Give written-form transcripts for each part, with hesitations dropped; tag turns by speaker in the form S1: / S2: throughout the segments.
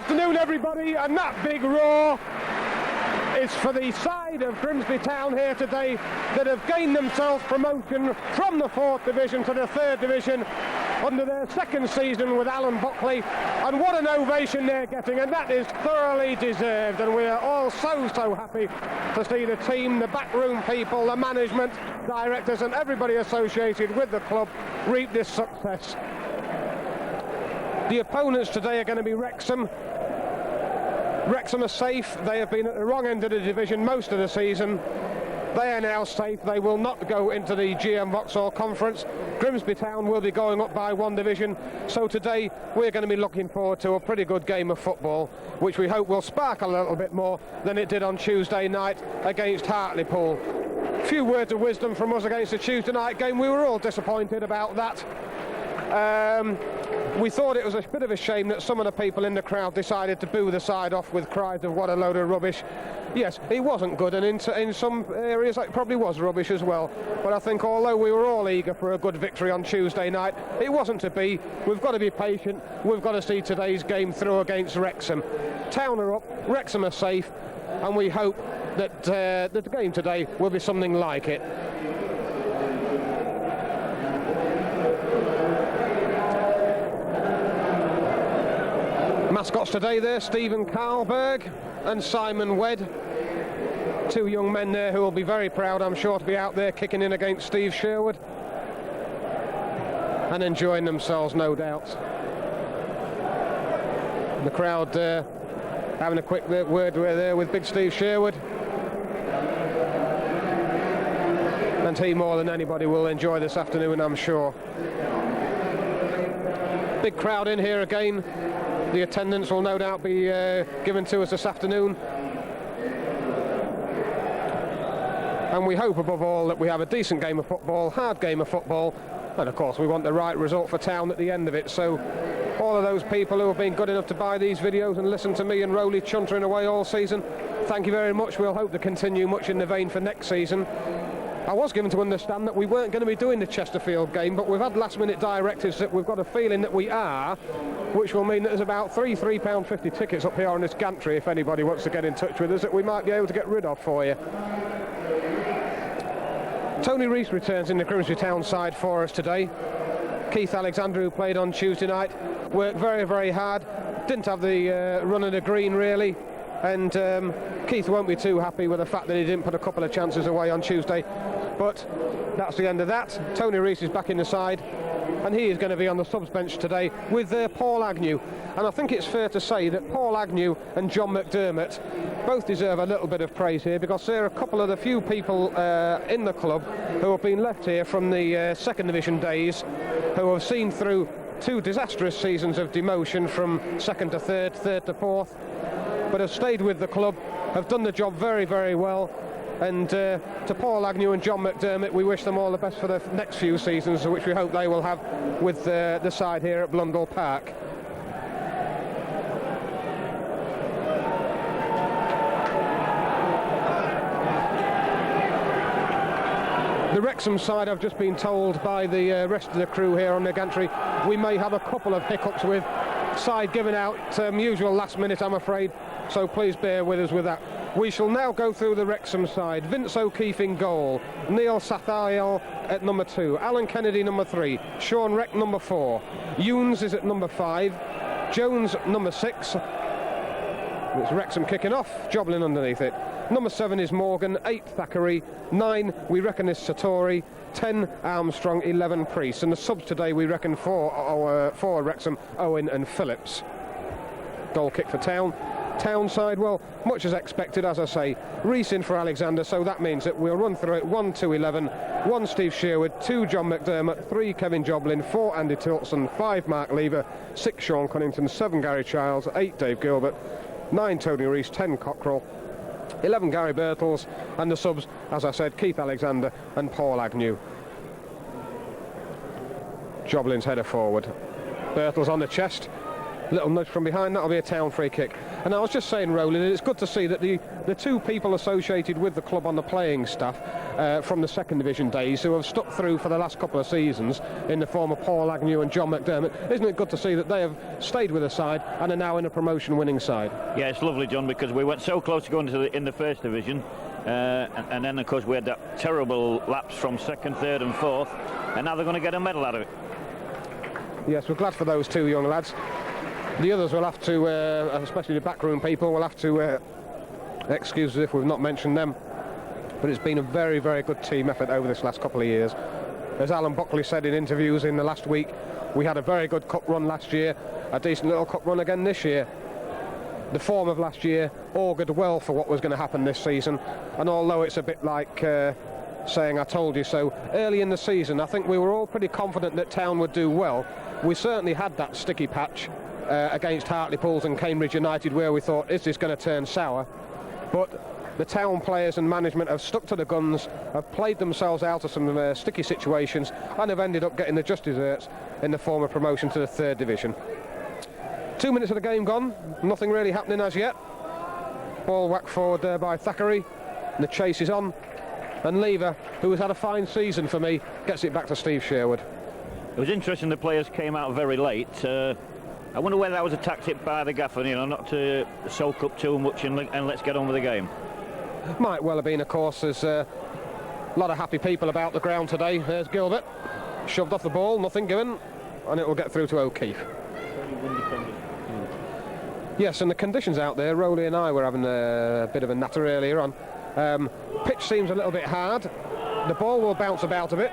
S1: afternoon, everybody, and that big roar is for the side of Grimsby Town here today that have gained themselves promotion from the 4th Division to the 3rd Division under their second season with Alan Buckley, and what an ovation they're getting, and that is thoroughly deserved, and we are all so happy to see the team, the backroom people, the management, directors and everybody associated with the club reap this success. The opponents today are going to be Wrexham. Wrexham are safe. They have been at the wrong end of the division most of the season. They are now safe. They will not go into the GM Vauxhall Conference. Grimsby Town will be going up by 1 division. So today we're going to be looking forward to a pretty good game of football, which we hope will spark a little bit more than it did on Tuesday night against Hartlepool. A few words of wisdom from us against the Tuesday night game. We were all disappointed about that. We thought it was a bit of a shame that some of the people in the crowd decided to boo the side off with cries of what a load of rubbish. Yes, it wasn't good, and in some areas it probably was rubbish as well. But I think although we were all eager for a good victory on Tuesday night, it wasn't to be. We've got to be patient. We've got to see today's game through against Wrexham. Town are up, Wrexham are safe, and we hope that the game today will be something like it. Mascots today there, Stephen Carlberg and Simon Wedd. 2 young men there who will be very proud, I'm sure, to be out there kicking in against Steve Sherwood. And enjoying themselves, no doubt. The crowd having a quick word there with big Steve Sherwood. And he more than anybody will enjoy this afternoon, I'm sure. Big crowd in here again. The attendance will no doubt be given to us this afternoon. And we hope above all that we have a decent game of football, hard game of football, and of course we want the right result for Town at the end of it. So all of those people who have been good enough to buy these videos and listen to me and Rowley chuntering away all season, thank you very much. We'll hope to continue much in the vein for next season. I was given to understand that we weren't going to be doing the Chesterfield game, but we've had last-minute directives that we've got a feeling that we are, which will mean that there's about £3.50 tickets up here on this gantry, if anybody wants to get in touch with us, that we might be able to get rid of for you. Tony Rees returns in the Grimsby Town side for us today. Keith Alexander, who played on Tuesday night, worked very hard, didn't have the run of the green really, and Keith won't be too happy with the fact that he didn't put a couple of chances away on Tuesday, but that's the end of that. Tony Rees is back in the side, and he is going to be on the subs bench today with Paul Agnew. And I think it's fair to say that Paul Agnew and John McDermott both deserve a little bit of praise here, because they're a couple of the few people in the club who have been left here from the second division days, who have seen through 2 disastrous seasons of demotion from 2nd to 3rd, 3rd to 4th, but have stayed with the club, have done the job very well. And to Paul Agnew and John McDermott, we wish them all the best for the next few seasons, which we hope they will have with the side here at Blundell Park. The Wrexham side, I've just been told by the rest of the crew here on the gantry, we may have a couple of hiccups with side giving out usual last minute, I'm afraid, so please bear with us with that. We shall now go through the Wrexham side. Vince O'Keefe in goal, Neil Sathiel at number 2, Alan Kennedy number 3, Sean Reck number 4, Younes is at number 5, Jones number 6, it's Wrexham kicking off, Joblin underneath it. Number 7 is Morgan, 8 Thackeray, 9 we reckon is Satori, 10 Armstrong, 11 Priest, and the subs today we reckon for Wrexham, Owen and Phillips. Goal kick for Town. Town side, well, much as expected, as I say. Rees in for Alexander, so that means that we'll run through it 1 to 11, 1 Steve Sherwood, 2 John McDermott, 3 Kevin Joblin, 4 Andy Tilson, 5 Mark Lever, 6 Sean Cunnington, 7 Gary Childs, 8 Dave Gilbert, 9 Tony Rees, 10 Cockrell, 11 Garry Birtles, and the subs, as I said, Keith Alexander and Paul Agnew. Joblin's header forward. Birtles on the chest. Little nudge from behind, that'll be a Town free kick. And I was just saying, Roland, it's good to see that the two people associated with the club on the playing staff from the second division days who have stuck through for the last couple of seasons in the form of Paul Agnew and John McDermott, isn't it good to see that they have stayed with the side and are now in a promotion winning side?
S2: Yeah, it's lovely, John, because we went so close to going in the first division, and then of course we had that terrible lapse from second, third and fourth, and now they're going to get a medal out of it.
S1: Yes, we're glad for those two young lads. The others will have to, especially the backroom people, will have to excuse us if we've not mentioned them. But it's been a very, very good team effort over this last couple of years. As Alan Buckley said in interviews in the last week, we had a very good cup run last year, a decent little cup run again this year. The form of last year augured well for what was going to happen this season, and although it's a bit like saying I told you so, early in the season I think we were all pretty confident that Town would do well. We certainly had that sticky patch against Hartlepool and Cambridge United where we thought, is this going to turn sour? But the Town players and management have stuck to the guns, have played themselves out of some sticky situations, and have ended up getting the just desserts in the form of promotion to the third division. 2 minutes of the game gone, nothing really happening as yet. Ball whacked forward there by Thackeray, and the chase is on, and Lever, who has had a fine season for me, gets it back to Steve Sherwood.
S2: It was interesting the players came out very late. I wonder whether that was a tactic by the gaffer, not to soak up too much and let's get on with the game.
S1: Might well have been, of course. There's a lot of happy people about the ground today. There's Gilbert, shoved off the ball, nothing given, and it will get through to O'Keefe. Yes, and the conditions out there, Rowley and I were having a bit of a natter earlier on. Pitch seems a little bit hard. The ball will bounce about a bit.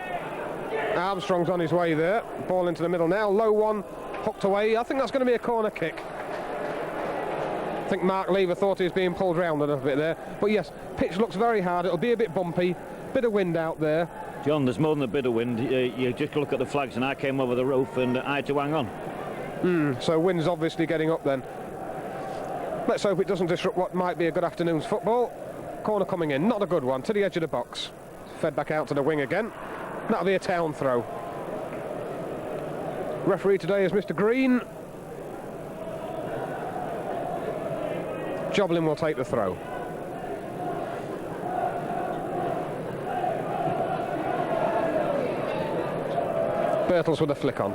S1: Armstrong's on his way there. Ball into the middle now. Low one, hooked away. I think that's going to be a corner kick. I think Mark Lever thought he was being pulled round a little bit there. But yes, pitch looks very hard. It'll be a bit bumpy. Bit of wind out there.
S2: John, there's more than a bit of wind. You just look at the flags, and I came over the roof and I had to hang on.
S1: So wind's obviously getting up then. Let's hope it doesn't disrupt what might be a good afternoon's football. Corner coming in, not a good one, to the edge of the box. Fed back out to the wing again. That'll be a Town throw. Referee today is Mr. Green. Joblin will take the throw. Birtles with a flick on.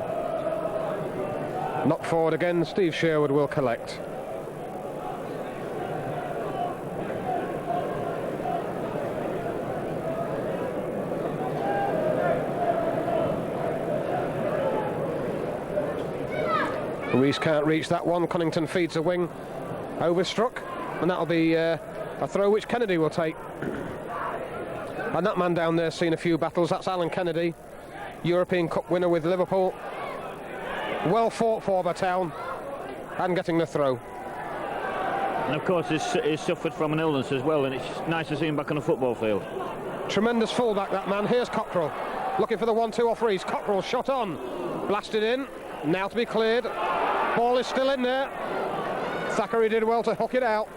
S1: Knock forward again, Steve Sherwood will collect. Reese can't reach that one. Cunnington feeds a wing, overstruck, and that'll be a throw which Kennedy will take. And that man down there's seen a few battles. That's Alan Kennedy, European Cup winner with Liverpool. Well fought for by Town, and getting the throw.
S2: And of course he's suffered from an illness as well, and it's nice to see him back on the football field.
S1: Tremendous fullback, that man. Here's Cockrell, looking for the 1-2 off Reese. Cockrell shot on, blasted in, now to be cleared. Ball is still in there. Thackeray did well to hook it out.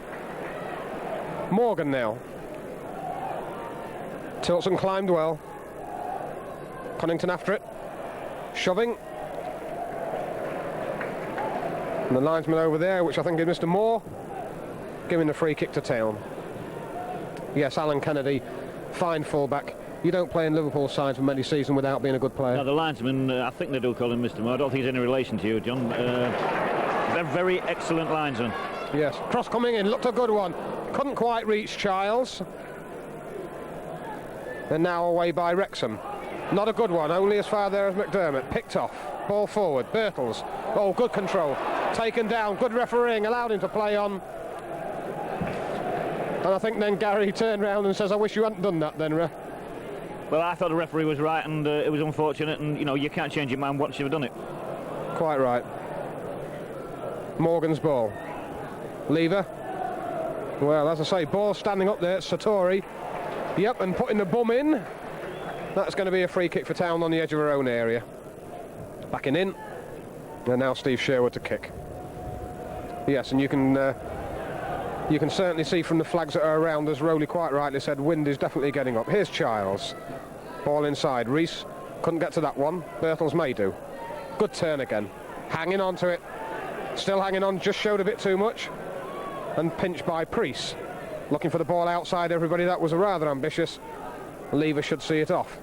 S1: Morgan now. Tilson climbed well. Cunnington after it. Shoving. And the linesman over there, which I think is Mr. Moore, giving the free kick to Town. Yes, Alan Kennedy, fine fullback. You don't play in Liverpool sides for many seasons without being a good player.
S2: No, the linesman, I think they do call him Mr. Moore. I don't think he's any relation to you, John. They're very excellent linesmen.
S1: Yes, cross coming in, looked a good one. Couldn't quite reach Childs. And now away by Wrexham. Not a good one, only as far there as McDermott. Picked off, ball forward, Birtles. Oh, good control. Taken down, good refereeing, allowed him to play on. And I think then Gary turned round and says, I wish you hadn't done that then,
S2: Well, I thought the referee was right, and it was unfortunate, and you can't change your mind once you've done it.
S1: Quite right. Morgan's ball. Lever. Well, as I say, ball standing up there, Satori. Yep, and putting the bum in. That's going to be a free kick for Town on the edge of her own area. Backing in. And now Steve Sherwood to kick. Yes, and you can certainly see from the flags that are around, as Rowley quite rightly said, wind is definitely getting up. Here's Childs. Ball inside. Reese couldn't get to that one. Birtles may do. Good turn again. Hanging on to it. Still hanging on, just showed a bit too much. And pinched by Priest. Looking for the ball outside, everybody. That was rather ambitious. Lever should see it off.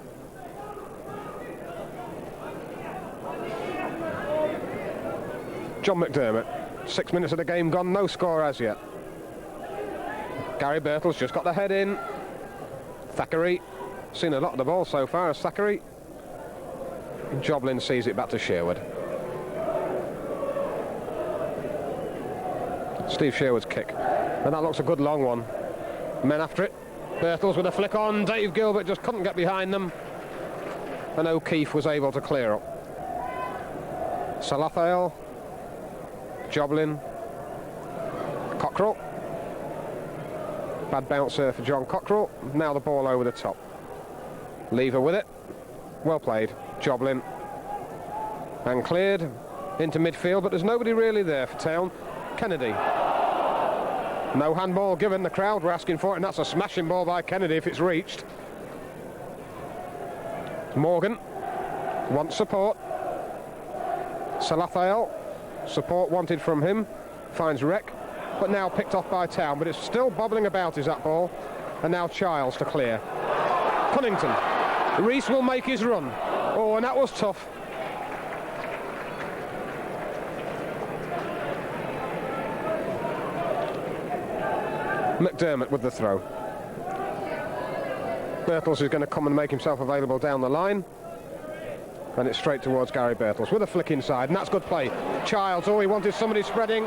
S1: John McDermott. 6 minutes of the game gone, no score as yet. Garry Birtles just got the head in. Thackeray. Seen a lot of the ball so far as Thackeray. Joblin sees it back to Sherwood. Steve Sherwood's kick. And that looks a good long one. Men after it. Birtles with a flick on. Dave Gilbert just couldn't get behind them. And O'Keefe was able to clear up. Salathiel. Joblin. Cockrell. Bad bouncer for John Cockrell. Now the ball over the top. Lever with it. Well played. Joblin. And cleared into midfield, but there's nobody really there for Town. Kennedy. No handball given. The crowd were asking for it, and that's a smashing ball by Kennedy if it's reached. Morgan wants support. Salathiel. Support wanted from him. Finds Wreck, but now picked off by Town, but it's still bobbling about, is that ball. And now Childs to clear. Cunnington. Rees will make his run. Oh, and that was tough. McDermott with the throw. Birtles is going to come and make himself available down the line. And it's straight towards Garry Birtles with a flick inside, and that's good play. Childs, he wanted somebody spreading.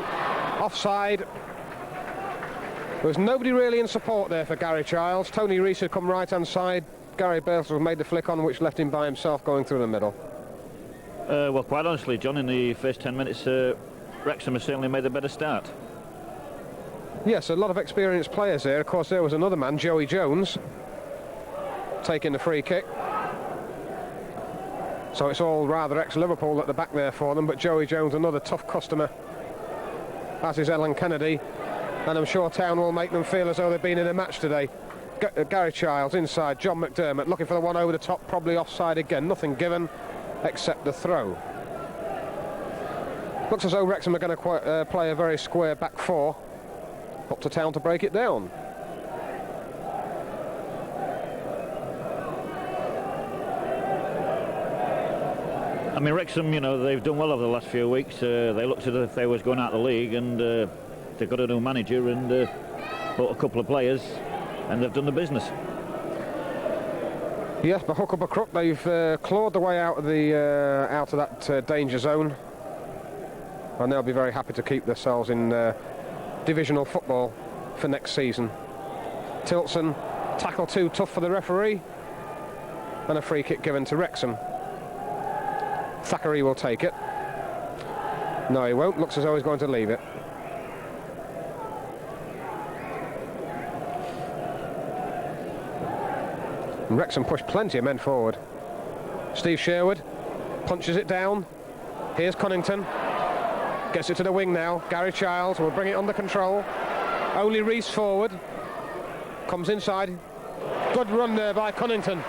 S1: Offside. There was nobody really in support there for Gary Childs. Tony Rees had come right-hand side. Garry Birtles made the flick on, which left him by himself going through the middle.
S2: Well, quite honestly, John, in the first 10 minutes, Wrexham has certainly made a better start.
S1: Yes, a lot of experienced players there. Of course, there was another man, Joey Jones, taking the free kick. So it's all rather ex-Liverpool at the back there for them, but Joey Jones, another tough customer, as is Ellen Kennedy, and I'm sure Town will make them feel as though they've been in a match today. Gary Childs inside, John McDermott looking for the one over the top, probably offside again, nothing given except the throw. Looks as though Wrexham are going to play a very square back four, up to Town to break it down.
S2: I mean, Wrexham, you know, they've done well over the last few weeks. They looked as if they was going out of the league, and they've got a new manager and bought a couple of players, and they've done the business.
S1: Yes, by hook or by crook, they've clawed the way out of that danger zone, and they'll be very happy to keep themselves in divisional football for next season. Tilson, tackle too tough for the referee, and a free kick given to Wrexham. Thackeray will take it. No, he won't. Looks as though he's going to leave it. And Wrexham pushed plenty of men forward. Steve Sherwood punches it down. Here's Cunnington. Gets it to the wing now. Gary Childs will bring it under control. Only Rees forward. Comes inside. Good run there by Cunnington.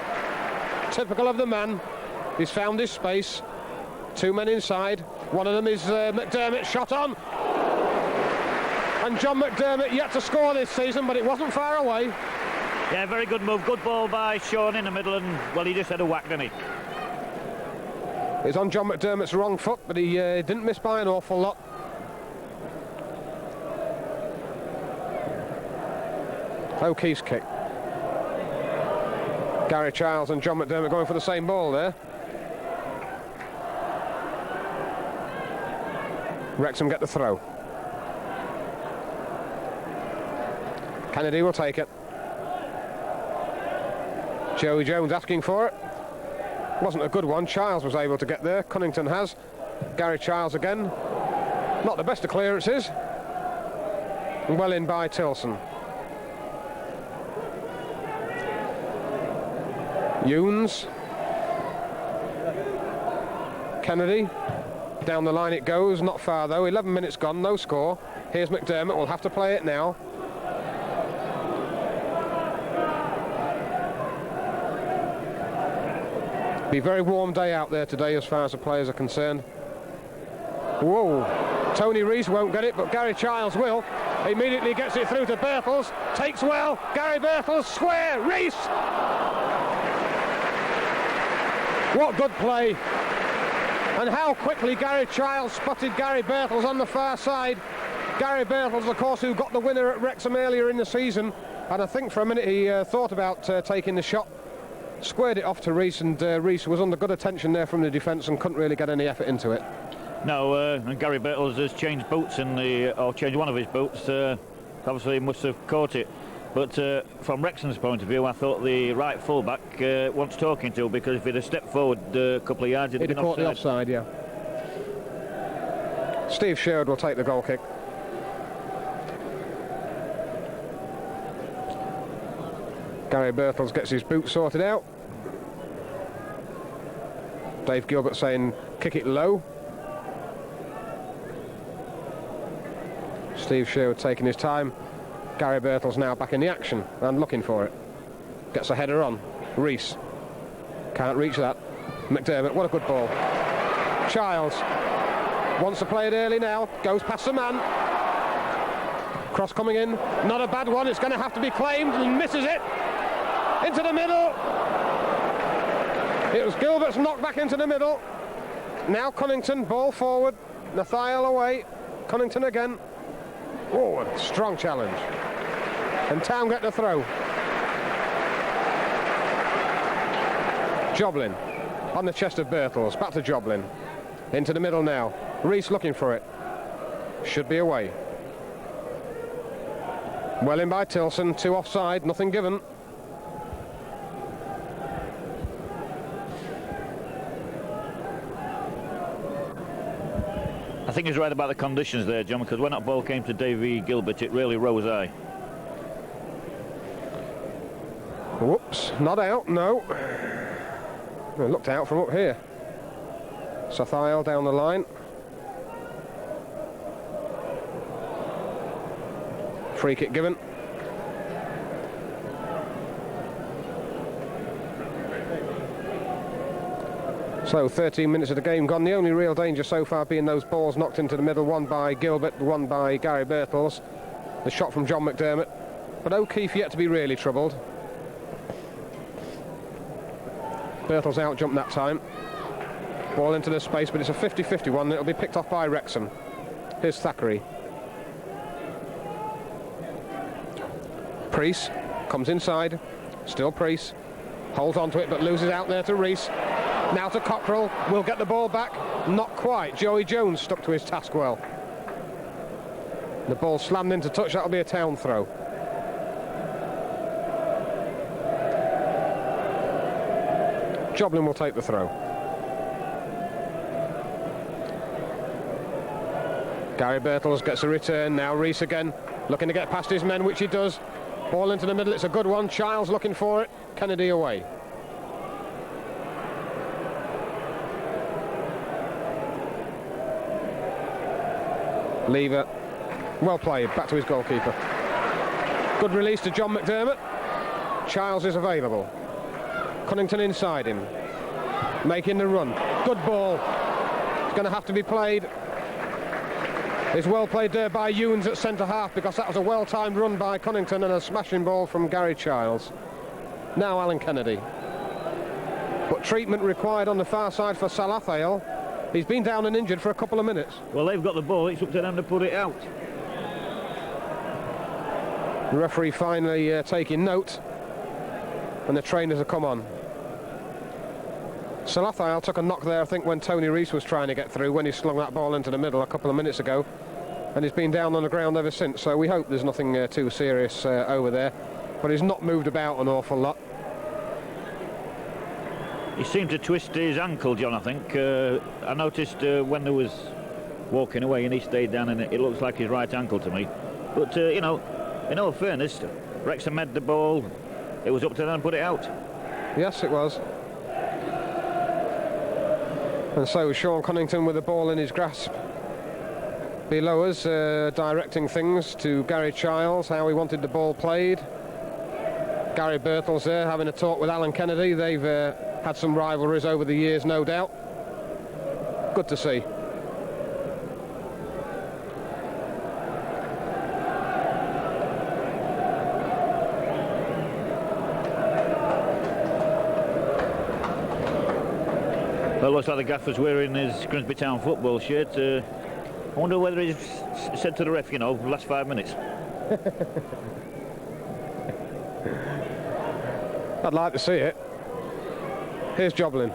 S1: Typical of the man. He's found his space. Two men inside. One of them is McDermott, shot on. And John McDermott yet to score this season, but it wasn't far away.
S2: Yeah, very good move. Good ball by Sean in the middle, and, well, he just had a whack, didn't he?
S1: It's on John McDermott's wrong foot, but he didn't miss by an awful lot. O'Keefe's kick. Gary Childs and John McDermott going for the same ball there. Wrexham get the throw. Kennedy will take it. Joey Jones asking for it. Wasn't a good one. Childs was able to get there. Cunnington has. Gary Childs again. Not the best of clearances. Well in by Tilson. Younes. Kennedy. Down the line it goes, not far though. 11 minutes gone, no score. Here's McDermott, we'll have to play it now. Be a very warm day out there today as far as the players are concerned. Whoa, Tony Rees won't get it, but Gary Childs will. Immediately gets it through to Birtles. Takes well. Garry Birtles, square. Rees! What good play. And how quickly Gary Childs spotted Garry Birtles on the far side. Garry Birtles, of course, who got the winner at Wrexham earlier in the season. And I think for a minute he thought about taking the shot. Squared it off to Rees, and Rees was under good attention there from the defence and couldn't really get any effort into it.
S2: No, and Garry Birtles has changed boots or changed one of his boots. Obviously he must have caught it. But from Wrexham's point of view, I thought the right full-back wants talking to, because if he'd have stepped forward a couple of yards, he'd have
S1: caught the offside, yeah. Steve Sherwood will take the goal kick. Garry Birtles gets his boot sorted out. Dave Gilbert saying kick it low. Steve Sherwood taking his time. Garry Birtles now back in the action and looking for it. Gets a header on. Rees can't reach that. McDermott, what a good ball. Childs wants to play it early now. Goes past the man. Cross coming in. Not a bad one. It's going to have to be claimed, and misses it. Into the middle. It was Gilbert's knocked back into the middle. Now Cunnington, ball forward. Nathiel away. Cunnington again. Oh, a strong challenge. And Town get the throw. Joblin on the chest of Birtles. Back to Joblin. Into the middle now. Rees looking for it. Should be away. Well in by Tilson. 2 offside. Nothing given.
S2: I think he's right about the conditions there, John, because when that ball came to Davy Gilbert, it really rose high.
S1: Whoops, not out, no. It looked out from up here. Nathiel down the line. Free kick given. So 13 minutes of the game gone. The only real danger so far being those balls knocked into the middle, one by Gilbert, one by Garry Birtles. The shot from John McDermott. But O'Keefe yet to be really troubled. Birtles out jumped that time. Ball into the space, but it's a 50-50 one. It'll be picked off by Wrexham. Here's Thackeray. Preece comes inside. Still Preece. Holds on to it, but loses out there to Rees. Now to Cockrell, will get the ball back. Not quite. Joey Jones stuck to his task well. The ball slammed into touch. That'll be a Town throw. Joblin will take the throw. Garry Birtles gets a return. Now Rees again, looking to get past his men, which he does. Ball into the middle. It's a good one. Childs looking for it. Kennedy away. Lever, well played, back to his goalkeeper. Good release to John McDermott. Childs is available. Cunnington inside him, making the run. Good ball. It's going to have to be played. It's well played there by Ewens at centre half, because that was a well-timed run by Cunnington and a smashing ball from Garry Childs. Now Alan Kennedy. But treatment required on the far side for Salathael. He's been down and injured for a couple of minutes.
S2: Well, they've got the ball. It's up to them to put it out.
S1: The referee finally taking note, and the trainers have come on. Salathael took a knock there, I think, when Tony Rees was trying to get through, when he slung that ball into the middle a couple of minutes ago, and he's been down on the ground ever since. So we hope there's nothing too serious over there, but he's not moved about an awful lot.
S2: He seemed to twist his ankle, John, I think. I noticed when there was walking away and he stayed down, and it looks like his right ankle to me. But, you know, in all fairness, Wrexham had the ball. It was up to them to put it out.
S1: Yes, it was. And so Sean Cunnington with the ball in his grasp. Below us, directing things to Garry Childs, how he wanted the ball played. Garry Birtles there having a talk with Alan Kennedy. They've had some rivalries over the years, no doubt. Good to see.
S2: looks like the gaffer's wearing his Grimsby Town football shirt. I wonder whether he's said to the ref, you know, last 5 minutes.
S1: I'd like to see it. Here's Joblin.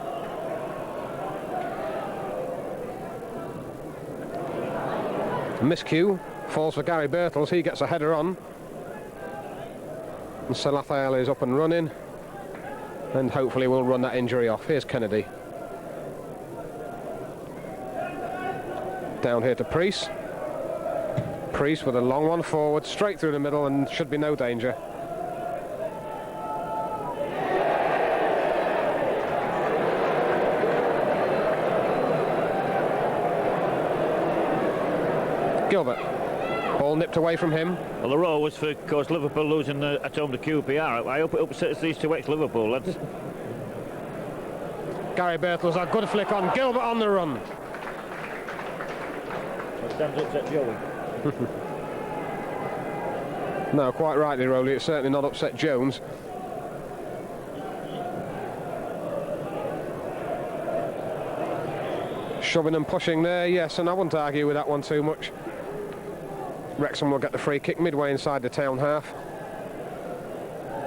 S1: Miscue falls for Garry Birtles. He gets a header on. And Salathiel is up and running. And hopefully we'll run that injury off. Here's Kennedy. Down here to Priest. Priest with a long one forward, straight through the middle, and should be no danger. Gilbert. Ball nipped away from him.
S2: Well, the row was for, of course, Liverpool losing at home to QPR. I hope it upsets these two ex-Liverpool lads.
S1: Garry Birtles, a good flick on. Gilbert on the run.
S2: Stands upset Joey.
S1: No, quite rightly, Rowley. It's certainly not upset Jones. Shoving and pushing there, yes, and I wouldn't argue with that one too much. Wrexham will get the free kick midway inside the town half.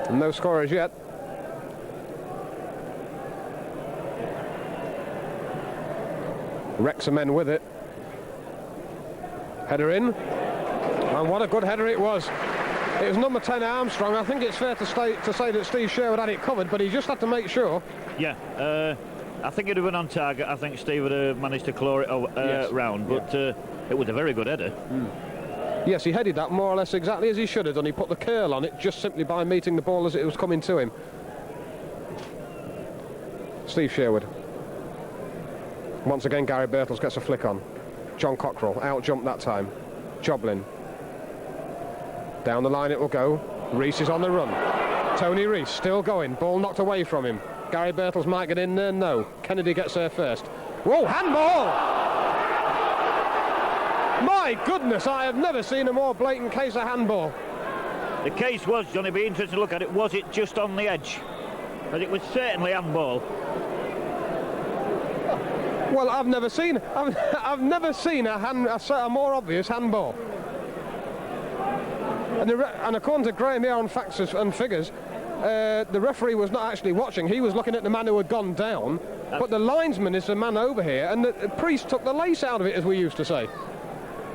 S1: And no scorers yet. Wrexham men with it. Header in. And what a good header it was. It was number 10 Armstrong. I think it's fair to say that Steve Sherwood had it covered, but he just had to make sure.
S2: Yeah, I think it'd have been on target. I think Steve would have managed to claw it
S1: yes.
S2: round, but it was a very good header.
S1: Yes, he headed that more or less exactly as he should have done. He put the curl on it just simply by meeting the ball as it was coming to him. Steve Sherwood. Once again, Garry Birtles gets a flick on. John Cockrell, out jumped that time. Joblin. Down the line it will go. Rees is on the run. Tony Rees still going. Ball knocked away from him. Garry Birtles might get in there. No. Kennedy gets there first. Whoa, handball! My goodness, I have never seen a more blatant case of handball.
S2: The case was, Johnny, be interesting to look at it. Was it just on the edge? But it was certainly handball.
S1: Well, I've never seen a more obvious handball. And according to Graham here on facts and figures, the referee was not actually watching. He was looking at the man who had gone down. But the linesman is the man over here, and the priest took the lace out of it, as we used to say.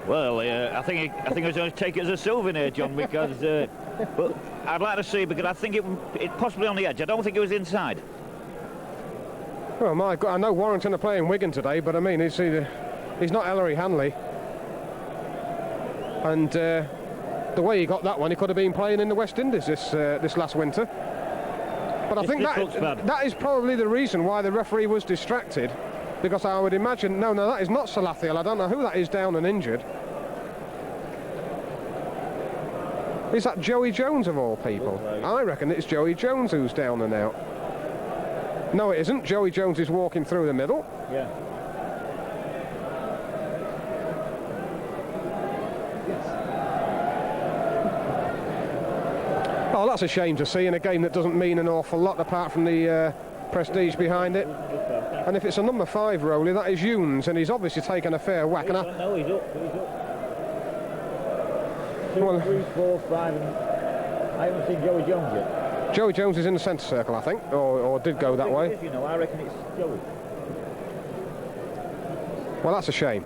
S2: Well, I think I was going to take it as a souvenir, John, because. But I'd like to see, because I think it possibly on the edge. I don't think it was inside.
S1: Oh my God! I know Warrington are playing Wigan today, but I mean, he's not Ellery Hanley, and the way he got that one, he could have been playing in the West Indies this last winter. But I think that is probably the reason why the referee was distracted, because I would imagine no, that is not Salathiel. I don't know who that is down and injured. Is that Joey Jones of all people? I reckon it's Joey Jones who's down and out. No, it isn't. Joey Jones is walking through the middle.
S2: Yeah.
S1: Oh, that's a shame to see in a game that doesn't mean an awful lot apart from the prestige behind it. And if it's a number 5, Rowley, that is Younes, and he's obviously taken a fair whack.
S2: No, he's up. 2, 3, 4, 5, and I haven't seen Joey Jones yet.
S1: Joey Jones is in the centre circle, I think, or did go that way.
S2: You know, I reckon it's Joey.
S1: Well, that's a shame.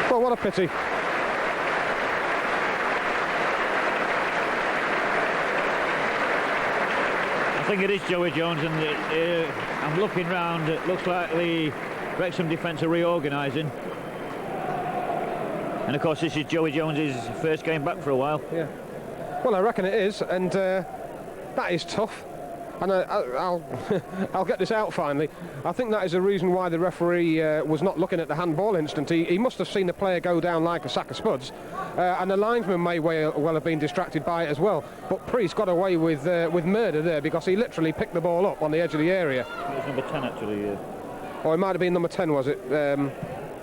S1: Well, what a pity.
S2: I think it is Joey Jones, and I'm looking round. It looks like the Wrexham defence are reorganising. And of course, this is Joey Jones's first game back for a while.
S1: Yeah. Well, I reckon it is, and that is tough. And I'll get this out finally. I think that is the reason why the referee was not looking at the handball instant. He must have seen the player go down like a sack of spuds, and the linesman may well have been distracted by it as well. But Priest got away with murder there, because he literally picked the ball up on the edge of the area.
S2: It was number 10 actually.
S1: Or it might have been number 10, was it?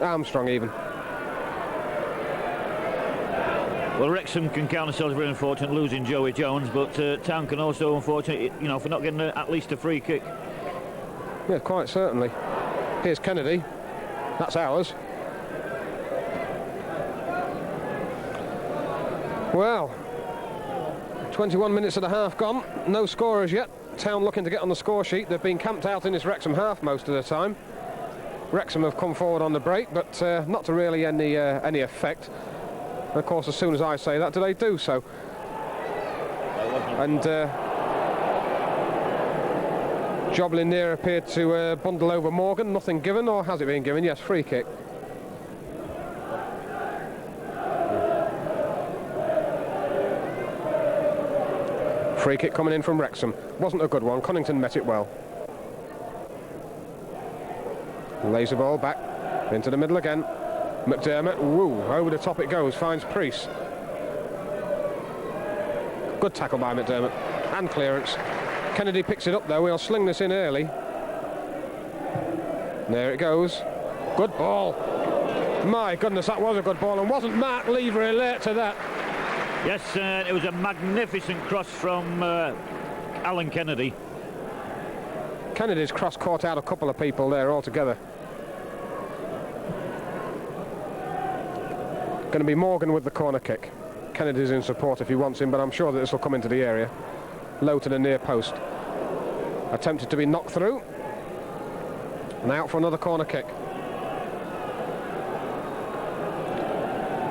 S1: Armstrong even.
S2: Well, Wrexham can count themselves very unfortunate losing Joey Jones, but Town can also unfortunate, you know, for not getting at least a free kick.
S1: Yeah, quite certainly. Here's Kennedy. That's ours. Well, 21 minutes of the half gone. No scorers yet. Town looking to get on the score sheet. They've been camped out in this Wrexham half most of the time. Wrexham have come forward on the break, but not to really any effect. And of course, as soon as I say that, do they do so? And Joblin there appeared to bundle over Morgan. Nothing given, or has it been given? Yes, free kick. Free kick coming in from Wrexham. Wasn't a good one. Cunnington met it well. Lays the ball back into the middle again. McDermott, woo, over the top it goes, finds Priest. Good tackle by McDermott, and clearance. Kennedy picks it up though. We'll sling this in early. There it goes. Good ball. My goodness, that was a good ball, and wasn't Mark Lever alert to that?
S2: Yes, it was a magnificent cross from Alan Kennedy.
S1: Kennedy's cross caught out a couple of people there altogether. Going to be Morgan with the corner kick. Kennedy's in support if he wants him, but I'm sure that this will come into the area. Low to the near post. Attempted to be knocked through. And out for another corner kick.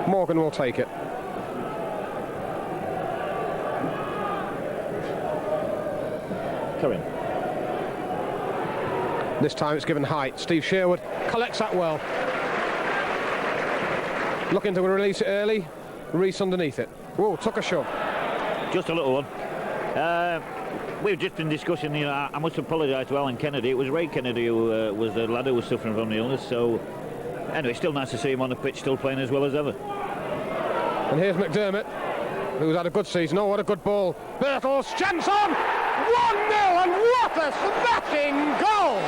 S1: Morgan will take it.
S2: Come in.
S1: This time it's given height. Steve Sherwood collects that well. Looking to release it early. Reese underneath it. Whoa, took a shove.
S2: Just a little one. We've just been discussing, you know, I must apologise to Alan Kennedy. It was Ray Kennedy who was the lad who was suffering from the illness. So, anyway, still nice to see him on the pitch, still playing as well as ever.
S1: And here's McDermott, who's had a good season. Oh, what a good ball. Birtles, chance on! 1-0, and what a smashing goal!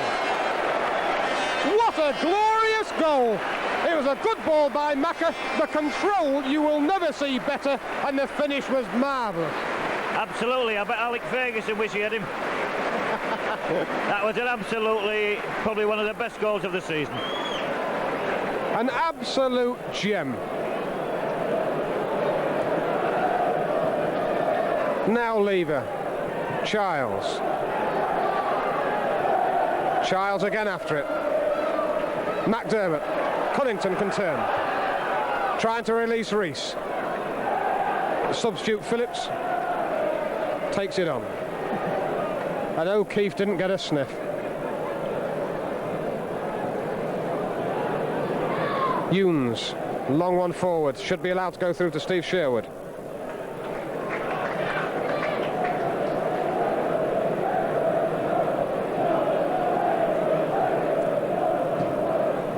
S1: What a glorious goal! It was a good ball by Macca. The control you will never see better, and the finish was marvellous.
S2: Absolutely, I bet Alec Ferguson wish he had him. That was probably one of the best goals of the season.
S1: An absolute gem. Now Lever. Childs. Childs again after it. McDermott. Cunnington can turn. Trying to release Reese. Substitute Phillips takes it on. And O'Keefe didn't get a sniff. Younes. Long one forward. Should be allowed to go through to Steve Sherwood.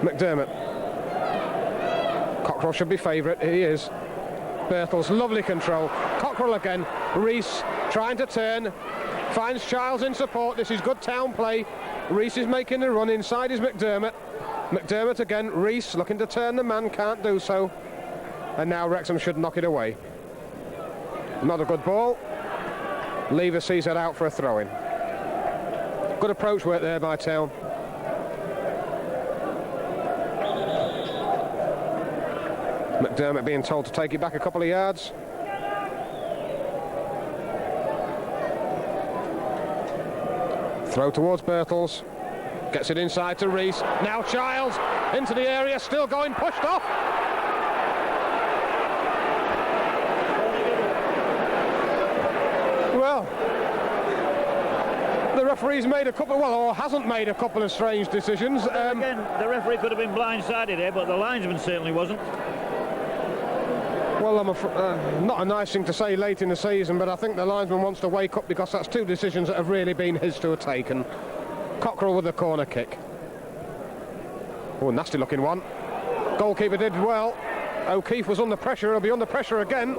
S1: McDermott. Cockrell should be favourite. He is. Birtles, lovely control. Cockrell again. Reese trying to turn. Finds Childs in support. This is good Town play. Reese is making the run. Inside is McDermott. McDermott again. Reese looking to turn the man. Can't do so. And now Wrexham should knock it away. Not a good ball. Lever sees it out for a throw-in. Good approach work there by Town. McDermott being told to take it back a couple of yards. Throw towards Birtles. Gets it inside to Reese. Now Childs into the area, still going, pushed off. Well, the referee's made a couple, well, or hasn't made a couple of strange decisions.
S2: Again, the referee could have been blindsided here, but the linesman certainly wasn't.
S1: Well, not a nice thing to say late in the season, but I think the linesman wants to wake up, because that's two decisions that have really been his to have taken. Cockrell with the corner kick. Oh, nasty looking one. Goalkeeper did well. O'Keefe was under pressure. He'll be under pressure again.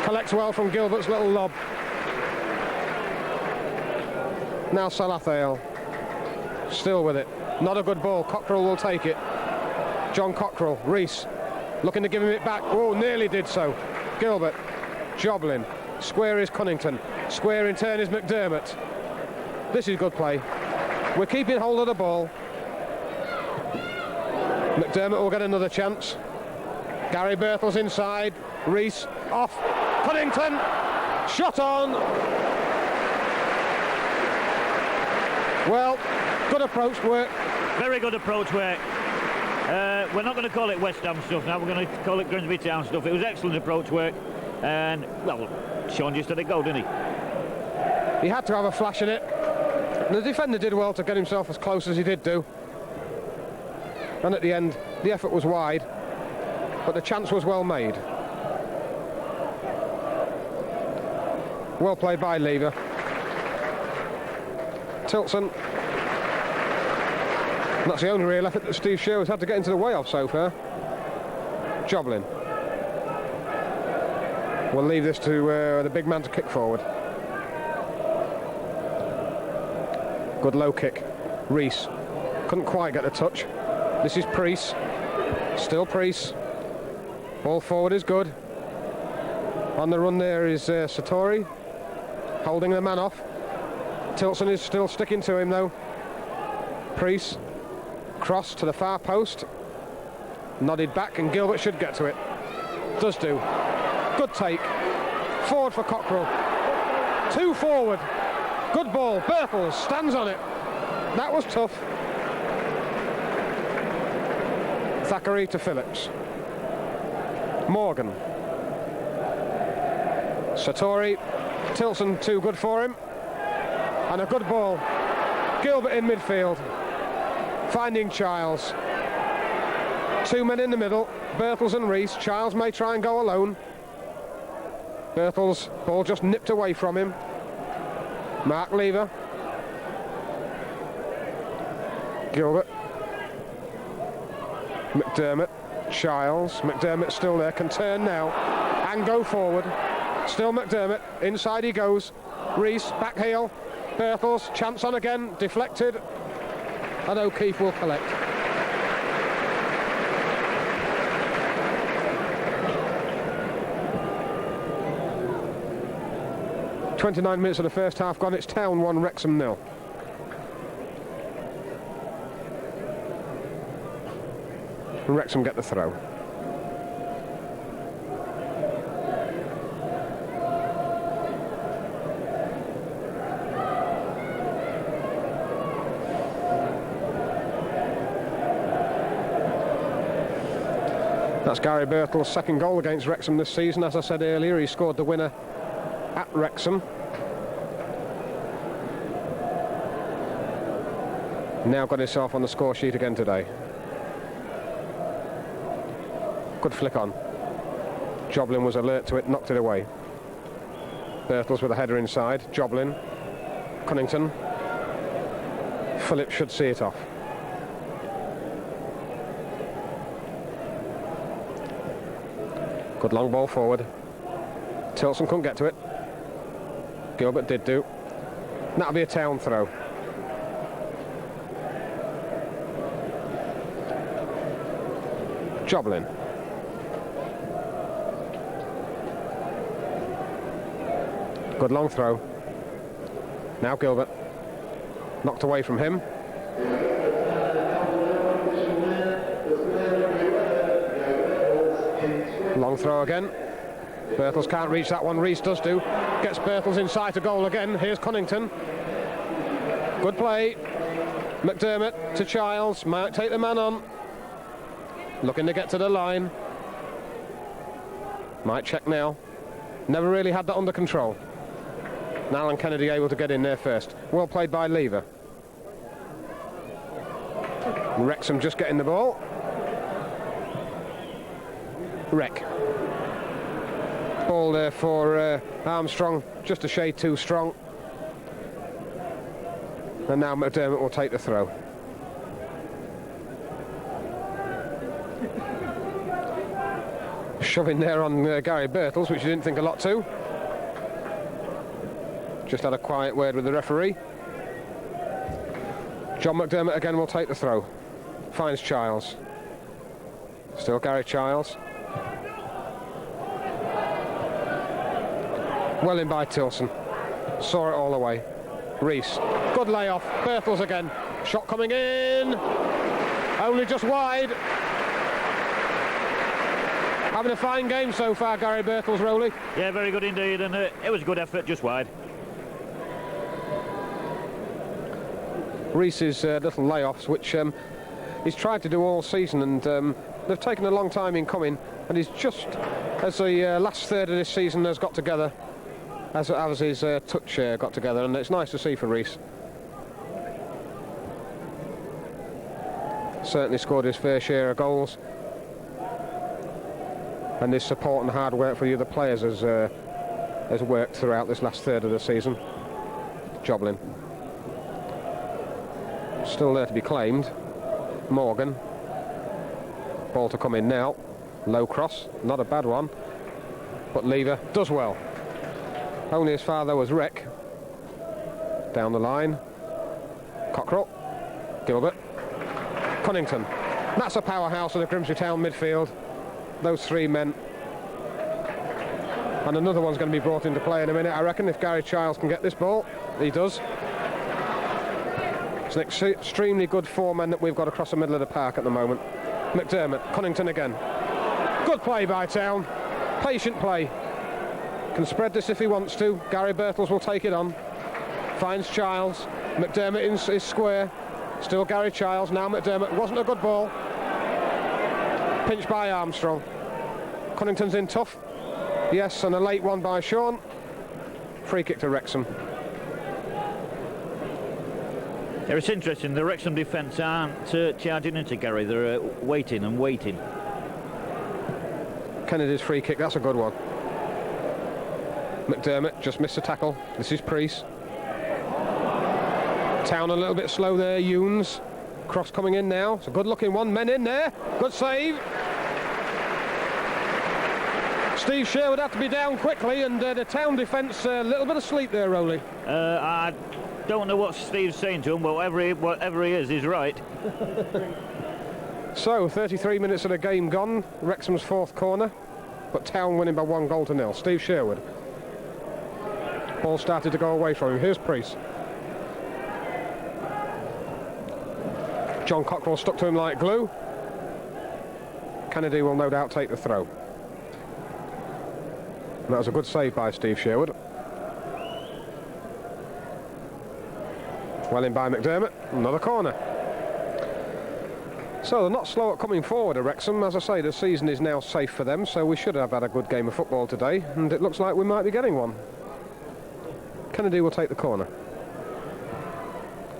S1: Collects well from Gilbert's little lob. Now Salathael. Still with it. Not a good ball. Cockrell will take it. John Cockrell. Reese. Looking to give him it back. Oh, nearly did so. Gilbert. Joblin. Square is Cunnington. Square in turn is McDermott. This is good play. We're keeping hold of the ball. McDermott will get another chance. Garry Birtles inside. Rees off. Cunnington. Shot on. Well, good approach work.
S2: Very good approach work. We're not going to call it West Ham stuff now. We're going to call it Grimsby Town stuff. It was excellent approach work. And, well, Sean just had a go, didn't he?
S1: He had to have a flash in it. The defender did well to get himself as close as he did do. And at the end, the effort was wide, but the chance was well made. Well played by Lever. Tilson. And that's the only real effort that Steve Sherwood's had to get into the way of so far. Joblin. We'll leave this to the big man to kick forward. Good low kick. Rees. Couldn't quite get the touch. This is Preece. Still Preece. Ball forward is good. On the run there is Satori. Holding the man off. Tilson is still sticking to him though. Preece. Cross to the far post. Nodded back and Gilbert should get to it. Does do. Good take. Forward for Cockrell. 2 forward. Good ball. Birtles stands on it. That was tough. Thackeray to Phillips. Morgan. Satori. Tilson too good for him. And a good ball. Gilbert in midfield. Finding Childs. 2 men in the middle. Birtles and Rees. Childs may try and go alone. Birtles, ball just nipped away from him. Mark Lever. Gilbert. McDermott. Childs. McDermott still there. Can turn now. And go forward. Still McDermott. Inside he goes. Rees, back heel. Birtles, chance on again. Deflected. And O'Keefe will collect. .29 minutes of the first half gone. It's Town 1, Wrexham 0. And Wrexham get the throw. That's Garry Birtles' second goal against Wrexham this season. As I said earlier, he scored the winner at Wrexham. Now got himself on the score sheet again today. Good flick on. Joblin was alert to it, knocked it away. Birtles with a header inside. Joblin. Cunnington. Phillips should see it off. Good long ball forward. Tilson couldn't get to it. Gilbert did do. That'll be a Town throw. Joblin. Good long throw. Now Gilbert. Knocked away from him. Long throw again. Birtles can't reach that one. Rees does do. Gets Birtles inside to goal again. Here's Cunnington. Good play. McDermott to Childs. Might take the man on. Looking to get to the line. Might check now. Never really had that under control. And Alan Kennedy able to get in there first. Well played by Lever. Wrexham just getting the ball. Wreck. Ball there for Armstrong, just a shade too strong. And now McDermott will take the throw. Shoving there on Garry Birtles, which you didn't think a lot to. Just had a quiet word with the referee. John McDermott again will take the throw. Finds Childs. Still Garry Childs. Well in by Tilson. Saw it all the way. Rees. Good layoff. Birtles again. Shot coming in. Only just wide. Having a fine game so far, Garry Birtles, Rowley.
S2: Yeah, very good indeed, and it was a good effort, just wide.
S1: Rees's little layoffs, which he's tried to do all season, and they've taken a long time in coming, and he's just, as the last third of this season has got together, as his touch got together, and it's nice to see for Rees. Certainly scored his fair share of goals, and his support and hard work for the other players has worked throughout this last third of the season. Joblin. Still there to be claimed. Morgan. Ball to come in now. Low cross, not a bad one, but Lever does well. Only as far though as Rick. Down the line. Cockrell. Gilbert. Cunnington. That's a powerhouse of the Grimsby Town midfield. Those three men. And another one's going to be brought into play in a minute, I reckon, if Gary Childs can get this ball. He does. It's an extremely good four men that we've got across the middle of the park at the moment. McDermott, Cunnington again. Good play by Town. Patient play. Can spread this if he wants to. Garry Birtles will take it on. Finds Childs. McDermott is square. Still Garry Childs. Now McDermott. Wasn't a good ball. Pinched by Armstrong. Cunnington's in tough. Yes, and a late one by Sean. Free kick to Wrexham.
S2: Yeah, it's interesting, the Wrexham defence aren't charging into Garry, they're waiting and waiting.
S1: Kennedy's free kick, that's a good one. McDermott just missed a tackle. This is Priest. Town a little bit slow there, Younes. Cross coming in now. It's a good looking one. Men in there. Good save. Steve Sherwood had to be down quickly, and the Town defence a little bit asleep there, Rowley.
S2: I don't know what Steve's saying to him, but whatever he is, he's right.
S1: So, 33 minutes of the game gone. Wrexham's fourth corner, but Town winning by 1-0. Steve Sherwood. Ball started to go away from him. Here's Priest. John Cockrell stuck to him like glue. Kennedy will no doubt take the throw. And that was a good save by Steve Sherwood. Well in by McDermott. Another corner. So they're not slow at coming forward at Wrexham. As I say, the season is now safe for them, so we should have had a good game of football today, and it looks like we might be getting one. Kennedy will take the corner.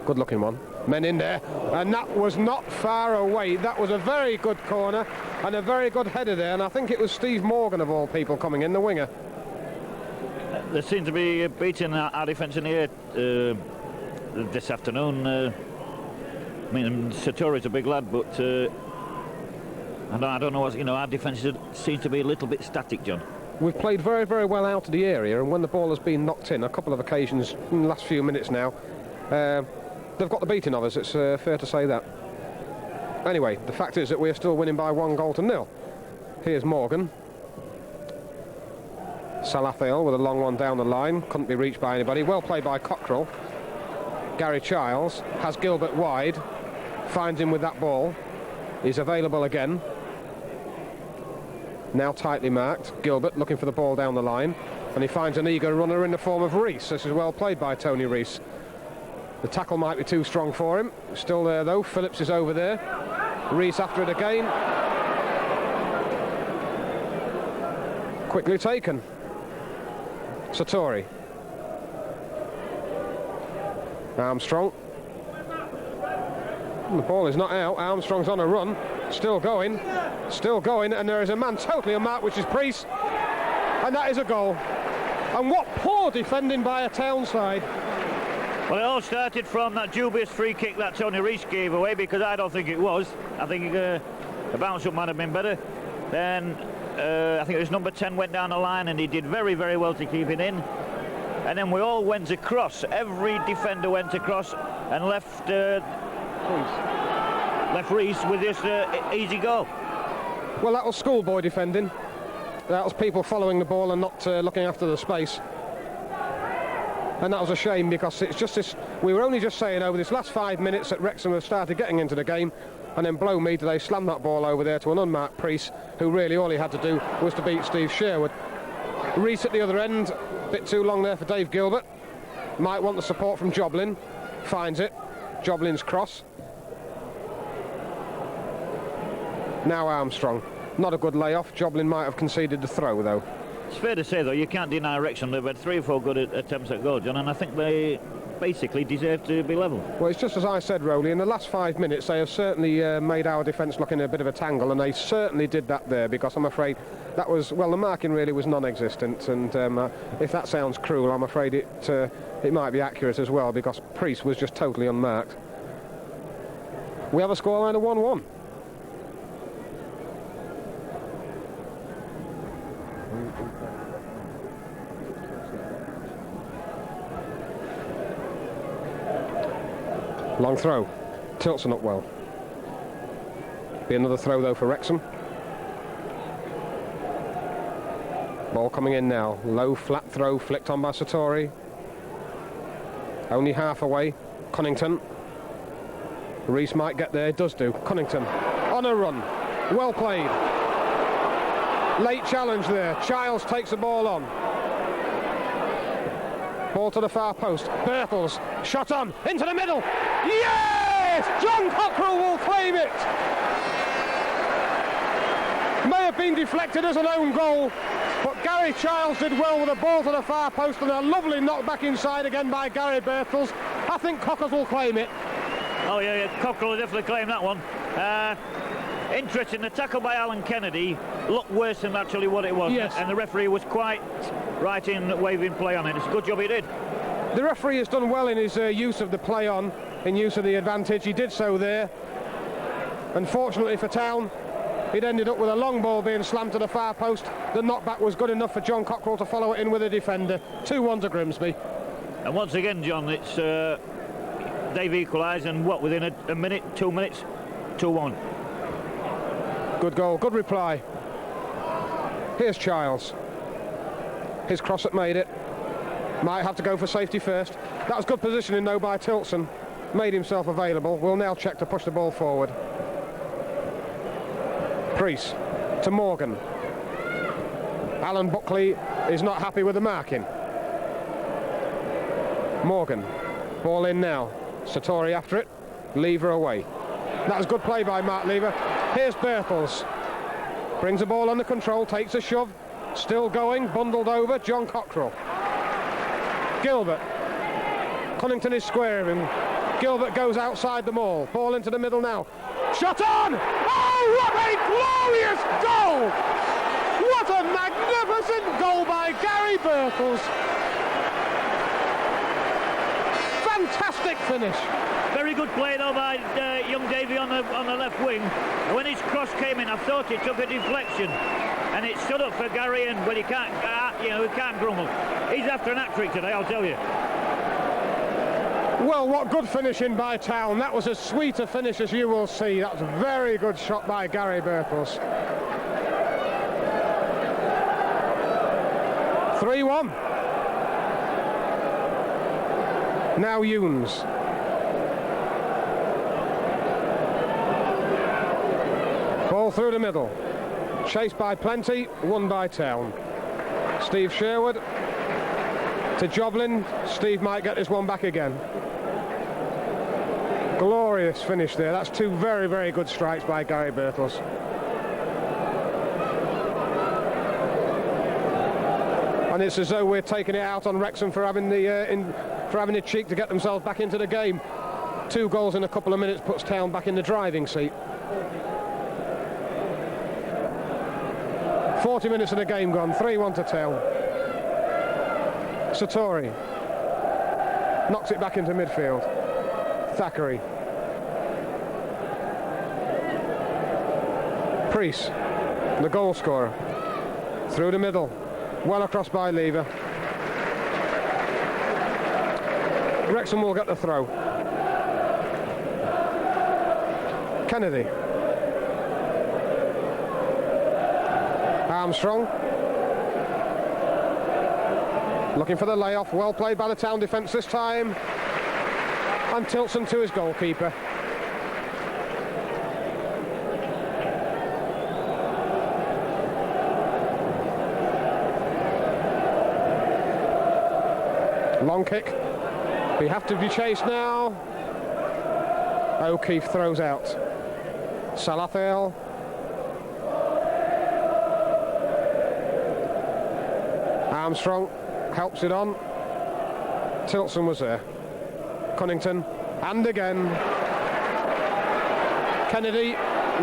S1: Good looking one. Men in there, and that was not far away. That was a very good corner and a very good header there, and I think it was Steve Morgan of all people coming in, the winger.
S2: They seem to be beating our defence in here this afternoon. I mean, Satori's a big lad, but I don't know what, our defence seems to be a little bit static, John.
S1: We've played very, very well out of the area, and when the ball has been knocked in a couple of occasions in the last few minutes now, they've got the beating of us. It's fair to say that. Anyway, the fact is that we're still winning by 1-0. Here's Morgan. Salathiel with a long one down the line. Couldn't be reached by anybody. Well played by Cockrell. Garry Childs has Gilbert wide. Finds him with that ball. He's available again. Now tightly marked. Gilbert looking for the ball down the line. And he finds an eager runner in the form of Rees. This is well played by Tony Rees. The tackle might be too strong for him. Still there though. Phillips is over there. Rees after it again. Quickly taken. Satori. Armstrong. The ball is not out. Armstrong's on a run. Still going. Still going. And there is a man totally unmarked, which is Priest. And that is a goal. And what poor defending by a Town side.
S2: Well, it all started from that dubious free kick that Tony Rees gave away, because I don't think it was. I think the bounce up might have been better. Then I think it was number 10 went down the line, and he did very, very well to keep it in. And then we all went across. Every defender went across and left Rees with this easy goal.
S1: Well, that was schoolboy defending. That was people following the ball and not looking after the space. And that was a shame, because it's just this, we were only just saying over this last 5 minutes that Wrexham have started getting into the game, and then blow me, they slammed that ball over there to an unmarked Priest, who really all he had to do was to beat Steve Sherwood. Reese at the other end, a bit too long there for Dave Gilbert. Might want the support from Joblin, finds it. Joblin's cross. Now Armstrong. Not a good layoff. Joblin might have conceded the throw, though.
S2: It's fair to say, though, you can't deny Wrexham. They've had 3 or 4 good attempts at goal, John, and I think they basically deserve to be level.
S1: Well, it's just as I said, Rowley, in the last 5 minutes they have certainly made our defence look in a bit of a tangle, and they certainly did that there, because I'm afraid that was, well, the marking really was non-existent, and if that sounds cruel, I'm afraid it might be accurate as well, because Priest was just totally unmarked. We have a scoreline of 1-1. Long throw. Tilson up well. Be another throw though for Wrexham. Ball coming in now. Low flat throw flicked on by Satori. Only half away. Cunnington. Reese might get there. Does do. Cunnington on a run. Well played. Late challenge there. Childs takes the ball on. Ball to the far post. Birtles. Shot on. Into the middle. Yes! John Cockrell will claim it. May have been deflected as an own goal, but Gary Childs did well with a ball to the far post, and a lovely knock back inside again by Garry Birtles. I think Cockers will claim it.
S2: Oh yeah, Cockrell will definitely claim that one. Interesting, the tackle by Alan Kennedy looked worse than actually what it was.
S1: Yes.
S2: And the referee was quite right in waving play on it. It's a good job he did.
S1: The referee has done well in his use of the play on, in use of the advantage. He did so there. Unfortunately for Town, it ended up with a long ball being slammed to the far post. The knockback was good enough for John Cockrell to follow it in with a defender. 2-1 to Grimsby.
S2: And once again, John, it's they've equalised, and what, within a minute, 2 minutes, 2-1.
S1: Good goal, good reply. Here's Childs. His cross that made it. Might have to go for safety first. That was good positioning though by Tilson. Made himself available. We'll now check to push the ball forward. Priest to Morgan. Alan Buckley is not happy with the marking. Morgan. Ball in now. Satori after it. Lever away. That was good play by Mark Lever. Here's Birtles. Brings the ball under control, takes a shove. Still going, bundled over. John Cockrell. Gilbert. Cunnington is squaring. Gilbert goes outside the maul. Ball into the middle now. Shot on! Oh, what a glorious goal! What a magnificent goal by Garry Birtles. Fantastic finish.
S2: Very good play though by young Davy on the left wing. And when his cross came in, I thought it took a deflection, and it stood up for Gary, and well, he can't grumble. He's after an hat-trick today, I'll tell you.
S1: Well, what good finishing by Town. That was as sweet a finish as you will see. That was a very good shot by Garry Birtles. 3-1. Now Younes. Ball through the middle. Chased by Plenty, won by Town. Steve Sherwood to Joblin. Steve might get this one back again. Glorious finish there. That's 2 very, very good strikes by Garry Birtles. And it's as though we're taking it out on Wrexham for having the cheek to get themselves back into the game. 2 goals in a couple of minutes puts Town back in the driving seat. 40 minutes of the game gone. 3-1 to Town. Satori knocks it back into midfield. Thackeray. Priest, the goal scorer. Through the middle. Well across by Lever. Wrexham will get the throw. Kennedy. Armstrong. Looking for the layoff. Well played by the Town defence this time. And Tilson to his goalkeeper. Long kick. We have to be chased now. O'Keefe throws out. Salathiel. Armstrong helps it on. Tilson was there. Cunnington. And again. Kennedy.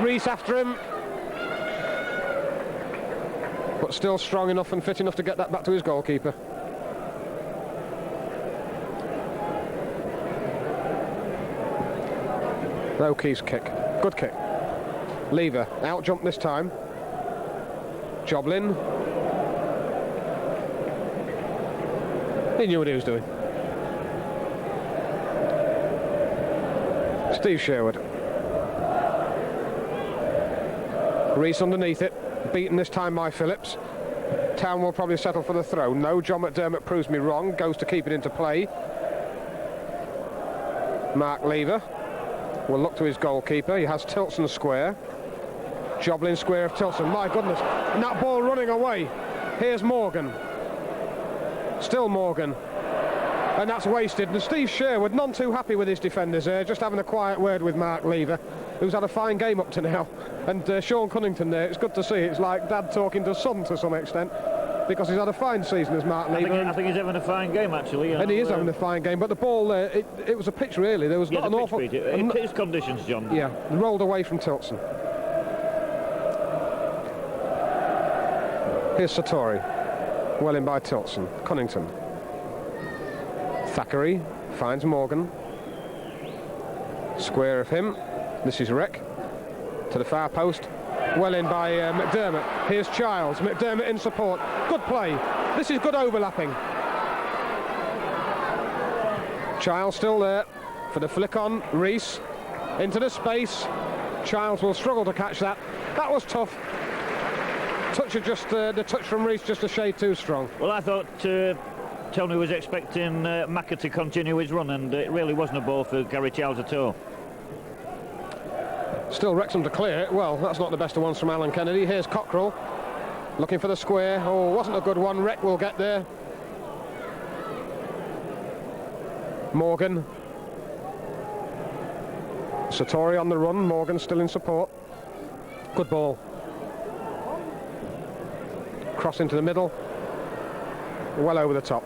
S1: Rees after him. But still strong enough and fit enough to get that back to his goalkeeper. O'Keefe's kick. Good kick. Lever. Out jump this time. Joblin. He knew what he was doing. Steve Sherwood. Rees underneath it. Beaten this time by Phillips. Town will probably settle for the throw. No, John McDermott proves me wrong. Goes to keep it into play. Mark Lever will look to his goalkeeper. He has Tilson square. Joblin square of Tilson. My goodness. And that ball running away. Here's Morgan. Still Morgan. And that's wasted. And Steve Sherwood, none too happy with his defenders there. Just having a quiet word with Mark Lever, who's had a fine game up to now. And Sean Cunnington there, it's good to see. It's like dad talking to son to some extent, because he's had a fine season as Mark Lever.
S2: I think he's having a fine game, actually.
S1: And he is having a fine game. But the ball there, it was a pitch, really. There was not an awful...
S2: It is conditions, John.
S1: Yeah, rolled away from Tilson. Here's Satori. Well in by Tilson. Cunnington. Thackeray finds Morgan. Square of him. This is Reck. To the far post. Well in by McDermott. Here's Childs. McDermott in support. Good play. This is good overlapping. Childs still there for the flick on. Rees into the space. Childs will struggle to catch that. That was tough. Touch of just the touch from Rees just a shade too strong.
S2: Well, I thought Tony was expecting Macca to continue his run, and it really wasn't a ball for Garry Childs at all.
S1: Still Wrexham to clear. Well, that's not the best of ones from Alan Kennedy. Here's Cockrell looking for the square. Oh, wasn't a good one. Reck will get there. Morgan. Satori on the run. Morgan still in support. Good ball. Cross into the middle. Well over the top.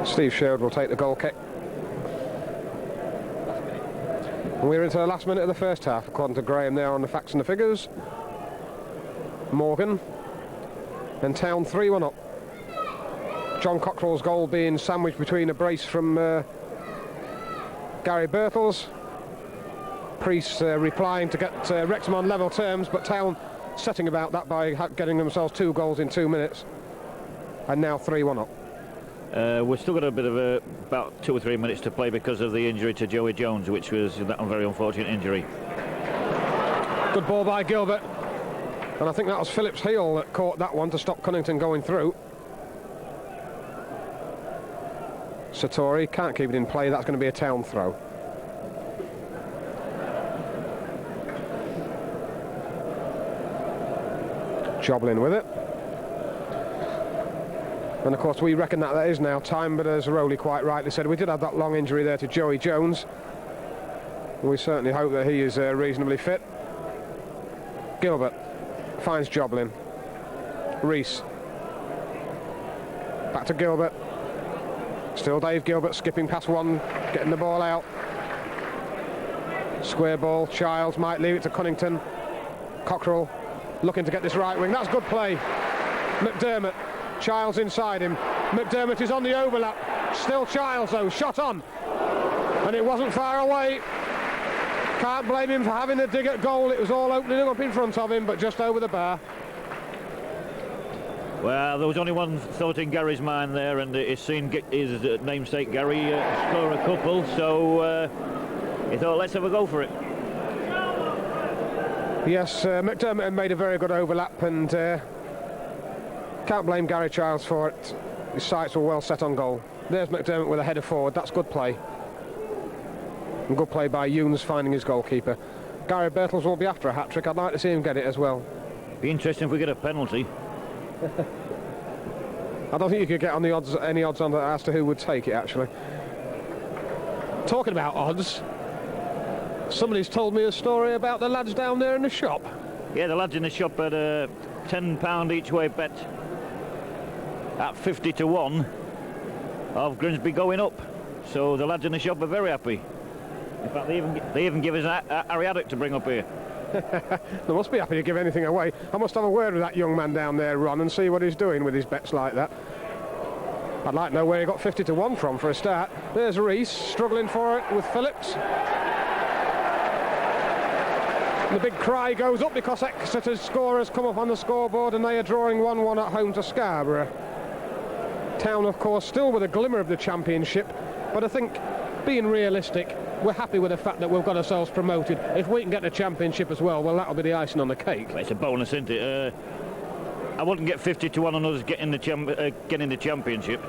S1: Steve Sherwood will take the goal kick. We're into the last minute of the first half, according to Graham there on the facts and the figures. Morgan. And Town 3-1 up. John Cockrell's goal being sandwiched between a brace from Garry Birtles. Priest replying to get Wrexham on level terms, but Town setting about that by getting themselves 2 goals in 2 minutes. And now 3-1 up.
S2: We've still got a bit of about 2 or 3 minutes to play because of the injury to Joey Jones, which was that very unfortunate injury.
S1: Good ball by Gilbert. And I think that was Phillips heel that caught that one to stop Cunnington going through. Satori can't keep it in play. That's going to be a Town throw. Joblin with it. And of course we reckon that is now time, but as Rowley quite rightly said, we did have that long injury there to Joey Jones. We certainly hope that he is reasonably fit. Gilbert finds Joblin. Rees. Back to Gilbert. Still Dave Gilbert skipping past one, getting the ball out. Square ball. Childs might leave it to Cunnington. Cockrell looking to get this right wing. That's good play. McDermott. Childs inside him. McDermott is on the overlap. Still Childs though. Shot on. And it wasn't far away. Can't blame him for having the dig at goal. It was all opening up in front of him, but just over the bar.
S2: Well, there was only one thought in Gary's mind there, and he's seen his namesake Gary score a couple, so he thought, let's have a go for it.
S1: Yes, McDermott made a very good overlap, and can't blame Gary Childs for it. His sights were well set on goal. There's McDermott with a header forward. That's good play. And good play by Younes finding his goalkeeper. Garry Birtles will be after a hat-trick. I'd like to see him get it as well.
S2: Be interesting if we get a penalty.
S1: I don't think you could get on the odds, any odds on that as to who would take it, actually. Talking about odds, somebody's told me a story about the lads down there in the shop.
S2: Yeah, the lads in the shop had a £10 each way bet at 50 to 1 of Grimsby going up. So the lads in the shop are very happy. In fact, they even give us a Ariadic to bring up here.
S1: They must be happy to give anything away. I must have a word with that young man down there, Ron, and see what he's doing with his bets like that. I'd like to know where he got 50 to 1 from for a start. There's Rees struggling for it with Phillips. And the big cry goes up because Exeter's score has come up on the scoreboard and they are drawing 1-1 at home to Scarborough. Town, of course, still with a glimmer of the championship, but I think, being realistic, we're happy with the fact that we've got ourselves promoted. If we can get the championship as well, that'll be the icing on the cake.
S2: Well, it's a bonus, isn't it? I wouldn't get 50 to 1 on us getting the championship.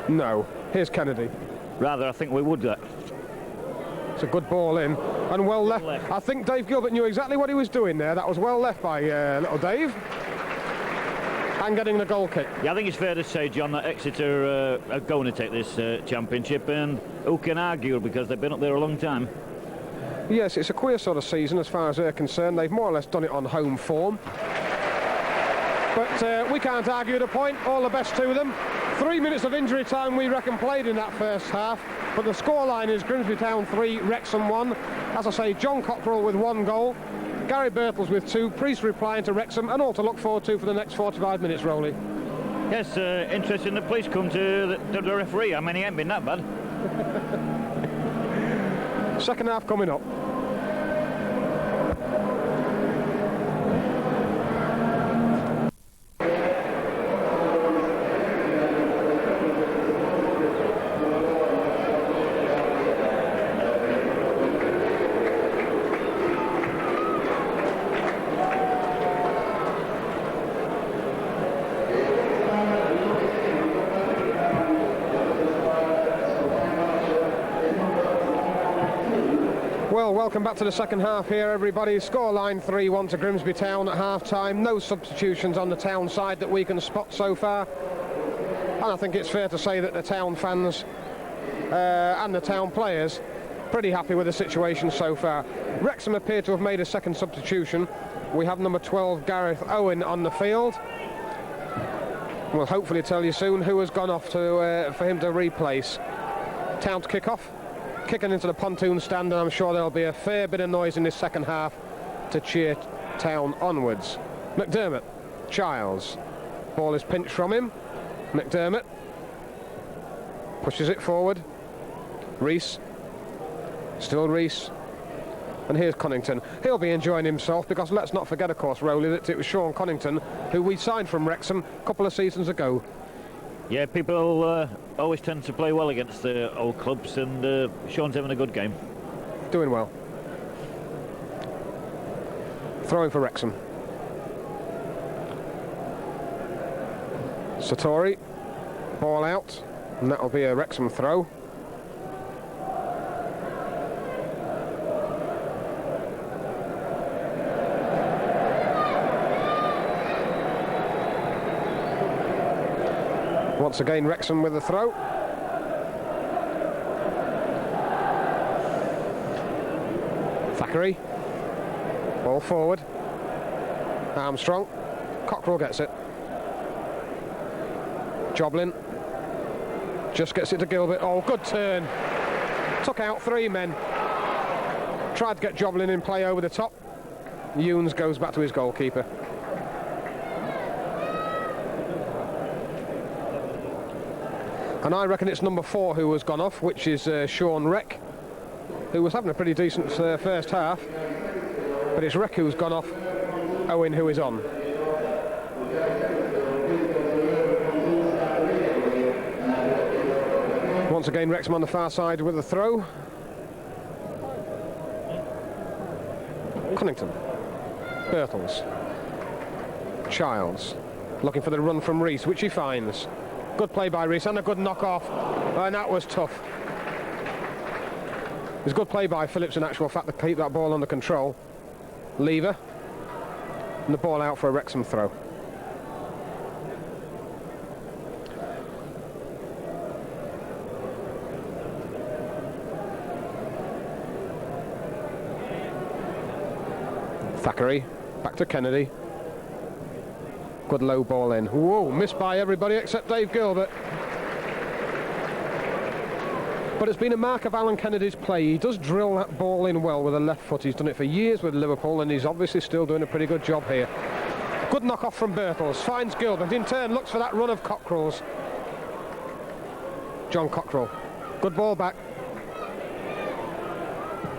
S1: No. Here's Kennedy.
S2: Rather, I think we would that.
S1: It's a good ball in and well left. I think Dave Gilbert knew exactly what he was doing there. That was well left by little Dave. And getting the goal kick.
S2: Yeah, I think it's fair to say, John, that Exeter are going to take this championship, and who can argue, because they've been up there a long time.
S1: Yes, it's a queer sort of season as far as they're concerned. They've more or less done it on home form. But we can't argue the point. All the best to them. 3 minutes of injury time, we reckon, played in that first half. But the scoreline is Grimsby Town 3, Wrexham 1. As I say, John Cockrell with 1 goal. Garry Birtles with 2, Priest replying to Wrexham, and all to look forward to for the next 45 minutes, Rowley.
S2: Yes, interesting the police come to the referee. I mean, he ain't been that bad.
S1: Second half coming up. Well, welcome back to the second half here, everybody. Scoreline 3-1 to Grimsby Town at half-time. No substitutions on the Town side that we can spot so far. And I think it's fair to say that the Town fans and the Town players pretty happy with the situation so far. Wrexham appear to have made a second substitution. We have number 12, Gareth Owen, on the field. We'll hopefully tell you soon who has gone off to for him to replace. Town to kick off. Kicking into the pontoon stand, and I'm sure there'll be a fair bit of noise in this second half to cheer Town onwards. McDermott, Childs, ball is pinched from him. McDermott pushes it forward. Rees, still Rees, and here's Connington. He'll be enjoying himself, because let's not forget, of course, Rowley, that it was Sean Connington who we signed from Wrexham a couple of seasons ago.
S2: Yeah, people always tend to play well against the old clubs, and Sean's having a good game.
S1: Doing well. Throwing for Wrexham. Satori, ball out, and that'll be a Wrexham throw. Once again, Wrexham with the throw. Thackeray. Ball forward. Armstrong. Cockrell gets it. Joblin. Just gets it to Gilbert. Oh, good turn. Took out 3 men. Tried to get Joblin in play over the top. Younes goes back to his goalkeeper. And I reckon it's number 4 who has gone off, which is Sean Reck, who was having a pretty decent first half. But it's Reck who's gone off, Owen who is on. Once again, Wrexham on the far side with a throw. Cunnington, Birtles, Childs, looking for the run from Rees, which he finds. Good play by Rees and a good knock-off, and that was tough. It was good play by Phillips in actual fact to keep that ball under control. Lever, and the ball out for a Wrexham throw. Thackeray, back to Kennedy. Good low ball in. Whoa, missed by everybody except Dave Gilbert. But it's been a mark of Alan Kennedy's play. He does drill that ball in well with a left foot. He's done it for years with Liverpool, and he's obviously still doing a pretty good job here. Good knock-off from Birtles. Finds Gilbert. In turn, looks for that run of Cockrell's. John Cockrell. Good ball back.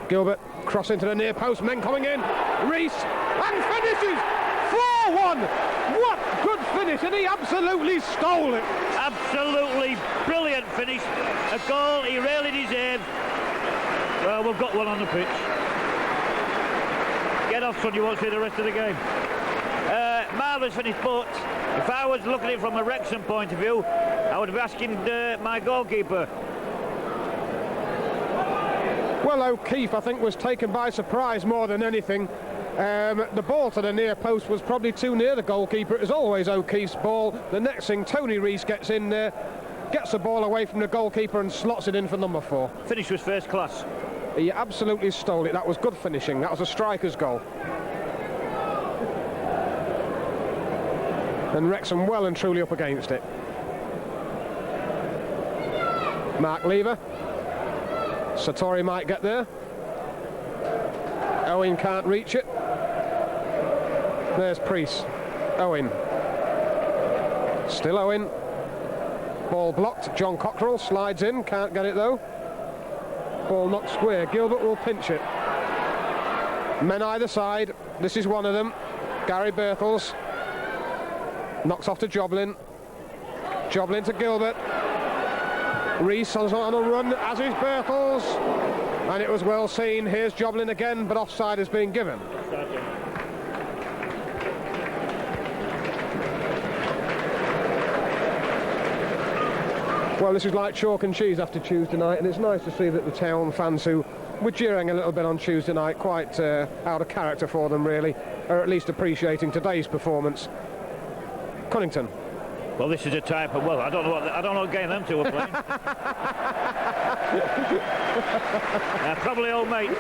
S1: Gilbert, cross into the near post. Men coming in. Rees, and finishes! 4-1! What good finish, and he absolutely stole it.
S2: Absolutely brilliant finish. A goal he really deserved. Well, we've got one on the pitch. Get off, son, you won't see the rest of the game. Marvellous finish, but if I was looking at it from a Wrexham point of view, I would be asking my goalkeeper.
S1: Well, O'Keefe, I think, was taken by surprise more than anything. The ball to the near post was probably too near the goalkeeper. It was always O'Keefe's ball. The next thing, Tony Rees gets in there, gets the ball away from the goalkeeper and slots it in for number 4.
S2: Finish was first class.
S1: He absolutely stole it. That was good finishing. That was a striker's goal. And Wrexham well and truly up against it. Mark Lever. Satori might get there. Owen can't reach it. There's Priest. Owen. Still Owen. Ball blocked. John Cockrell slides in. Can't get it though. Ball knocked square. Gilbert will pinch it. Men either side. This is one of them. Garry Birtles. Knocks off to Joblin. Joblin to Gilbert. Rees on a run, as is Birtles. And it was well seen. Here's Joblin again, but offside has been given. Well, this is like chalk and cheese after Tuesday night, and it's nice to see that the town fans who were jeering a little bit on Tuesday night, quite out of character for them really, are at least appreciating today's performance. Cunnington.
S2: Well, this is a type of, well, I don't know what game them two are playing. Probably old mate.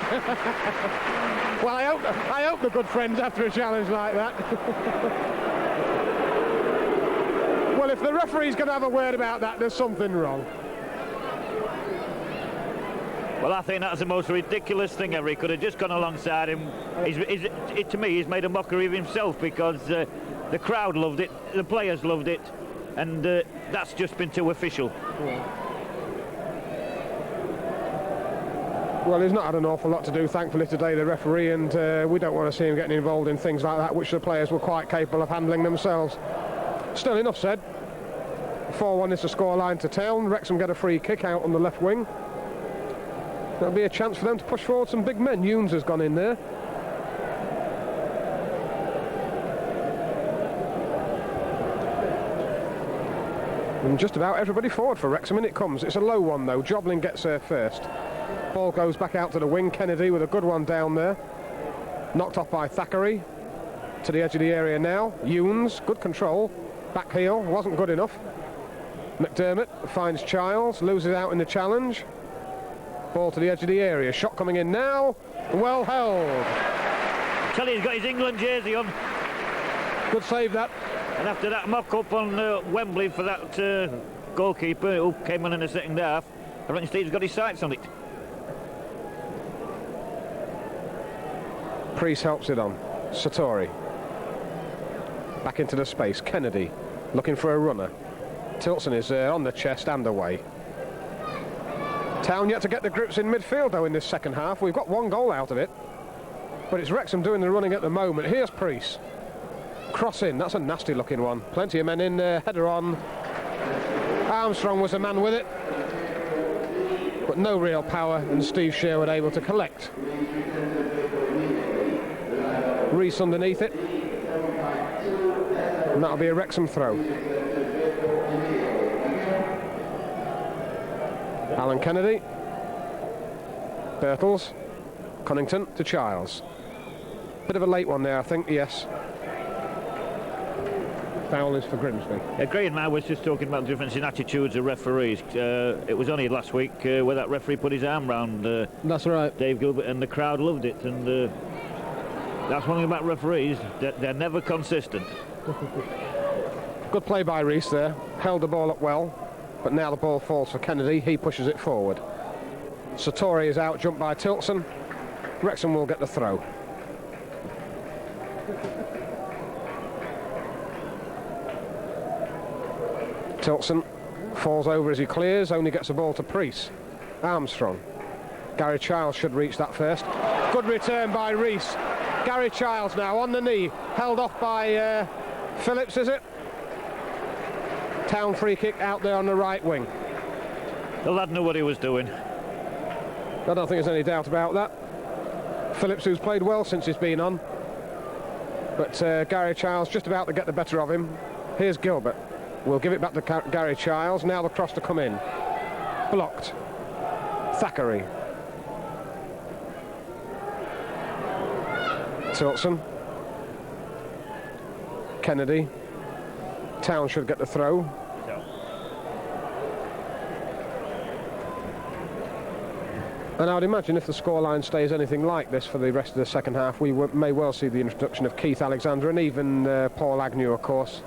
S1: Well, I hope they're good friends after a challenge like that. Well, if the referee's going to have a word about that, there's something wrong.
S2: Well, I think that's the most ridiculous thing ever. He could have just gone alongside him. To me, he's made a mockery of himself, because the crowd loved it, the players loved it, and that's just been too official.
S1: Yeah. Well, he's not had an awful lot to do, thankfully, today, the referee, and we don't want to see him getting involved in things like that, which the players were quite capable of handling themselves. Still, enough said. 4-1 is the scoreline to Town. Wrexham get a free kick out on the left wing. That'll be a chance for them to push forward some big men. Younes has gone in there. And just about everybody forward for Wrexham, and it comes. It's a low one though. Joblin gets there first. Ball goes back out to the wing. Kennedy with a good one down there. Knocked off by Thackeray. To the edge of the area now. Younes, good control. Back heel, wasn't good enough. McDermott finds Childs, loses out in the challenge. Ball to the edge of the area. Shot coming in now. Well held.
S2: Tell you, he's got his England jersey on.
S1: Good save that.
S2: And after that mock-up on Wembley for that goalkeeper who came on in the second half, I reckon Steve's got his sights on it.
S1: Priest helps it on. Satori. Back into the space. Kennedy looking for a runner. Tilson is on the chest and away. Town yet to get the grips in midfield though in this second half. We've got one goal out of it, but it's Wrexham doing the running at the moment. Here's Priest. Cross in, that's a nasty looking one. Plenty of men in there, header on. Armstrong was the man with it. but no real power, and Steve Sherwood able to collect. Rees underneath it, and that'll be a Wrexham throw. Alan Kennedy, Birtles, Cunnington to Childs. Bit of a late one there, I think, yes. Foul is for Grimsby.
S2: Gray and I was just talking about the difference in attitudes of referees. It was only last week where that referee put his arm round
S1: That's right.
S2: Dave Gilbert, and the crowd loved it. And that's one thing about referees, they're never consistent.
S1: Good play by Rees there. Held the ball up well, but now the ball falls for Kennedy. He pushes it forward. Satori is out, jumped by Tilson. Wrexham will get the throw. Tilson falls over as he clears, only gets the ball to Priest. Armstrong. Gary Childs should reach that first. Good return by Rees. Gary Childs now on the knee, held off by Phillips, is it? Town free kick out there on the right wing.
S2: The lad knew what he was doing.
S1: I don't think there's any doubt about that. Phillips, who's played well since he's been on, but Gary Childs just about to get the better of him. Here's Gilbert. We'll give it back to Gary Childs. Now the cross to come in. Blocked. Thackeray. Tilson. Kennedy. Town should get the throw. And I would imagine if the scoreline stays anything like this for the rest of the second half, we may well see the introduction of Keith Alexander and even Paul Agnew, of course.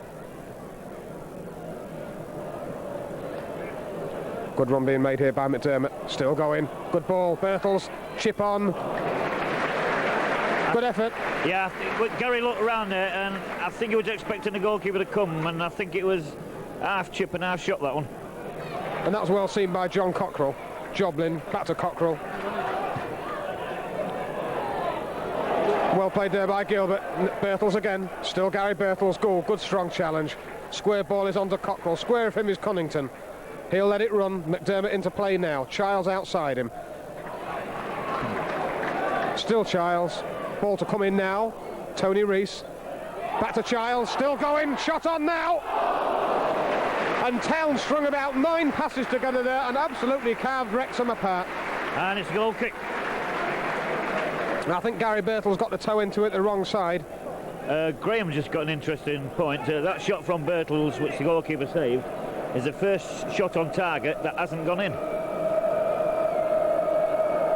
S1: Good run being made here by McDermott. Still going. Good ball. Birtles. Chip on. Good effort.
S2: Yeah, but Gary looked around there, and I think he was expecting the goalkeeper to come, and I think it was half chip and half shot, that one.
S1: And that was well seen by John Cockrell. Joblin, back to Cockrell. Well played there by Gilbert. Birtles again. Still Garry Birtles. Goal. Good strong challenge. Square ball is on to Cockrell. Square of him is Cunnington. He'll let it run. McDermott into play now. Childs outside him. Still Childs. Ball to come in now. Tony Rees. Back to Childs. Still going. Shot on now. And Town strung about 9 passes together there and absolutely carved Wrexham apart.
S2: And it's a goal kick.
S1: I think Garry Birtles got the toe into it the wrong side.
S2: Graham just got an interesting point. That shot from Birtles, which the goalkeeper saved, is the first shot on target that hasn't gone in.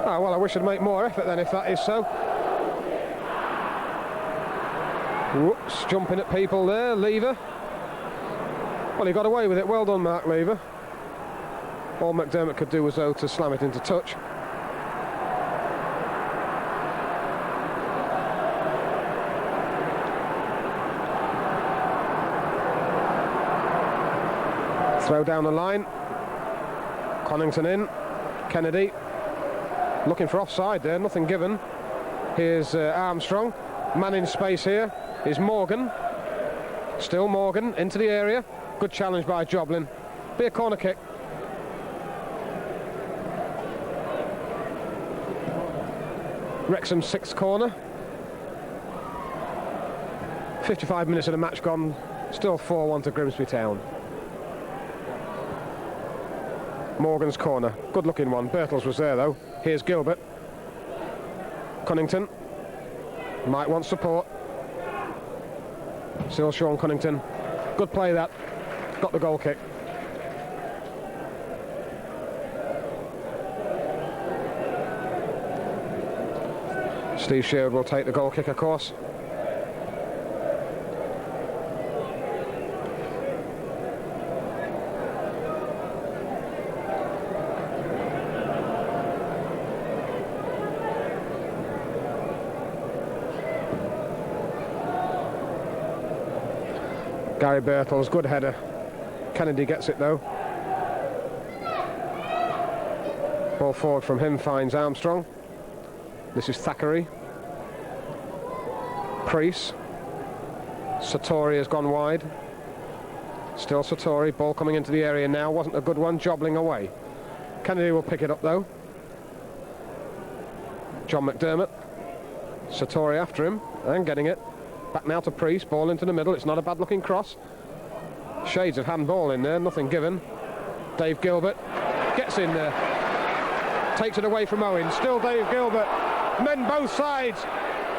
S1: Oh, well, I wish I'd make more effort then if that is so. Whoops, jumping at people there, Lever. Well, he got away with it. Well done, Mark Lever. All McDermott could do was, though, to slam it into touch. Throw down the line. Cunnington in. Kennedy. Looking for offside there, nothing given. Here's Armstrong. Man in space here is Morgan. Still Morgan into the area. Good challenge by Joblin. Be a corner kick. Wrexham's 6th corner. 55 minutes of the match gone. Still 4-1 to Grimsby Town. Morgan's corner. Good looking one. Birtles was there though. Here's Gilbert. Cunnington. Might want support. Still Sean Cunnington. Good play that. Got the goal kick. Steve Sherwood will take the goal kick, of course. Garry Birtles, good header. Kennedy gets it though. Ball forward from him finds Armstrong. This is Thackeray. Priest. Satori has gone wide. Still Satori. Ball coming into the area now. Wasn't a good one. Jobbling away. Kennedy will pick it up though. John McDermott. Satori after him and getting it. Back now to Priest, ball into the middle. It's not a bad looking cross. Shades of handball in there, nothing given. Dave Gilbert gets in there. Takes it away from Owen. Still Dave Gilbert. Men both sides.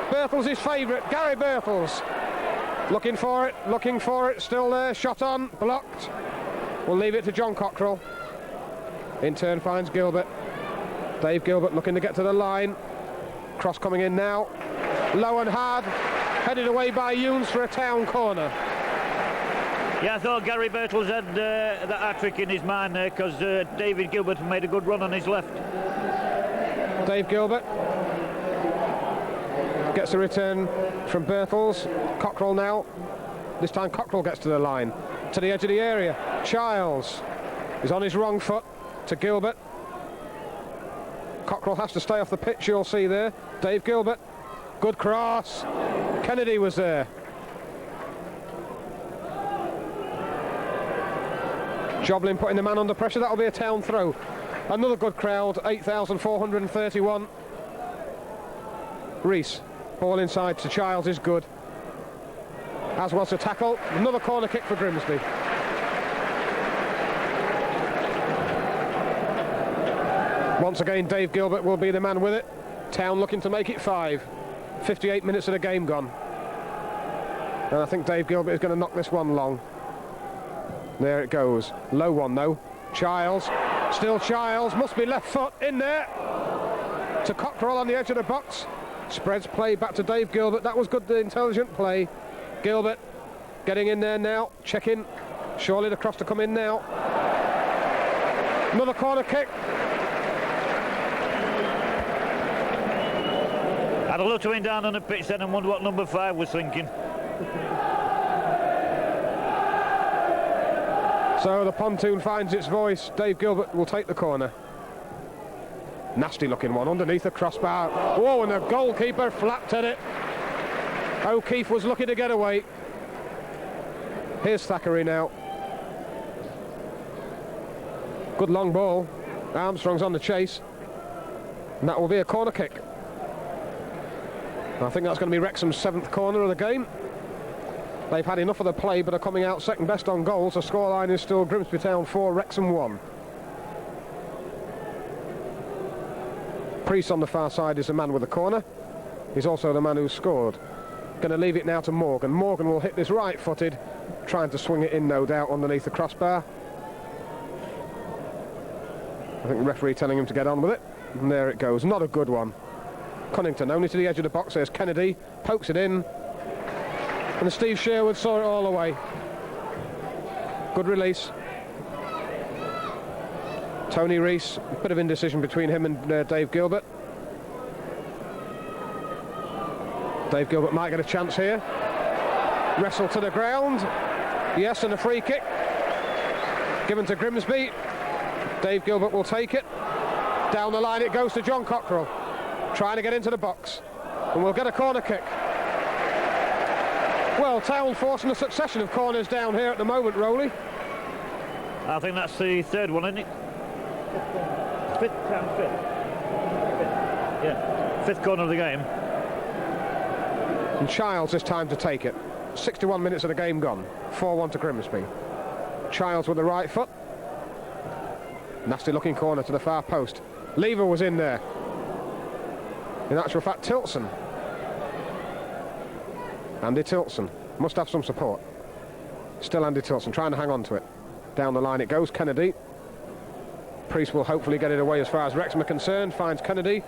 S1: Birtles is favourite. Garry Birtles. Looking for it. Still there. Shot on. Blocked. We'll leave it to John Cockrell. In turn finds Gilbert. Dave Gilbert looking to get to the line. Cross coming in now. Low and hard. Headed away by Younes for a Town corner.
S2: Yeah, I thought Garry Birtles had that hat-trick in his mind there, because David Gilbert made a good run on his left.
S1: Dave Gilbert gets a return from Birtles. Cockrell now. This time Cockrell gets to the line. To the edge of the area. Childs is on his wrong foot to Gilbert. Cockrell has to stay off the pitch, you'll see there. Dave Gilbert. Good cross. Kennedy was there. Joblin putting the man under pressure. That'll be a Town throw. Another good crowd. 8,431. Rees. Ball inside to Childs is good. As well to tackle. Another corner kick for Grimsby. Once again, Dave Gilbert will be the man with it. Town looking to make it 5. 58 minutes of the game gone. And I think Dave Gilbert is going to knock this one long. There it goes. Low one though. Childs. Still Childs. Must be left foot in there. To Cockrell on the edge of the box. Spreads play back to Dave Gilbert. That was good, intelligent play. Gilbert getting in there now. Checking. Surely the cross to come in now. Another corner kick.
S2: I'd have loved to win down on the pitch then and wonder what number 5 was thinking.
S1: So the pontoon finds its voice. Dave Gilbert will take the corner. Nasty looking one underneath the crossbar. Whoa, and the goalkeeper flapped at it. O'Keefe was lucky to get away. Here's Thackeray now. Good long ball. Armstrong's on the chase. And that will be a corner kick. I think that's going to be Wrexham's 7th corner of the game. They've had enough of the play, but are coming out second best on goals. The scoreline is still Grimsby Town 4, Wrexham 1. Priest on the far side is the man with the corner. He's also the man who scored. Going to leave it now to Morgan. Morgan will hit this right-footed, trying to swing it in, no doubt, underneath the crossbar. I think the referee telling him to get on with it. And there it goes. Not a good one. Cunnington only to the edge of the box. There's Kennedy, pokes it in, and Steve Sherwood saw it all away. Good release. Tony Rees, a bit of indecision between him and Dave Gilbert. Dave Gilbert might get a chance here. Wrestle to the ground. Yes, and a free kick given to Grimsby. Dave Gilbert will take it. Down the line it goes to John Cockrell, trying to get into the box, and we'll get a corner kick. Well, Town forcing a succession of corners down here at the moment, Rowley.
S2: I think that's the 3rd one, isn't it? 5th, Town 5th. Yeah, 5th corner of the game.
S1: And Childs this time to take it. 61 minutes of the game gone. 4-1 to Grimsby. Childs with the right foot. Nasty looking corner to the far post. Lever was in there. In actual fact, Tilson. Andy Tilson must have some support. Still Andy Tilson trying to hang on to it. Down the line it goes. Kennedy. Priest will hopefully get it away as far as Wrexham are concerned. Finds Kennedy.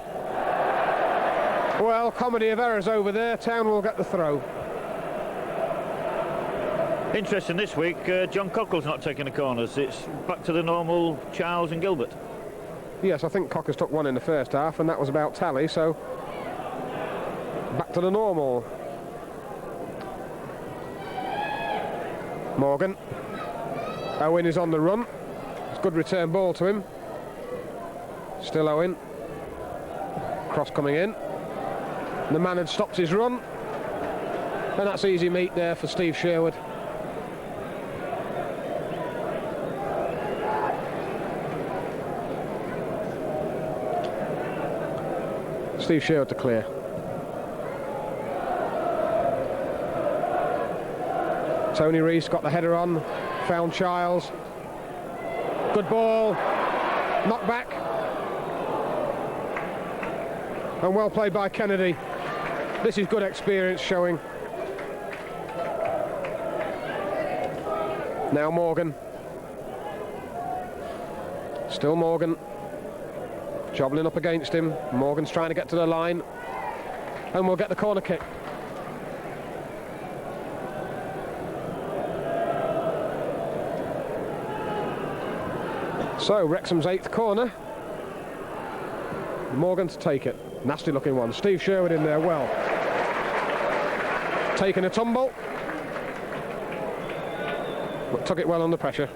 S1: Well, comedy of errors over there. Town will get the throw.
S2: Interesting this week, John Cockrell's not taking the corners. It's back to the normal Childs and Gilbert.
S1: Yes, I think Cockers took one in the first half, and that was about tally, so back to the normal. Morgan. Owen is on the run. It's a good return ball to him. Still Owen. Cross coming in. The man had stopped his run. And that's easy meat there for Steve Sherwood. Steve Sherwood to clear. Tony Rees got the header on, found Childs. Good ball, knocked back. And well played by Kennedy. This is good experience showing. Now Morgan. Still Morgan. Jobbling up against him. Morgan's trying to get to the line. And we'll get the corner kick. So, Wrexham's 8th corner. Morgan to take it. Nasty looking one. Steve Sherwood in there well. Taking a tumble. But took it well under pressure.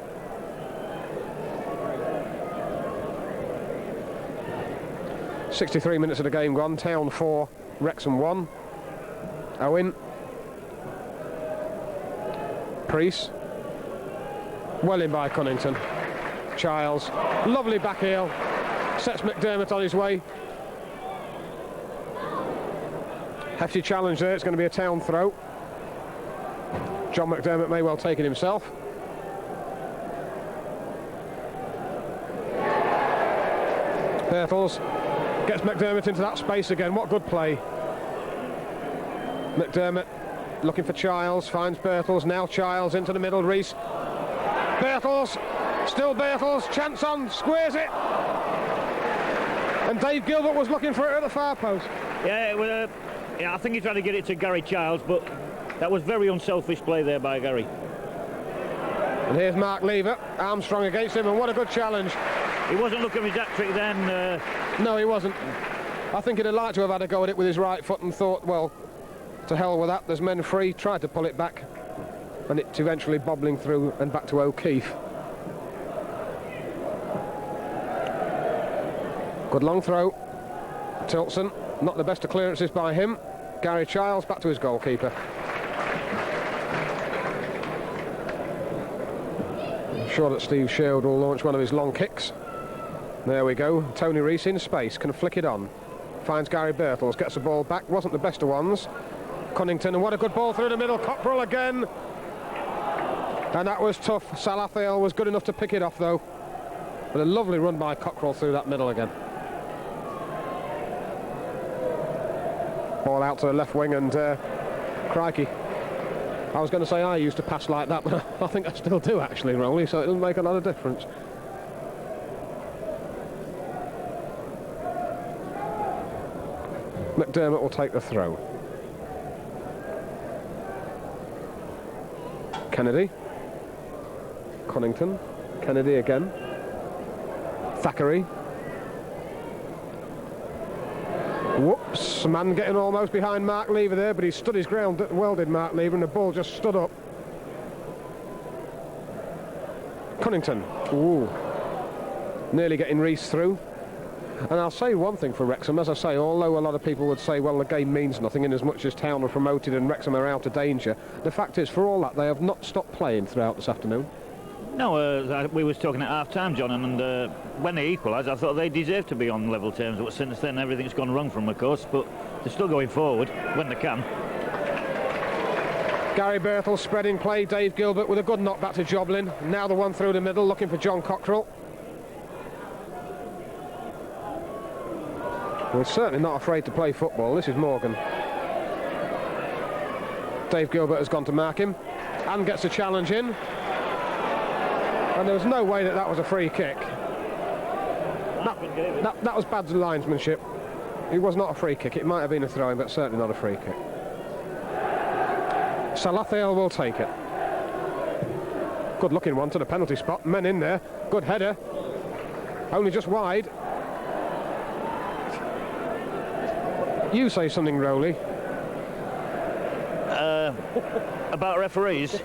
S1: "63 minutes of the game gone. Town 4, Wrexham 1. Owen. Priest. Well in by Cunnington. Childs. Lovely back heel. Sets McDermott on his way. Hefty challenge there. It's going to be a Town throw. John McDermott may well take it himself. Birtles gets McDermott into that space again. What good play. McDermott looking for Childs, finds Birtles. Now Childs into the middle. Rees. Birtles, still Birtles, chance on, squares it. And Dave Gilbert was looking for it at the far post.
S2: Yeah, I think he tried to get it to Gary Childs, but that was very unselfish play there by Gary.
S1: And here's Mark Lever, Armstrong against him, and what a good challenge.
S2: He wasn't looking for his hat trick then.
S1: No, he wasn't. I think he'd have liked to have had a go at it with his right foot and thought, well, to hell with that, there's men free. Tried to pull it back, and it's eventually bobbling through and back to O'Keefe. Good long throw. Tilson, not the best of clearances by him. Gary Childs back to his goalkeeper. I'm sure that Steve Sherwood will launch one of his long kicks. There we go. Tony Rees in space, can flick it on. Finds Garry Birtles, gets the ball back. Wasn't the best of ones. Cunnington, and what a good ball through the middle. Cockrell again. And that was tough. Salathiel was good enough to pick it off though. But a lovely run by Cockrell through that middle again. Ball out to the left wing, and crikey. I was going to say I used to pass like that, but I think I still do actually, Rowley, so it doesn't make a lot of difference. McDermott will take the throw. Kennedy. Cunnington. Kennedy again. Thackeray. Whoops, man getting almost behind Mark Lever there, but he stood his ground well, did Mark Lever, and the ball just stood up. Cunnington. Ooh. Nearly getting Rees through. And I'll say one thing for Wrexham, as I say, although a lot of people would say, well, the game means nothing in as much as Town are promoted and Wrexham are out of danger, the fact is, for all that, they have not stopped playing throughout this afternoon.
S2: No, we was talking at half-time, John, and when they equalised, I thought they deserved to be on level terms, but since then everything's gone wrong from them, of course, but they're still going forward when they can.
S1: Garry Birtles spreading play, Dave Gilbert with a good knock back to Joblin. Now the one through the middle, looking for John Cockrell. Well, certainly not afraid to play football. This is Morgan. Dave Gilbert has gone to mark him and gets a challenge in. And there was no way that that was a free kick. That was bad linesmanship. It was not a free kick. It might have been a throw-in, but certainly not a free kick. Salathiel will take it. Good looking one to the penalty spot. Men in there. Good header. Only just wide. You say something, Rowley.
S2: About referees.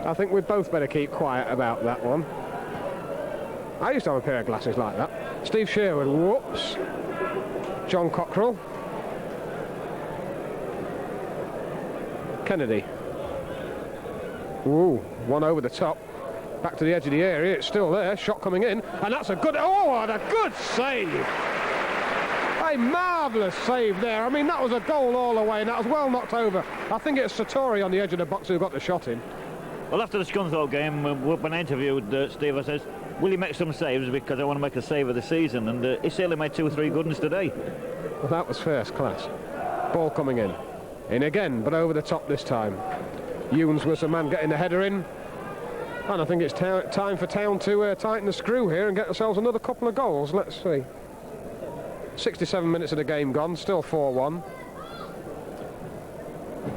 S1: I think we'd both better keep quiet about that one. I used to have a pair of glasses like that. Steve Sherwood, whoops. John Cockrell. Kennedy. Ooh, one over the top. Back to the edge of the area, it's still there, shot coming in, and that's a good, oh, what a good save! A marvellous save there. I mean, that was a goal all the way, and that was well knocked over. I think it's Sartori on the edge of the box who got the shot in.
S2: Well, after the Scunthorpe game, when I interviewed Steve, I says, will you make some saves, because I want to make a save of the season, and he certainly made 2 or 3 good ones today.
S1: Well, that was first class. Ball coming in. In again, but over the top this time. Younes was the man getting the header in. And I think it's time for Town to tighten the screw here and get themselves another couple of goals. Let's see. 67 minutes of the game gone, still 4-1.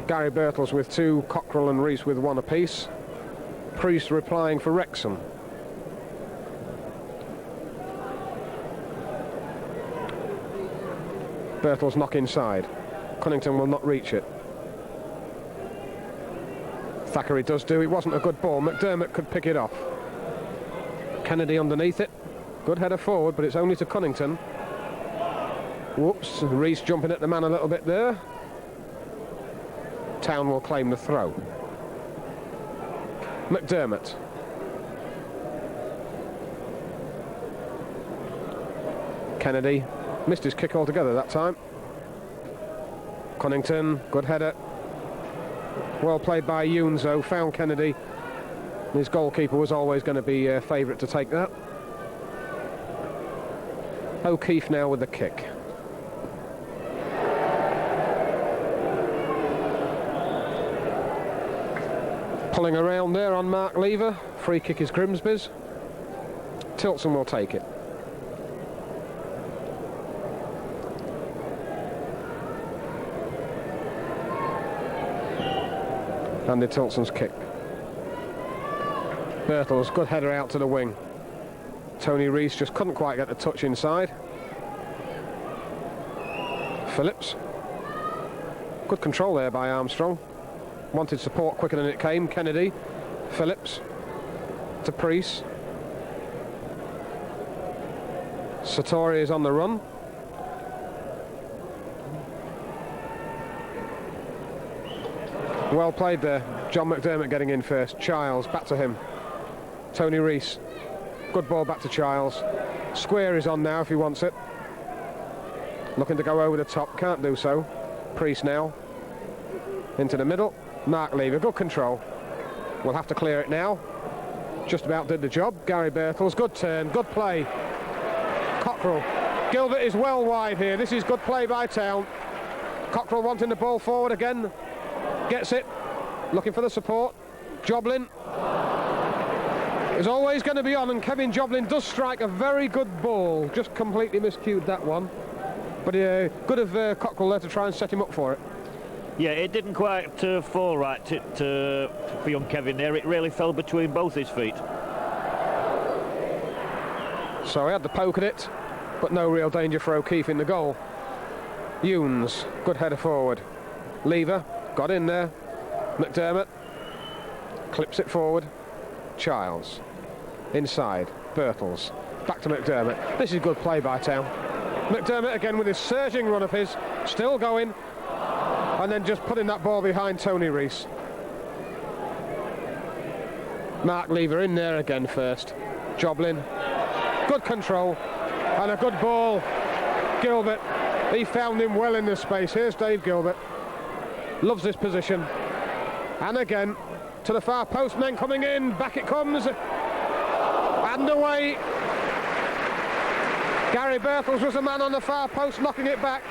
S1: Garry Birtles with 2, Cockrell and Rees with 1 apiece. Priest replying for Wrexham. Birtles knock inside. Cunnington will not reach it. Thackeray does do. It wasn't a good ball. McDermott could pick it off. Kennedy underneath it. Good header forward, but it's only to Cunnington. Whoops. Rees jumping at the man a little bit there. Town will claim the throw. McDermott. Kennedy missed his kick altogether that time. Cunnington, good header. Well played by Younes, though. Found Kennedy. His goalkeeper was always going to be a favourite to take that. O'Keefe now with the kick. Pulling around there on Mark Lever. Free kick is Grimsby's. Tilson will take it. Andy Tilson's kick. Birtles, good header out to the wing. Tony Rees just couldn't quite get the touch inside. Phillips. Good control there by Armstrong. Wanted support quicker than it came. Kennedy. Phillips. To Priest. Sartori is on the run. Well played there. John McDermott getting in first. Childs, back to him. Tony Rees. Good ball back to Childs. Square is on now if he wants it. Looking to go over the top. Can't do so. Priest now. Into the middle. Mark Lever. Good control. We'll have to clear it now. Just about did the job. Garry Birtles. Good turn. Good play. Cockrell. Gilbert is well wide here. This is good play by Town. Cockrell wanting the ball forward again. Gets it, looking for the support. Joblin is always going to be on, and Kevin Joblin does strike a very good ball. Just completely miscued that one, but good of Cockrell there to try and set him up for it.
S2: Yeah, it didn't quite fall right for young Kevin there. It really fell between both his feet.
S1: So he had the poke at it, but no real danger for O'Keefe in the goal. Younes, good header forward. Lever. Got in there. McDermott clips it forward. Childs inside. Birtles back to McDermott. This is good play by Town. McDermott again with his surging run of his, still going, and then just putting that ball behind Tony Rees. Mark Lever in there again first. Joblin, good control and a good ball. Gilbert, he found him well in the space. Here's Dave Gilbert. Loves this position. And again, to the far post, men coming in. Back it comes. And away. Garry Birtles was the man on the far post, knocking it back.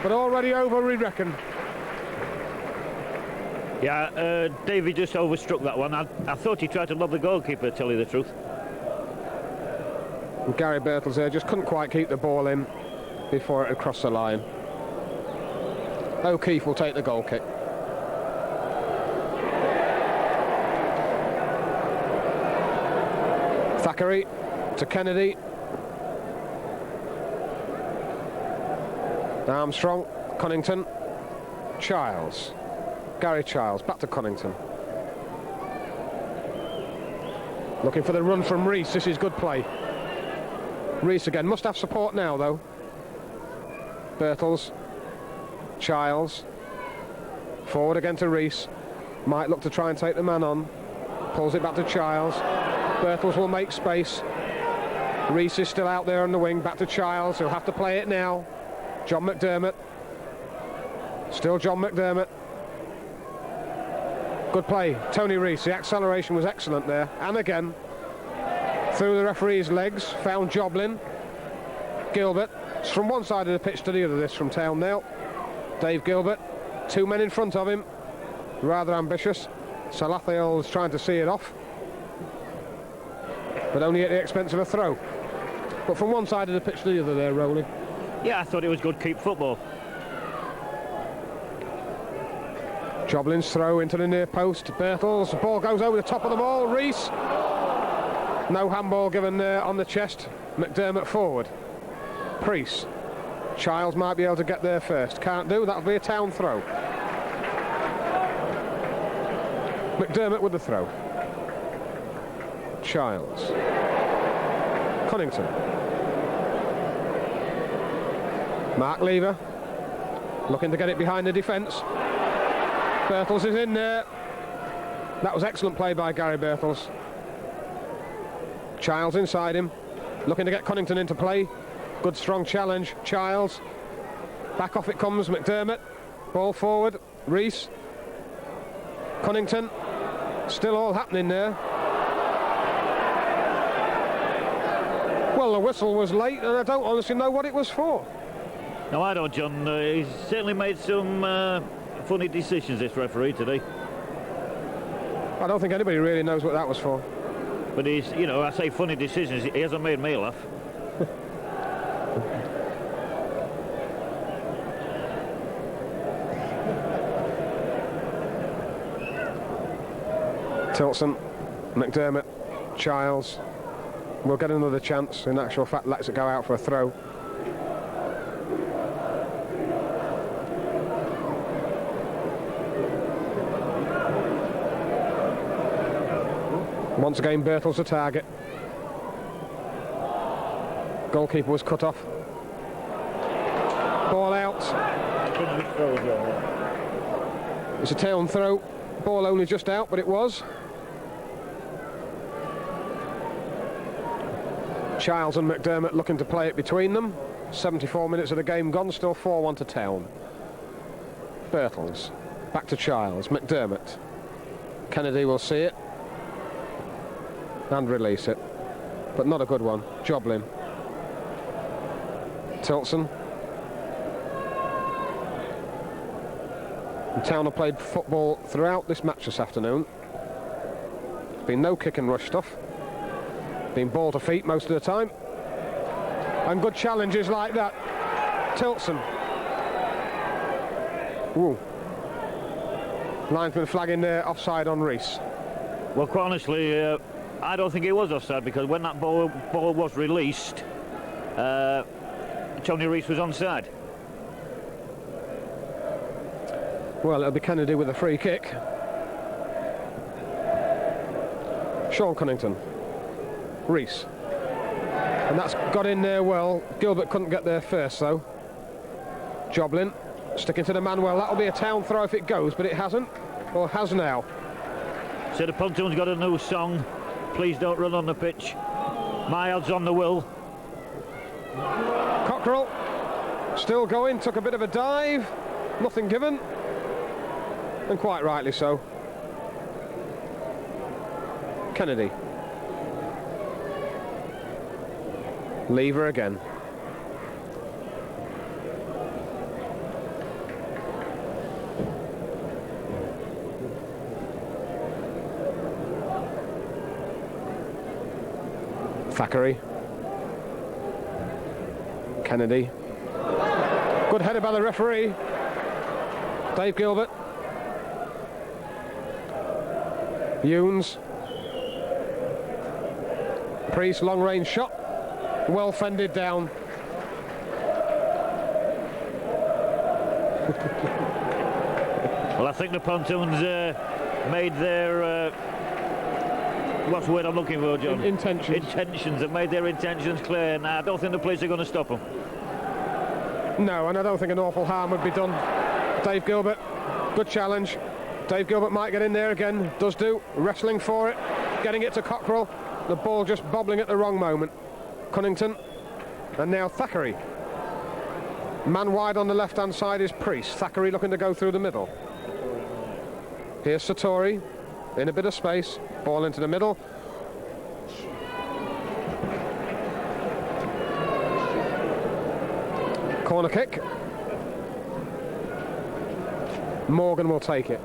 S1: But already over, we reckon.
S2: Yeah, Davey just overstruck that one. I thought he tried to lob the goalkeeper, to tell you the truth.
S1: And Garry Birtles there just couldn't quite keep the ball in before it had crossed the line. O'Keefe will take the goal kick. Thackeray to Kennedy. Armstrong, Cunnington, Childs. Gary Childs, back to Cunnington. Looking for the run from Rees. This is good play. Rees again. Must have support now, though. Birtles. Childs. Forward again to Rees. Might look to try and take the man on. Pulls it back to Childs. Birtles will make space. Reese is still out there on the wing, back to Childs, he'll have to play it now. John McDermott. Still John McDermott. Good play, Tony Reese. The acceleration was excellent there. And again, through the referee's legs, found Joblin. Gilbert. It's from one side of the pitch to the other, this from Town now. Dave Gilbert. 2 men in front of him. Rather ambitious. Salathiel's trying to see it off, but only at the expense of a throw. But from one side of the pitch to the other there, Rowley.
S2: Yeah, I thought it was good keep football.
S1: Joblin's throw into the near post. Birtles, the ball goes over the top of the ball. Reese. No handball given there on the chest. McDermott forward. Priest. Childs might be able to get there first. Can't do, that'll be a Town throw. McDermott with the throw. Childs. Cunnington. Mark Lever. Looking to get it behind the defence. Birtles is in there. That was excellent play by Garry Birtles. Childs inside him. Looking to get Cunnington into play. Good strong challenge. Childs. Back off it comes. McDermott. Ball forward. Reese. Cunnington. Still all happening there. Well, the whistle was late and I don't honestly know what it was for.
S2: No, I don't, John. He's certainly made some funny decisions, this referee, today.
S1: I don't think anybody really knows what that was for.
S2: But he's, you know, I say funny decisions, he hasn't made me laugh.
S1: Tilson, McDermott, Childs will get another chance. In actual fact, lets it go out for a throw. Once again, Birtles the target. Goalkeeper was cut off. Ball out. It's a Town throw. Ball only just out, but it was. Childs and McDermott looking to play it between them. 74 minutes of the game gone, still 4-1 to Town. Birtles. Back to Childs. McDermott. Kennedy will see it. And release it. But not a good one. Joblin. Tilson. And Town have played football throughout this match this afternoon. Been no kick and rush stuff. Been ball to feet most of the time. And good challenges like that. Tilson. Ooh. Linesman flagging there, offside on Reese.
S2: Well, quite honestly, I don't think it was offside, because when that ball was released, Tony Reese was onside.
S1: Well, it'll be Kennedy with a free kick. Sean Cunnington. Reese. And that's got in there well. Gilbert couldn't get there first, though. Joblin sticking to the man well. That'll be a Town throw if it goes, but it hasn't. Or has now.
S2: So the pontoon's got a new song. Please don't run on the pitch. My odds on the will.
S1: Cockerell still going. Took a bit of a dive. Nothing given. And quite rightly so. Kennedy. Lever again. Thackeray. Kennedy. Good header by the referee. Dave Gilbert. Younes. Priest, long range shot. Well fended down.
S2: Well, I think the pontoons made their what's the word I'm looking for, John? Intentions have made their intentions clear, and I don't think the police are going to stop them.
S1: No, and I don't think an awful harm would be done. Dave Gilbert, good challenge. Dave Gilbert might get in there again, does do, wrestling for it, getting it to Cockerell. The ball just bobbling at the wrong moment. Cunnington, and now Thackeray. Man wide on the left-hand side is Priest. Thackeray looking to go through the middle. Here's Satori in a bit of space. Ball into the middle. Corner kick. Morgan will take it.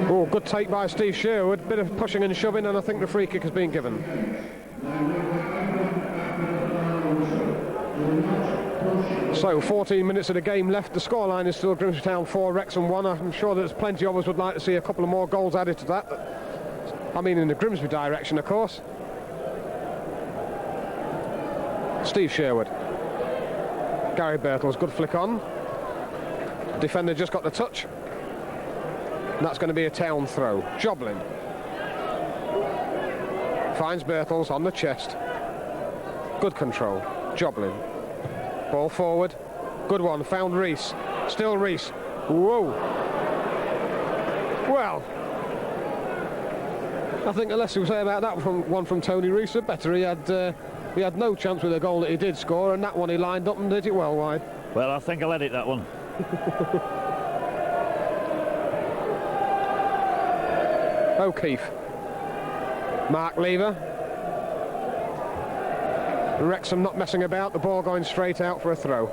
S1: Oh, good take by Steve Sherwood. Bit of pushing and shoving, and I think the free kick has been given. So 14 minutes of the game left. The scoreline is still Grimsby Town 4, Wrexham 1. I'm sure there's plenty of us would like to see a couple of more goals added to that. I mean in the Grimsby direction, of course. Steve Sherwood. Garry Birtles, good flick on. Defender just got the touch. And that's going to be a Town throw. Joblin finds Birtles on the chest. Good control. Joblin. Ball forward. Good one. Found Rees. Still Rees. Whoa. Well, I think the less we say about that one from Tony Rees, the better. He had no chance with a goal that he did score, and that one he lined up and did it well wide.
S2: Well, I think I'll edit that one.
S1: O'Keefe. Mark Lever. Wrexham not messing about, the ball going straight out for a throw.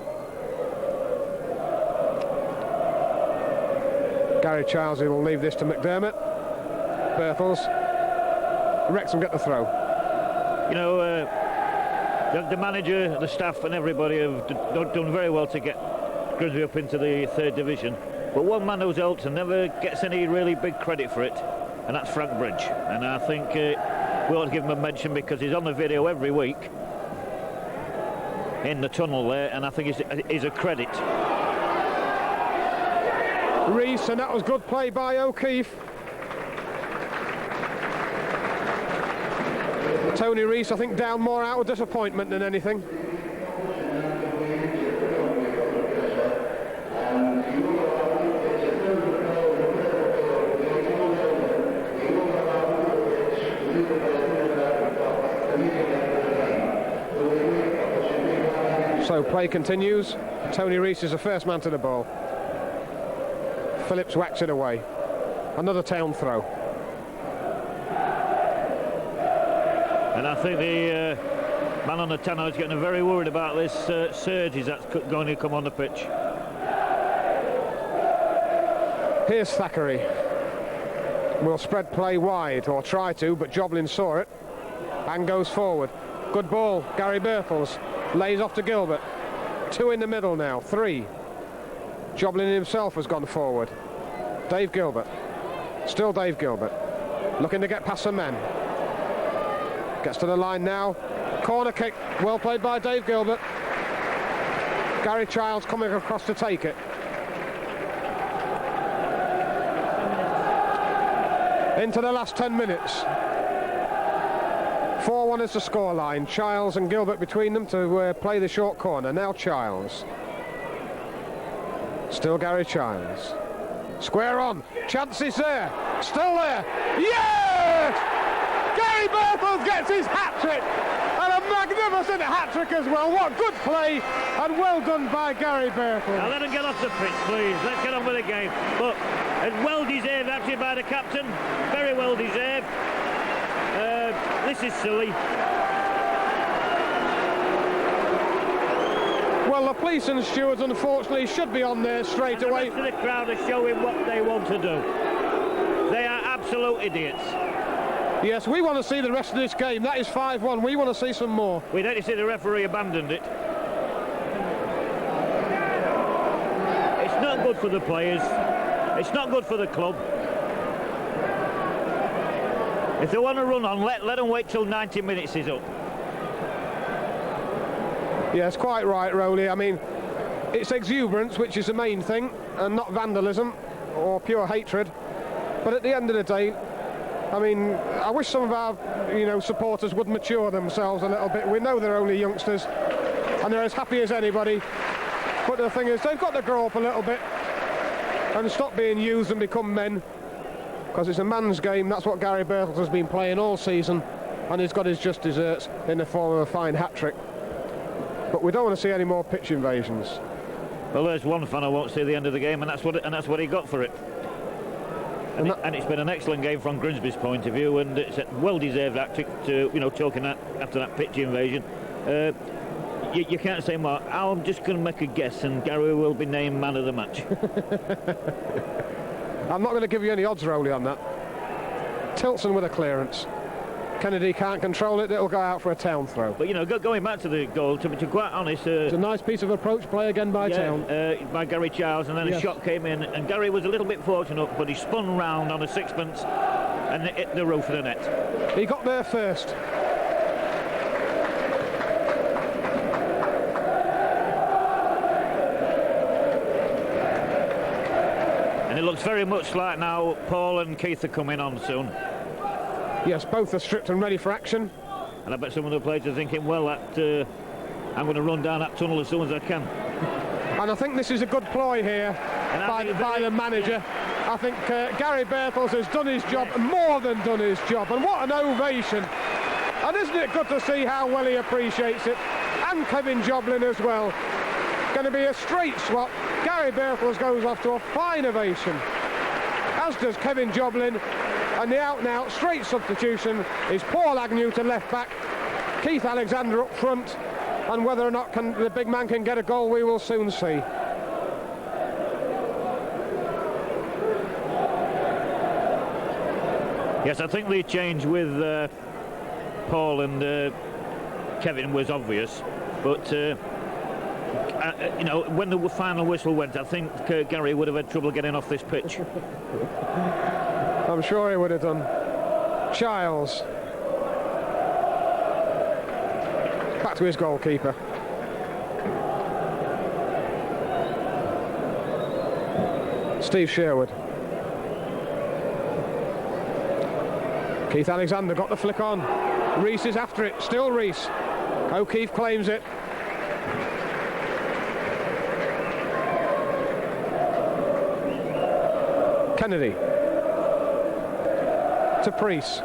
S1: Gary Childs will leave this to McDermott. Birtles. Wrexham get the throw.
S2: You know, the manager, the staff and everybody have done very well to get Grimsby up into the 3rd division. But one man who's helped and never gets any really big credit for it, and that's Frank Bridge. And I think we ought to give him a mention because he's on the video every week in the tunnel there, and I think he's a credit.
S1: Rees, and that was good play by O'Keefe. Tony Rees, I think, down more out of disappointment than anything. So play continues. Tony Rees is the first man to the ball. Phillips whacks it away. Another Town throw.
S2: And I think the man on the tannoy is getting very worried about this surge that's going to come on the pitch.
S1: Here's Thackeray. Will spread play wide, or try to, but Joblin saw it and goes forward. Good ball, Garry Birtles. Lays off to Gilbert. 2 in the middle now, 3. Joblin himself has gone forward. Dave Gilbert. Still Dave Gilbert. Looking to get past some men. Gets to the line now. Corner kick. Well played by Dave Gilbert. Gary Childs coming across to take it. Into the last 10 minutes. 4-1 is the scoreline. Childs and Gilbert between them to play the short corner. Now Childs. Still Gary Childs. Square on. Chance is there. Still there. Yes! Garry Birtles gets his hat-trick. And a magnificent hat-trick as well. What good play and well done by Garry Birtles.
S2: Now let him get off the pitch, please. Let's get on with the game. But it's well deserved actually by the captain. Very well deserved. This is silly.
S1: Well, the police and stewards unfortunately should be on there straight away.
S2: The rest of the crowd are showing what they want to do. They are absolute idiots.
S1: Yes, we want to see the rest of this game. That is 5-1. We want to see some more.
S2: We'd like to see the referee abandoned it. It's not good for the players. It's not good for the club. If they want to run on, let them wait till 90 minutes is up.
S1: Yes, quite right, Rowley. I mean, it's exuberance, which is the main thing, and not vandalism or pure hatred. But at the end of the day, I mean, I wish some of our, supporters would mature themselves a little bit. We know they're only youngsters, and they're as happy as anybody. But the thing is, they've got to grow up a little bit. and stop being used and become men, because it's a man's game. That's what Garry Birtles has been playing all season, and he's got his just desserts in the form of a fine hat-trick. But we don't want to see any more pitch invasions.
S2: Well, there's one fan I won't see the end of the game, and that's what he got for it. And it's been an excellent game from Grimsby's point of view, and it's a well-deserved hat-trick to, talking after that pitch invasion. You can't say more. I'm just going to make a guess, and Garry will be named man of the match.
S1: I'm not going to give you any odds, Rowley, on that. Tilson with a clearance. Kennedy can't control it, it'll go out for a Town throw.
S2: But, going back to the goal, to be quite honest...
S1: it's a nice piece of approach play again by Town.
S2: By Gary Charles, and then a shot came in, and Garry was a little bit fortunate, but he spun round on a sixpence and it hit the roof of the net.
S1: He got there first.
S2: And it looks very much like now Paul and Keith are coming on soon.
S1: Yes, both are stripped and ready for action.
S2: And I bet some of the players are thinking, well, I'm going to run down that tunnel as soon as I can.
S1: And I think this is a good ploy here by the manager. I think Garry Birtles has done his job, more than done his job. And what an ovation. And isn't it good to see how well he appreciates it? And Kevin Joblin as well. Going to be a straight swap. Garry Birtles goes off to a fine ovation, as does Kevin Joblin. And the out-and-out straight substitution is Paul Agnew to left back, Keith Alexander up front, and whether or not the big man can get a goal, we will soon see.
S2: Yes, I think the change with Paul and Kevin was obvious, but when the final whistle went, I think Garry would have had trouble getting off this pitch.
S1: I'm sure he would have done. Childs. Back to his goalkeeper. Steve Sherwood. Keith Alexander got the flick on. Rees is after it. Still Rees. O'Keefe claims it. Kennedy. To Priest.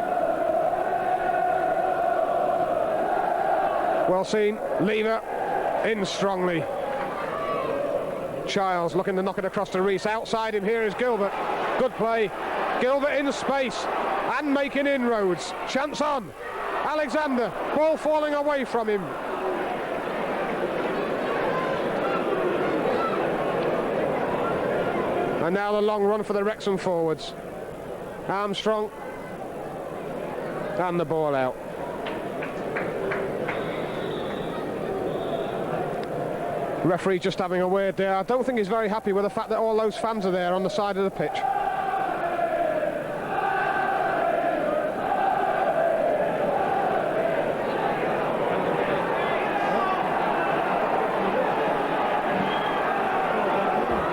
S1: Well seen. Lever in strongly. Childs looking to knock it across to Rees. Outside him here is Gilbert. Good play. Gilbert in space and making inroads. Chance on. Alexander. Ball falling away from him. And now the long run for the Wrexham forwards. Armstrong. And the ball out. Referee just having a word there. I don't think he's very happy with the fact that all those fans are there on the side of the pitch.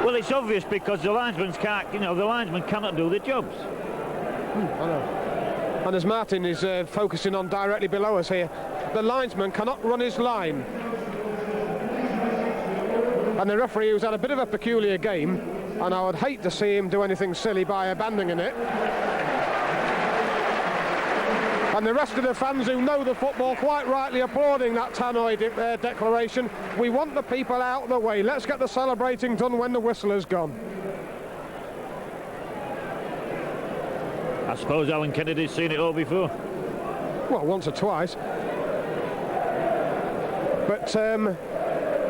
S2: Well, it's obvious because the linesmen can't, the linesmen cannot do their jobs.
S1: I know. And as Martin is focusing on directly below us here, the linesman cannot run his line. And the referee, who's had a bit of a peculiar game, and I would hate to see him do anything silly by abandoning it. And the rest of the fans who know the football quite rightly applauding that Tannoy declaration. We want the people out of the way. Let's get the celebrating done when the whistle has gone.
S2: I suppose Alan Kennedy's seen it all before.
S1: Well, once or twice. But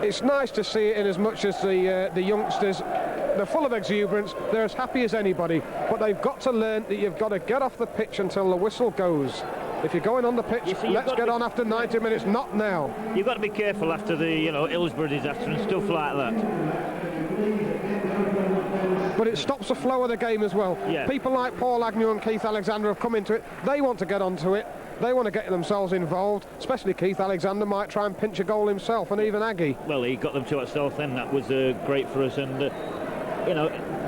S1: it's nice to see it in as much as the youngsters, they're full of exuberance, they're as happy as anybody, but they've got to learn that you've got to get off the pitch until the whistle goes. If you're going on the pitch, let's get on after 90 minutes, not now.
S2: You've got to be careful after the, Hillsborough disaster and stuff like that.
S1: But it stops the flow of the game as well.
S2: Yeah.
S1: People like Paul Agnew and Keith Alexander have come into it. They want to get onto it. They want to get themselves involved. Especially Keith Alexander might try and pinch a goal himself, and even Aggie.
S2: Well, he got them to at South End. That was great for us. And,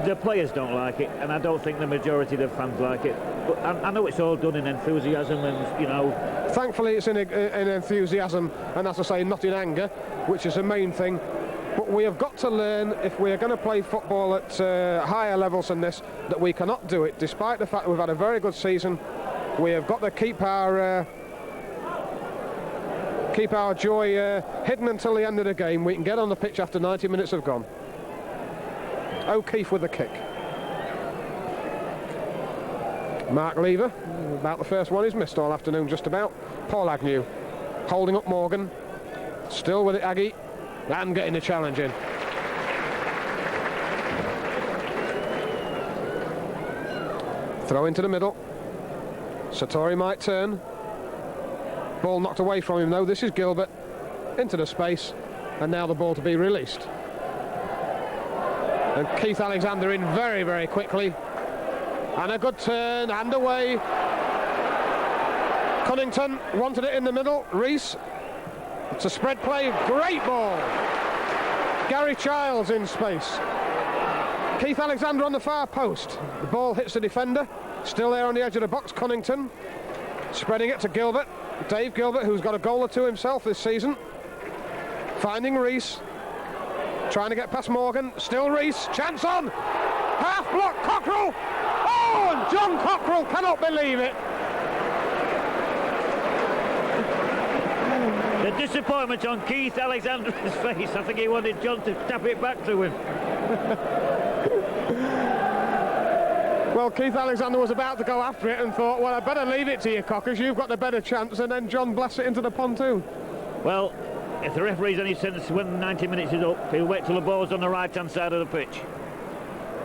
S2: the players don't like it. And I don't think the majority of the fans like it. But I know it's all done in enthusiasm and,
S1: Thankfully, it's in enthusiasm. And as I say, not in anger, which is the main thing. But we have got to learn, if we are going to play football at higher levels than this, that we cannot do it. Despite the fact that we've had a very good season, we have got to keep our joy hidden until the end of the game. We can get on the pitch after 90 minutes have gone. O'Keefe with the kick. Mark Lever, about the first one he's missed all afternoon, just about. Paul Agnew holding up Morgan, still with it, Aggie, and getting the challenge in. Throw into the middle. Satori might turn. Ball knocked away from him though. This is Gilbert into the space, and now the ball to be released. And Keith Alexander in very, very quickly. And a good turn, and away. Cunnington wanted it in the middle. Rees. It's a spread play. Great ball. Gary Childs in space. Keith Alexander on the far post. The ball hits the defender. Still there on the edge of the box, Cunnington. Spreading it to Gilbert. Dave Gilbert, who's got a goal or two himself this season. Finding Rees. Trying to get past Morgan. Still Rees. Chance on. Half block. Cockrell. Oh, and John Cockrell cannot believe it.
S2: The disappointment on Keith Alexander's face. I think he wanted John to tap it back to him.
S1: Well, Keith Alexander was about to go after it and thought, well, I better leave it to you, Cockers, you've got the better chance, and then John blasts it into the pontoon.
S2: Well, if the referee's any sense, when 90 minutes is up, he'll wait till the ball's on the right-hand side of the pitch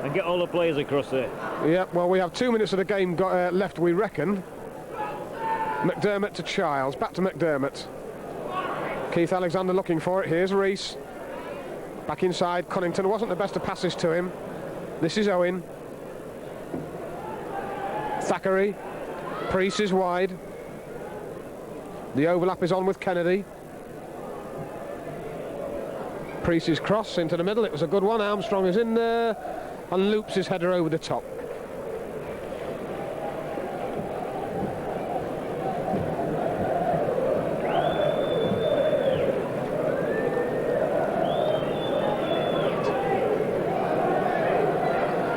S2: and get all the players across there.
S1: Yeah, well, we have 2 minutes of the game left, we reckon. McDermott to Childs, back to McDermott. Keith Alexander looking for it. Here's Rees. Back inside. Cunnington wasn't the best of passes to him. This is Owen. Thackeray. Priest is wide. The overlap is on with Kennedy. Priest's cross into the middle. It was a good one. Armstrong is in there and loops his header over the top.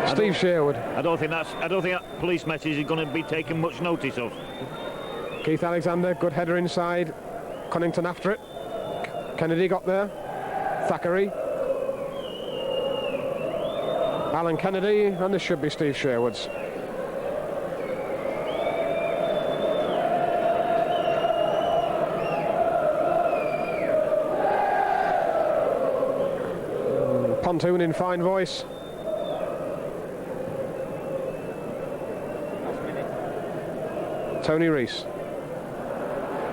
S1: Steve Sherwood.
S2: I don't think that police message is going to be taken much notice of.
S1: Keith Alexander, good header inside. Cunnington after it. Kennedy got there. Thackeray. Alan Kennedy, and this should be Steve Sherwood's. Pontoon in fine voice. Tony Rees.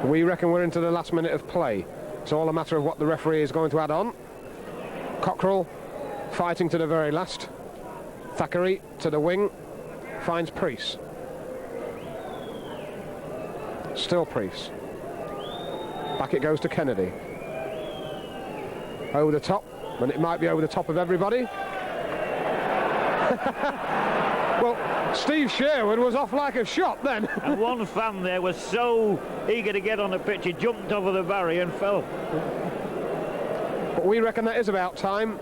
S1: We reckon we're into the last minute of play. It's all a matter of what the referee is going to add on. Cockrell fighting to the very last. Thackeray to the wing. Finds Priest. Still Priest. Back it goes to Kennedy. Over the top. And it might be over the top of everybody. Well, Steve Sherwood was off like a shot then.
S2: And one fan there was so eager to get on the pitch, he jumped over the barrier and fell.
S1: But we reckon that is about time.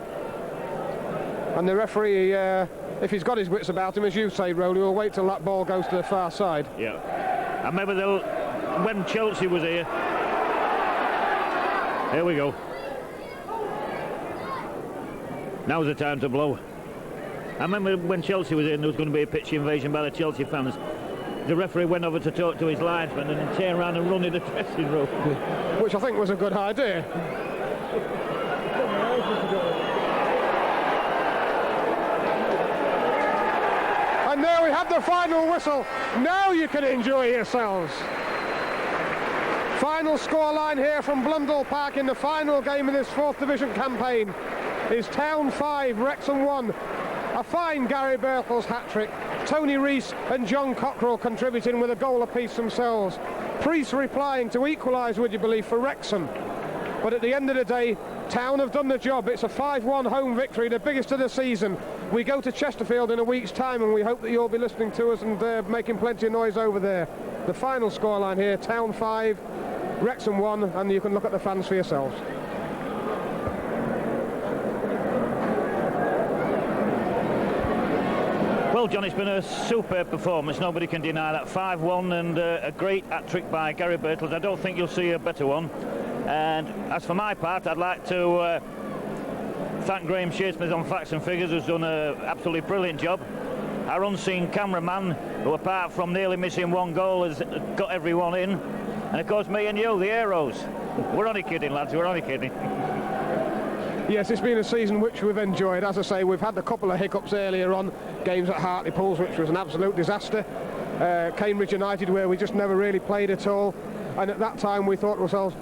S1: And the referee, if he's got his wits about him, as you say, Rowley, will wait till that ball goes to the far side.
S2: Yeah. I remember when Chelsea was here. Here we go. Now's the time to blow. I remember when Chelsea was in, there was going to be a pitch invasion by the Chelsea fans. The referee went over to talk to his linesman and then turned around and run in the dressing room.
S1: Which I think was a good idea. And there we have the final whistle. Now you can enjoy yourselves. Final scoreline here from Blundell Park in the final game of this 4th Division campaign is Town 5, Wrexham 1. A fine Garry Birtles hat-trick. Tony Rees and John Cockrell contributing with a goal apiece themselves. Priest replying to equalise, would you believe, for Wrexham. But at the end of the day, Town have done the job. It's a 5-1 home victory, the biggest of the season. We go to Chesterfield in a week's time, and we hope that you'll be listening to us and making plenty of noise over there. The final scoreline here, Town 5, Wrexham 1, and you can look at the fans for yourselves.
S2: John, it's been a superb performance. Nobody can deny that. 5-1 and a great hat-trick by Garry Birtles. I don't think you'll see a better one. And as for my part, I'd like to thank Graham Shakespeare on Facts and Figures, who's done an absolutely brilliant job. Our unseen cameraman, who apart from nearly missing one goal, has got everyone in. And of course, me and you, the heroes. We're only kidding, lads, we're only kidding.
S1: Yes, it's been a season which we've enjoyed. As I say, we've had a couple of hiccups earlier on, games at Hartlepool, which was an absolute disaster. Cambridge United, where we just never really played at all. And at that time we thought to ourselves,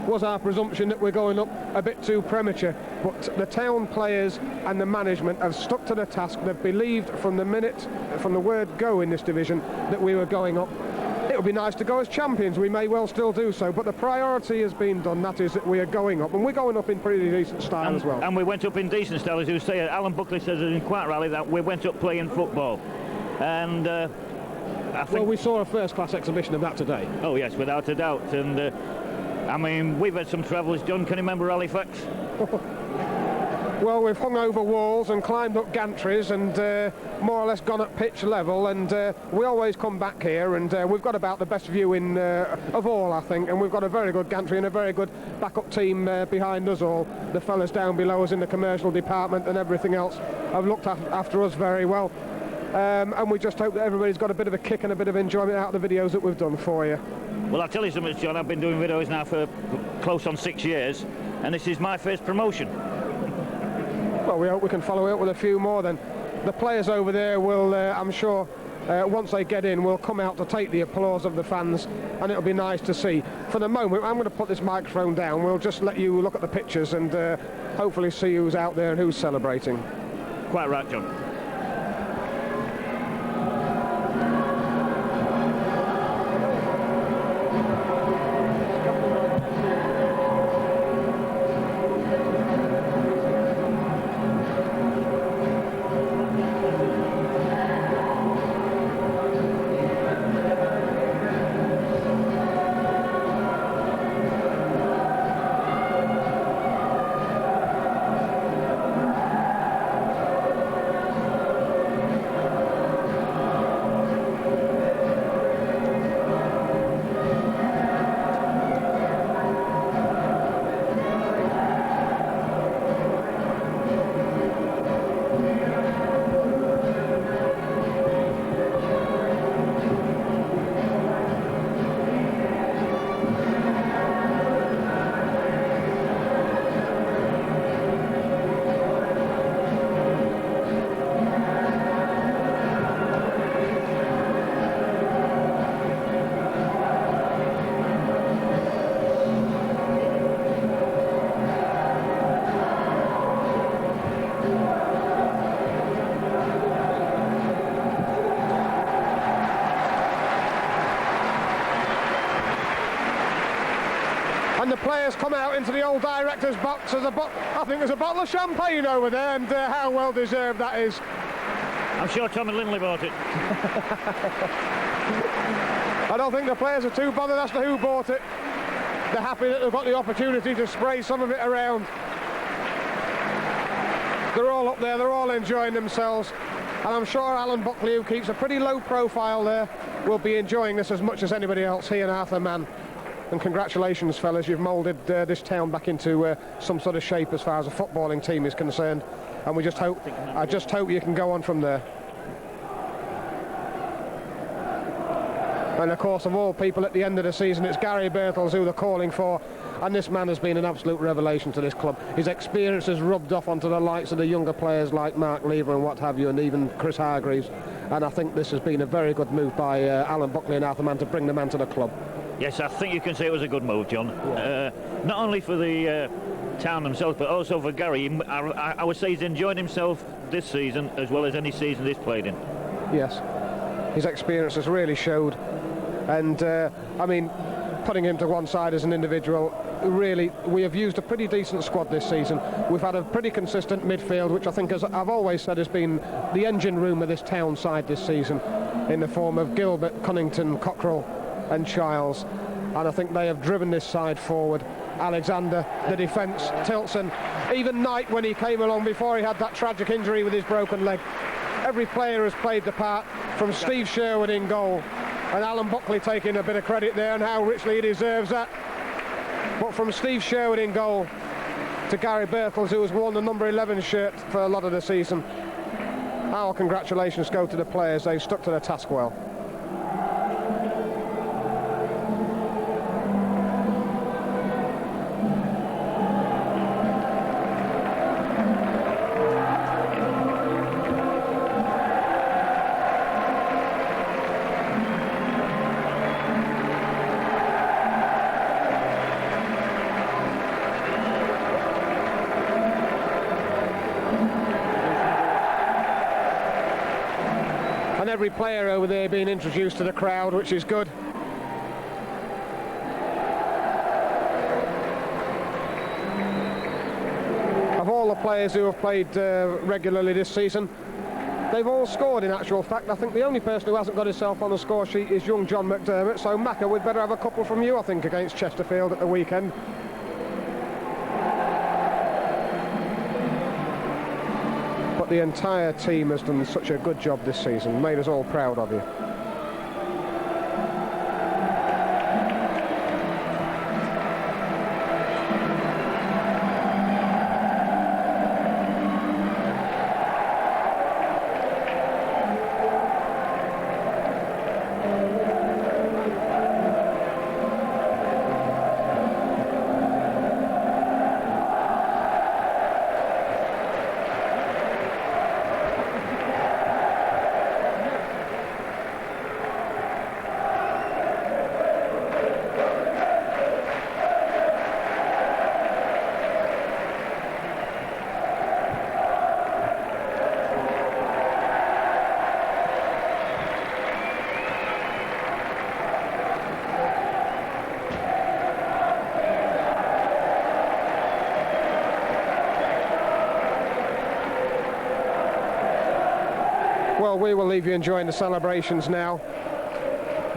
S1: was our presumption that we're going up a bit too premature? But the town players and the management have stuck to the task. They've believed from the word go in this division, that we were going up. It would be nice to go as champions. We may well still do so, but the priority has been done. That is that we are going up, and we're going up in pretty decent style as well.
S2: And we went up in decent style, as you say. Alan Buckley says in quite rightly that we went up playing football. And I think...
S1: Well, we saw a first-class exhibition of that today.
S2: Oh, yes, without a doubt. And, I mean, we've had some travels. John, can you remember Halifax?
S1: Well, we've hung over walls and climbed up gantries and more or less gone at pitch level, and we always come back here, and we've got about the best view of all, I think, and we've got a very good gantry and a very good backup team behind us all. The fellas down below us in the commercial department and everything else have looked after us very well. And we just hope that everybody's got a bit of a kick and a bit of enjoyment out of the videos that we've done for you.
S2: Well, I'll tell you something, John, I've been doing videos now for close on 6 years, and this is my first promotion.
S1: Well, we hope we can follow it up with a few more then. The players over there will, I'm sure, once they get in, will come out to take the applause of the fans, and it'll be nice to see. For the moment, I'm going to put this microphone down. We'll just let you look at the pictures and hopefully see who's out there and who's celebrating.
S2: Quite right, John. And the players come out into the old director's box. I think there's a bottle of champagne over there, and how well deserved that is. I'm sure Tom and Lindley bought it.
S1: I don't think the players are too bothered as to who bought it. They're happy that they've got the opportunity to spray some of it around. They're all up there, they're all enjoying themselves. And I'm sure Alan Buckley, who keeps a pretty low profile there, will be enjoying this as much as anybody else, he and Arthur Mann. And congratulations, fellas, you've moulded this town back into some sort of shape as far as a footballing team is concerned. And I just hope you can go on from there. And of course, of all people at the end of the season, it's Garry Birtles who they're calling for. And this man has been an absolute revelation to this club. His experience has rubbed off onto the likes of the younger players like Mark Lever and what have you, and even Chris Hargreaves. And I think this has been a very good move by Alan Buckley and Arthur Mann to bring the man to the club.
S2: Yes, I think you can say it was a good move, John. Yeah. Not only for the town themselves, but also for Garry. I would say he's enjoyed himself this season as well as any season he's played in.
S1: Yes, his experience has really showed. And, I mean, putting him to one side as an individual, really, we have used a pretty decent squad this season. We've had a pretty consistent midfield, which I think, as I've always said, has been the engine room of this town side this season, in the form of Gilbert, Cunnington, Cockrell and Childs, and I think they have driven this side forward. Alexander, the defence, Tilson, even Knight when he came along before he had that tragic injury with his broken leg. Every player has played the part, from Steve Sherwood in goal, and Alan Buckley taking a bit of credit there, and how richly he deserves that. But from Steve Sherwood in goal to Garry Birtles, who has worn the number 11 shirt for a lot of the season, our congratulations go to the players. They've stuck to the task well. And every player over there being introduced to the crowd, which is good. Of all the players who have played regularly this season, they've all scored in actual fact. I think the only person who hasn't got himself on the score sheet is young John McDermott, so Macca, we'd better have a couple from you, I think, against Chesterfield at the weekend. But the entire team has done such a good job this season, made us all proud of you. Well, we will leave you enjoying the celebrations now.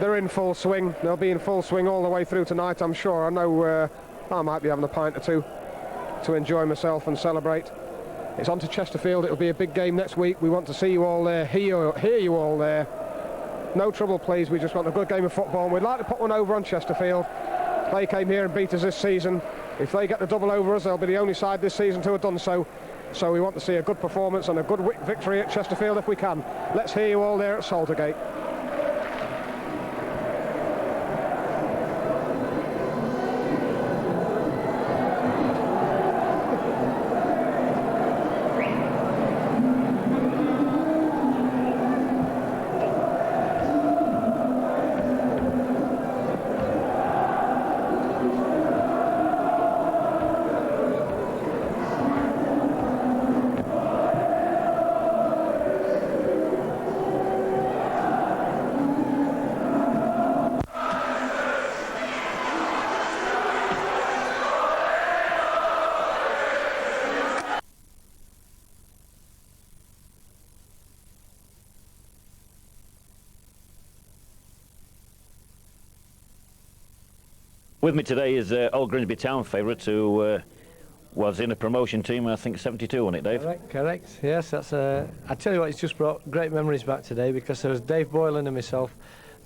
S1: They're in full swing. They'll be in full swing all the way through tonight, I'm sure. I know I might be having a pint or two to enjoy myself and celebrate. It's on to Chesterfield. It'll be a big game next week. We want to see you all there, hear you all there. No trouble, please. We just want a good game of football, and we'd like to put one over on Chesterfield. They came here and beat us this season. If they get the double over us, they'll be the only side this season to have done so. So we want to see a good performance and a good victory at Chesterfield if we can. Let's hear you all there at Saltergate.
S2: With me today is old Grimsby Town favourite who was in a promotion team, I think 72, wasn't it, Dave?
S3: Correct. Yes, that's I tell you what, it's just brought great memories back today, because there was Dave Boylan and myself,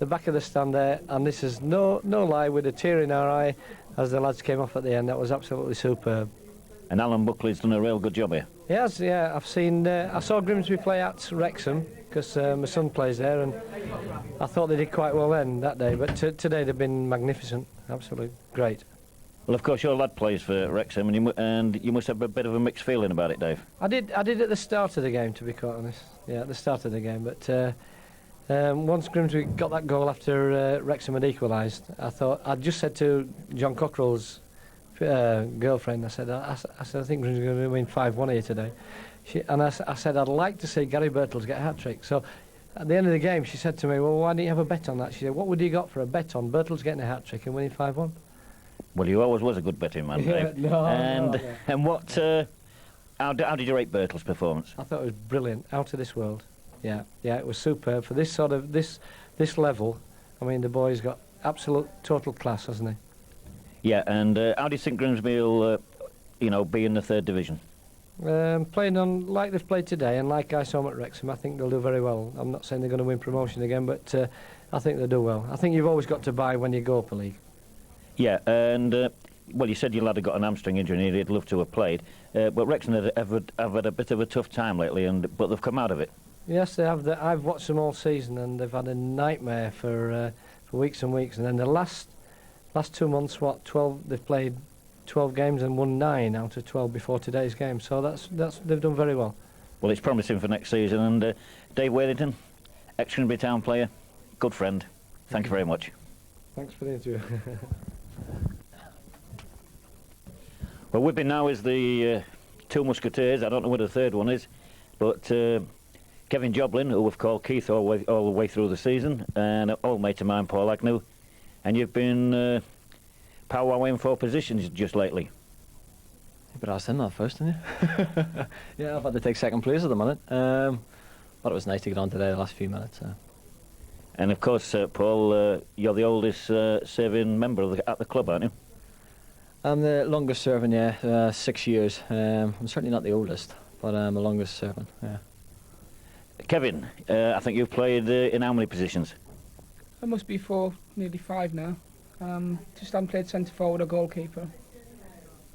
S3: the back of the stand there, and this is no lie, with a tear in our eye as the lads came off at the end. That was absolutely superb.
S2: And Alan Buckley's done a real good job here.
S3: He has, yeah. I've seen, I saw Grimsby play at Wrexham, because my son plays there, and I thought they did quite well then, that day, but today they've been magnificent, absolutely great.
S2: Well, of course, your lad plays for Wrexham, and you must have a bit of a mixed feeling about it, Dave. I did
S3: at the start of the game, to be quite honest. Yeah, at the start of the game, but once Grimsby got that goal after Wrexham had equalised, I just said to John Cockrell's girlfriend, I said, I think Grimsby's going to win 5-1 here today. I said, I'd like to see Garry Birtles get a hat-trick. So at the end of the game, she said to me, well, why don't you have a bet on that? She said, what would you got for a bet on Birtles getting a hat-trick and winning 5-1?
S2: Well, you always was a good betting man, Dave. And what? How did you rate Birtles' performance?
S3: I thought it was brilliant, out of this world. Yeah, it was superb for this sort of this level. I mean, the boy's got absolute total class, hasn't he?
S2: Yeah, and how do you think Grimsby will, be in the 3rd division?
S3: Playing on like they've played today and like I saw them at Wrexham, I think they'll do very well. I'm not saying they're going to win promotion again, but I think they'll do well. I think you've always got to buy when you go up a league.
S2: Yeah, and well, you said your lad had got an hamstring injury and he'd love to have played, but Wrexham have had a bit of a tough time lately, but they've come out of it.
S3: Yes, they have. I've watched them all season and they've had a nightmare for weeks and weeks. And then the last 2 months, 12? They've played 12 games and won 9 out of 12 before today's game. So they've done very well.
S2: Well, it's promising for next season. And Dave Worthington, ex-Grimsby Town player, good friend. Thank you very much.
S3: Thanks for the interview.
S2: Well, with me now is the two musketeers. I don't know where the third one is, but Kevin Joblin, who we've called Keith all the way through the season, and an old mate of mine, Paul Agnew. And you've been powwowing for positions just lately.
S4: But I was in that first, didn't you? Yeah, I've had to take second place at the minute. But it was nice to get on today the last few minutes.
S2: And of course, Paul, you're the oldest serving member at the club, aren't you?
S4: I'm the longest serving, yeah, 6 years. I'm certainly not the oldest, but I'm the longest serving, yeah.
S2: Kevin, I think you've played in how many positions?
S5: I must be 4, nearly 5 now. Just haven't played centre forward or goalkeeper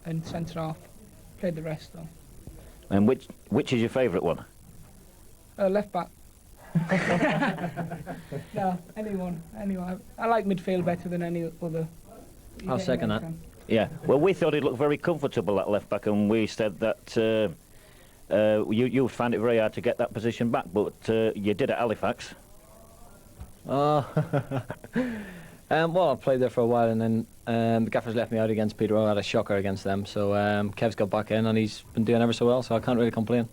S5: and centre half. Played the rest though.
S2: And which is your favourite one?
S5: Left back. No, anyone. I like midfield better than any other.
S4: I'll second that.
S2: Yeah, well, we thought it looked very comfortable at left back, and we said that you would find it very hard to get that position back, but you did at Halifax.
S4: Well, I played there for a while, and then the gaffers left me out against Peterborough. I had a shocker against them, so Kev's got back in, and he's been doing ever so well, so I can't really complain.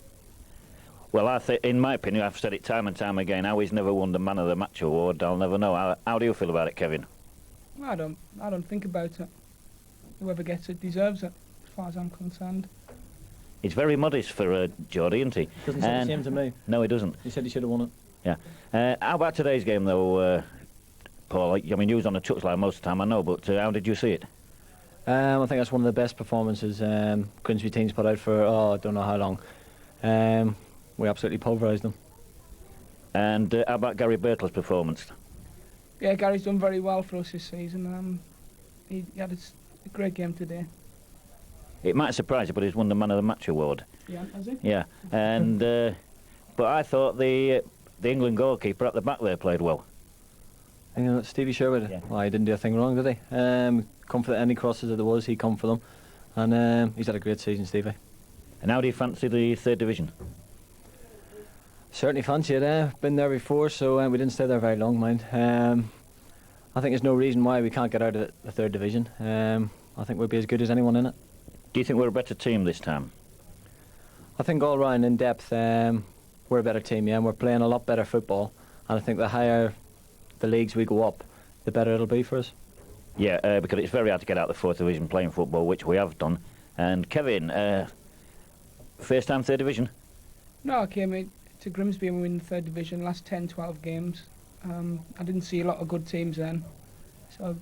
S2: Well, in my opinion, I've said it time and time again, how he's never won the Man of the Match award, I'll never know. How do you feel about it, Kevin?
S5: I don't think about it. Whoever gets it deserves it, as far as I'm concerned.
S2: He's very modest for Geordie, isn't he?
S4: Doesn't say the same to me.
S2: No, he doesn't.
S4: He said he should have won it.
S2: Yeah. How about today's game, though, Paul? I mean, you was on the touchline most of the time, I know, but how did you see it?
S4: I think that's one of the best performances Grimsby teams put out for, I don't know how long. We absolutely pulverised them.
S2: And how about Garry Birtles' performance?
S5: Yeah, Gary's done very well for us this season. He had a great game today.
S2: It might surprise you, but he's won the Man of the Match award.
S5: Yeah, has he?
S2: Yeah, and but I thought the England goalkeeper at the back there played well.
S4: And Stevie Sherwood,
S2: Yeah.
S4: Well, he didn't do a thing wrong, did he? Come for any crosses that there was, he come for them. And he's had a great season, Stevie.
S2: And how do you fancy the third division?
S4: Certainly fancy it. Been there before, so we didn't stay there very long, mind. I think there's no reason why we can't get out of the third division. I think we'll be as good as anyone in it.
S2: Do you think we're a better team this time?
S4: I think all round in depth, we're a better team, yeah, and we're playing a lot better football. And I think the higher the leagues we go up, the better it'll be for us.
S2: Yeah, because it's very hard to get out of the fourth division playing football, which we have done. And Kevin, first time third division?
S5: No, I came to Grimsby and we were in the third division last 10, 12 games. I didn't see a lot of good teams then. So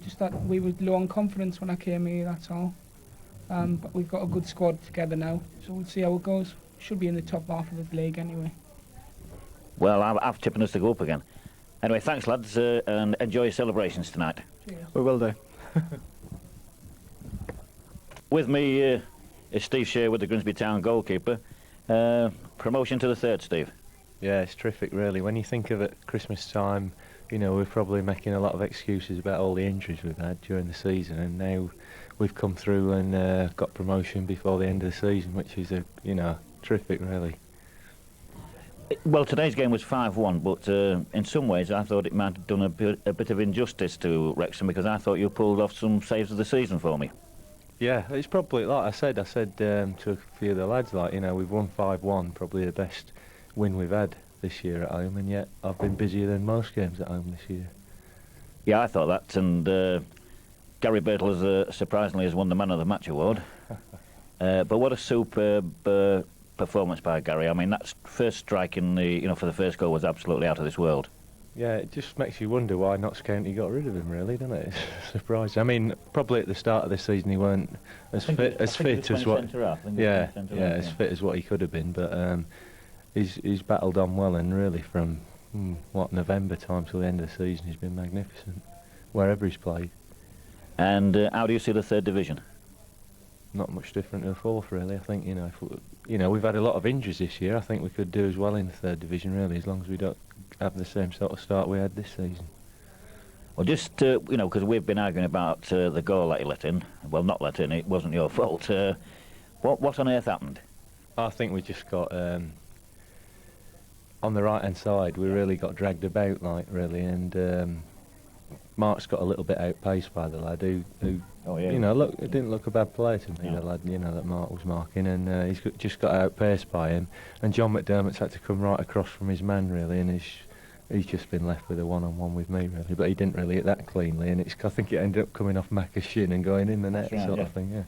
S5: just that we were low on confidence when I came here, that's all. But we've got a good squad together now, so we'll see how it goes. Should be in the top half of the league anyway.
S2: Well, I'm tipping us to go up again. Anyway, thanks, lads, and enjoy your celebrations tonight.
S5: Cheers.
S4: We will do.
S2: With me is Steve Sherwood, the Grimsby Town goalkeeper. Promotion to the third, Steve.
S6: Yeah, it's terrific, really. When you think of it, Christmas time, you know, we're probably making a lot of excuses about all the injuries we've had during the season, and now we've come through and got promotion before the end of the season, which is, terrific, really.
S2: Well, today's game was 5-1, but in some ways I thought it might have done a bit of injustice to Wrexham, because I thought you pulled off some saves of the season for me.
S6: Yeah, it's probably, like I said to a few of the lads, we've won 5-1, probably the best win we've had this year at home, and yet I've been busier than most games at home this year.
S2: Yeah, I thought that, and Garry Birtles surprisingly has won the Man of the Match award. But what a superb performance by Garry. I mean, that first strike for the first goal was absolutely out of this world.
S6: Yeah, it just makes you wonder why Notts County got rid of him, really, doesn't it? It's surprising. I mean, probably at the start of this season he weren't as fit as what. Yeah, as fit as what he could have been. But he's battled on well, and really from November time till the end of the season, he's been magnificent wherever he's played.
S2: And how do you see the third division?
S6: Not much different to the fourth, really. I think we've had a lot of injuries this year. I think we could do as well in the third division, really, as long as we don't have the same sort of start we had this season.
S2: Well, just because we've been arguing about the goal that he let in. Well, not let in. It wasn't your fault. What on earth happened?
S6: I think we just got on the right-hand side. We really got dragged about, and Mark's got a little bit outpaced by the lad who it didn't look a bad player to me, the lad, that Mark was marking, and he's just got outpaced by him, and John McDermott's had to come right across from his man, really, and he's just been left with a one-on-one with me, really, but he didn't really hit that cleanly, and I think it ended up coming off Macca's shin and going in the net, sort of thing, yeah.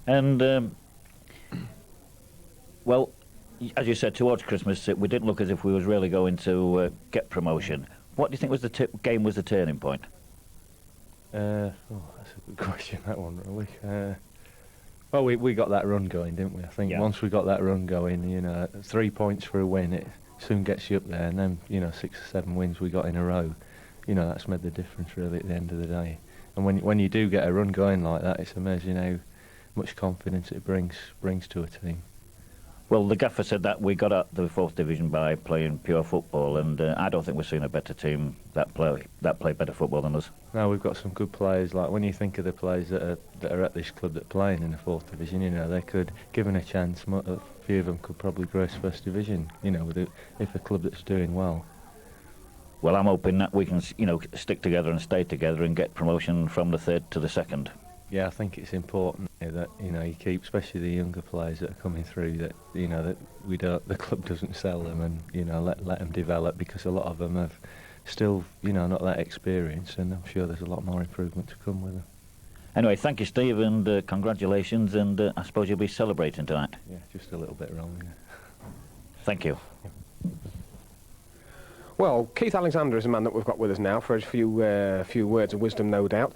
S2: And, well, as you said, towards Christmas, we didn't look as if we was really going to get promotion. What do you think was the game was the turning point?
S6: That's a good question, that one, really. Well, we got that run going, didn't we? I think once we got that run going, 3 points for a win, it soon gets you up there, and then 6 or 7 wins we got in a row. That's made the difference really at the end of the day. And when you do get a run going like that, it's amazing how much confidence it brings to a team.
S2: Well, the gaffer said that we got out the fourth division by playing pure football, and I don't think we've seen a better team that play better football than us.
S6: No, we've got some good players. Like when you think of the players that are at this club that are playing in the fourth division, they could, given a chance, a few of them could probably grace first division. If a club that's doing well.
S2: Well, I'm hoping that we can, stick together and stay together and get promotion from the third to the second.
S6: Yeah, I think it's important that you keep, especially the younger players that are coming through, that that the club doesn't sell them, and let them develop, because a lot of them have still not that experience, and I'm sure there's a lot more improvement to come with them.
S2: Anyway, thank you, Steve, and congratulations, and I suppose you'll be celebrating tonight.
S6: Yeah, just a little bit wrong. Yeah.
S2: Thank you.
S6: Yeah.
S1: Well, Keith Alexander is a man that we've got with us now for a few words of wisdom, no doubt.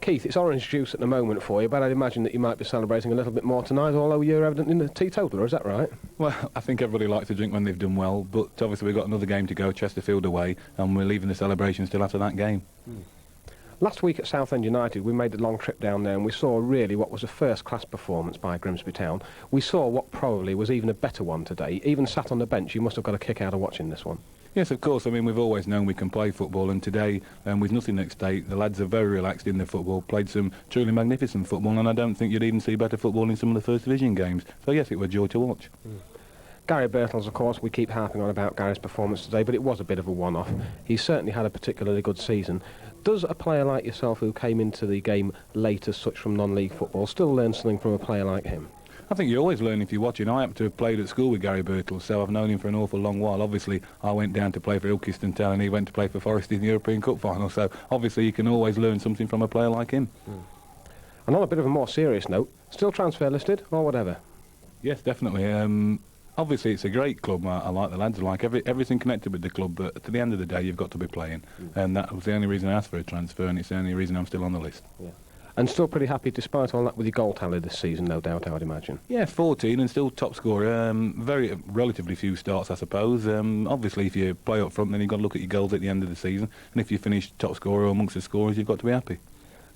S1: Keith, it's orange juice at the moment for you, but I'd imagine that you might be celebrating a little bit more tonight, although you're evidently a teetotaler, is that right?
S7: Well, I think everybody likes to drink when they've done well, but obviously we've got another game to go, Chesterfield away, and we're leaving the celebration still after that game.
S1: Last week at Southend United, we made a long trip down there, and we saw really what was a first-class performance by Grimsby Town. We saw what probably was even a better one today. Even sat on the bench, you must have got a kick out of watching this one.
S7: Yes, of course. I mean, we've always known we can play football, and today, with nothing at stake, the lads are very relaxed in their football, played some truly magnificent football, and I don't think you'd even see better football in some of the first division games. So yes, it was a joy to watch.
S1: Garry Birtles, of course, we keep harping on about Gary's performance today, but it was a bit of a one-off. He certainly had a particularly good season. Does a player like yourself, who came into the game late as such from non-league football, still learn something from a player like him?
S7: I think you always learn if you're watching. I happen to have played at school with Garry Birtles, so I've known him for an awful long while. Obviously, I went down to play for Ilkeston Town, and he went to play for Forest in the European Cup final, so obviously you can always learn something from a player like him.
S1: And on a bit of a more serious note, still transfer listed, or whatever?
S7: Yes, definitely. Obviously, it's a great club. I like the lads. I like everything connected with the club, but to the end of the day, you've got to be playing. And that was the only reason I asked for a transfer, and it's the only reason I'm still on the list. Yeah.
S1: And still pretty happy, despite all that, with your goal tally this season, no doubt, I would imagine.
S7: Yeah, 14 and still top scorer. Relatively few starts, I suppose. Obviously, if you play up front, then you've got to look at your goals at the end of the season. And if you finish top scorer amongst the scorers, you've got to be happy.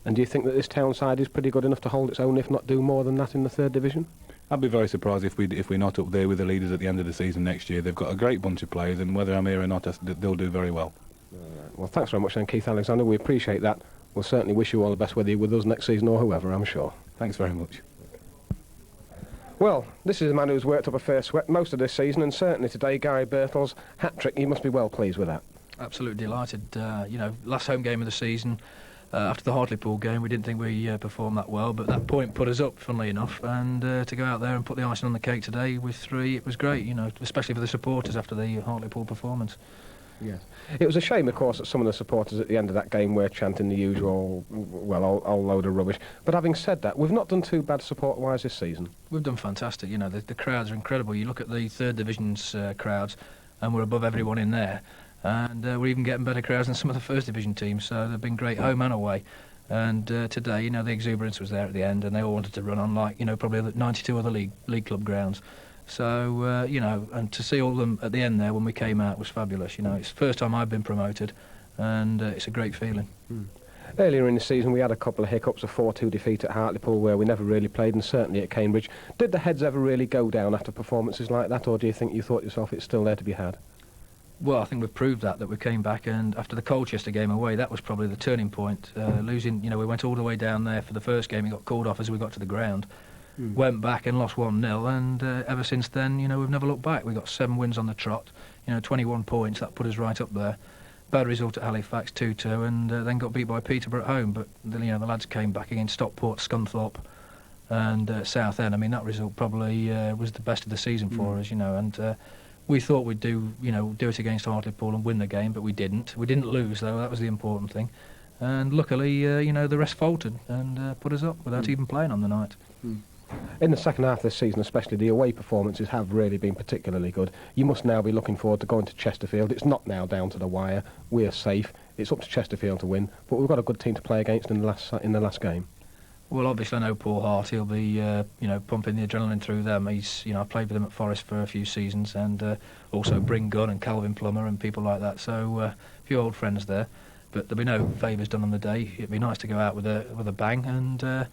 S1: And do you think that this town side is pretty good enough to hold its own, if not do more than that in the third division?
S7: I'd be very surprised if we're not up there with the leaders at the end of the season next year. They've got a great bunch of players, and whether I'm here or not, they'll do very well.
S1: Well, thanks very much then, Keith Alexander. We appreciate that. We'll certainly wish you all the best, whether you're with us next season or whoever, I'm sure.
S7: Thanks very much.
S1: Well, this is a man who's worked up a fair sweat most of this season, and certainly today, Garry Birtles' hat-trick. You must be well pleased with that.
S8: Absolutely delighted. Last home game of the season, after the Hartlepool game, we didn't think we performed that well, but that point put us up, funnily enough, and to go out there and put the icing on the cake today with 3, it was great, especially for the supporters after the Hartlepool performance.
S1: Yes. It was a shame, of course, that some of the supporters at the end of that game were chanting the usual, old load of rubbish. But having said that, we've not done too bad support-wise this season.
S8: We've done fantastic. The crowds are incredible. You look at the third division's crowds, and we're above everyone in there. and we're even getting better crowds than some of the First Division teams. So they've been great home and away. And today, the exuberance was there at the end, and they all wanted to run on like, probably the 92 other league club grounds. So, and to see all of them at the end there when we came out was fabulous. It's the first time I've been promoted, and it's a great feeling.
S1: Earlier in the season, we had a couple of hiccups, a 4-2 defeat at Hartlepool where we never really played, and certainly at Cambridge. Did the heads ever really go down after performances like that, or do you think you thought yourself it's still there to be had?
S8: Well, I think we've proved that we came back, and after the Colchester game away, that was probably the turning point. Losing, we went all the way down there for the first game. It got called off as we got to the ground. Went back and lost 1-0, and ever since then, we've never looked back. We got 7 wins on the trot, 21 points. That put us right up there. Bad result at Halifax, 2-2, and then got beat by Peterborough at home. But the lads came back against Stockport, Scunthorpe, and Southend. I mean, that result probably was the best of the season for us, and we thought we'd do it against Hartlepool and win the game, but we didn't. We didn't lose, though. That was the important thing. And luckily, the rest faltered and put us up without even playing on the night.
S1: In the second half of this season, especially, the away performances have really been particularly good. You must now be looking forward to going to Chesterfield. It's not now down to the wire. We're safe. It's up to Chesterfield to win, but we've got a good team to play against in the last game.
S8: Well, obviously, I know Paul Hart. He'll be, pumping the adrenaline through them. He's, I played with him at Forest for a few seasons, and also Bryn Gunn and Calvin Plummer and people like that. So a few old friends there, but there'll be no favours done on the day. It'd be nice to go out with a bang, and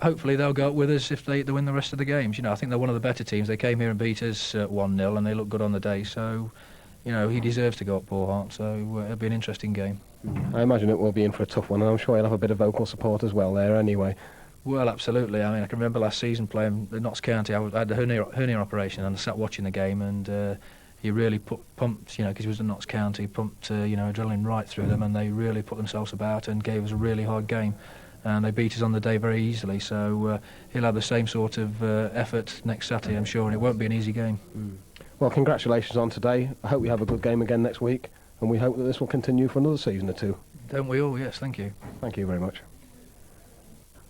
S8: hopefully they'll go up with us if they win the rest of the games. I think they're one of the better teams. They came here and beat us 1-0, and they look good on the day. So, he deserves to go up, Paul Hart. So it'll be an interesting game.
S1: I imagine it will be in for a tough one, and I'm sure he'll have a bit of vocal support as well there anyway.
S8: Well, absolutely. I mean, I can remember last season playing at Notts County. I had a hernia operation, and I sat watching the game, and he really pumped, because he was at Notts County, pumped, adrenaline right through them, and they really put themselves about and gave us a really hard game. And they beat us on the day very easily, so he'll have the same sort of effort next Saturday, I'm sure, and it won't be an easy game.
S1: Well, congratulations on today. I hope we have a good game again next week, and we hope that this will continue for another season or two.
S8: Don't we all? Yes, thank you.
S1: Thank you very much.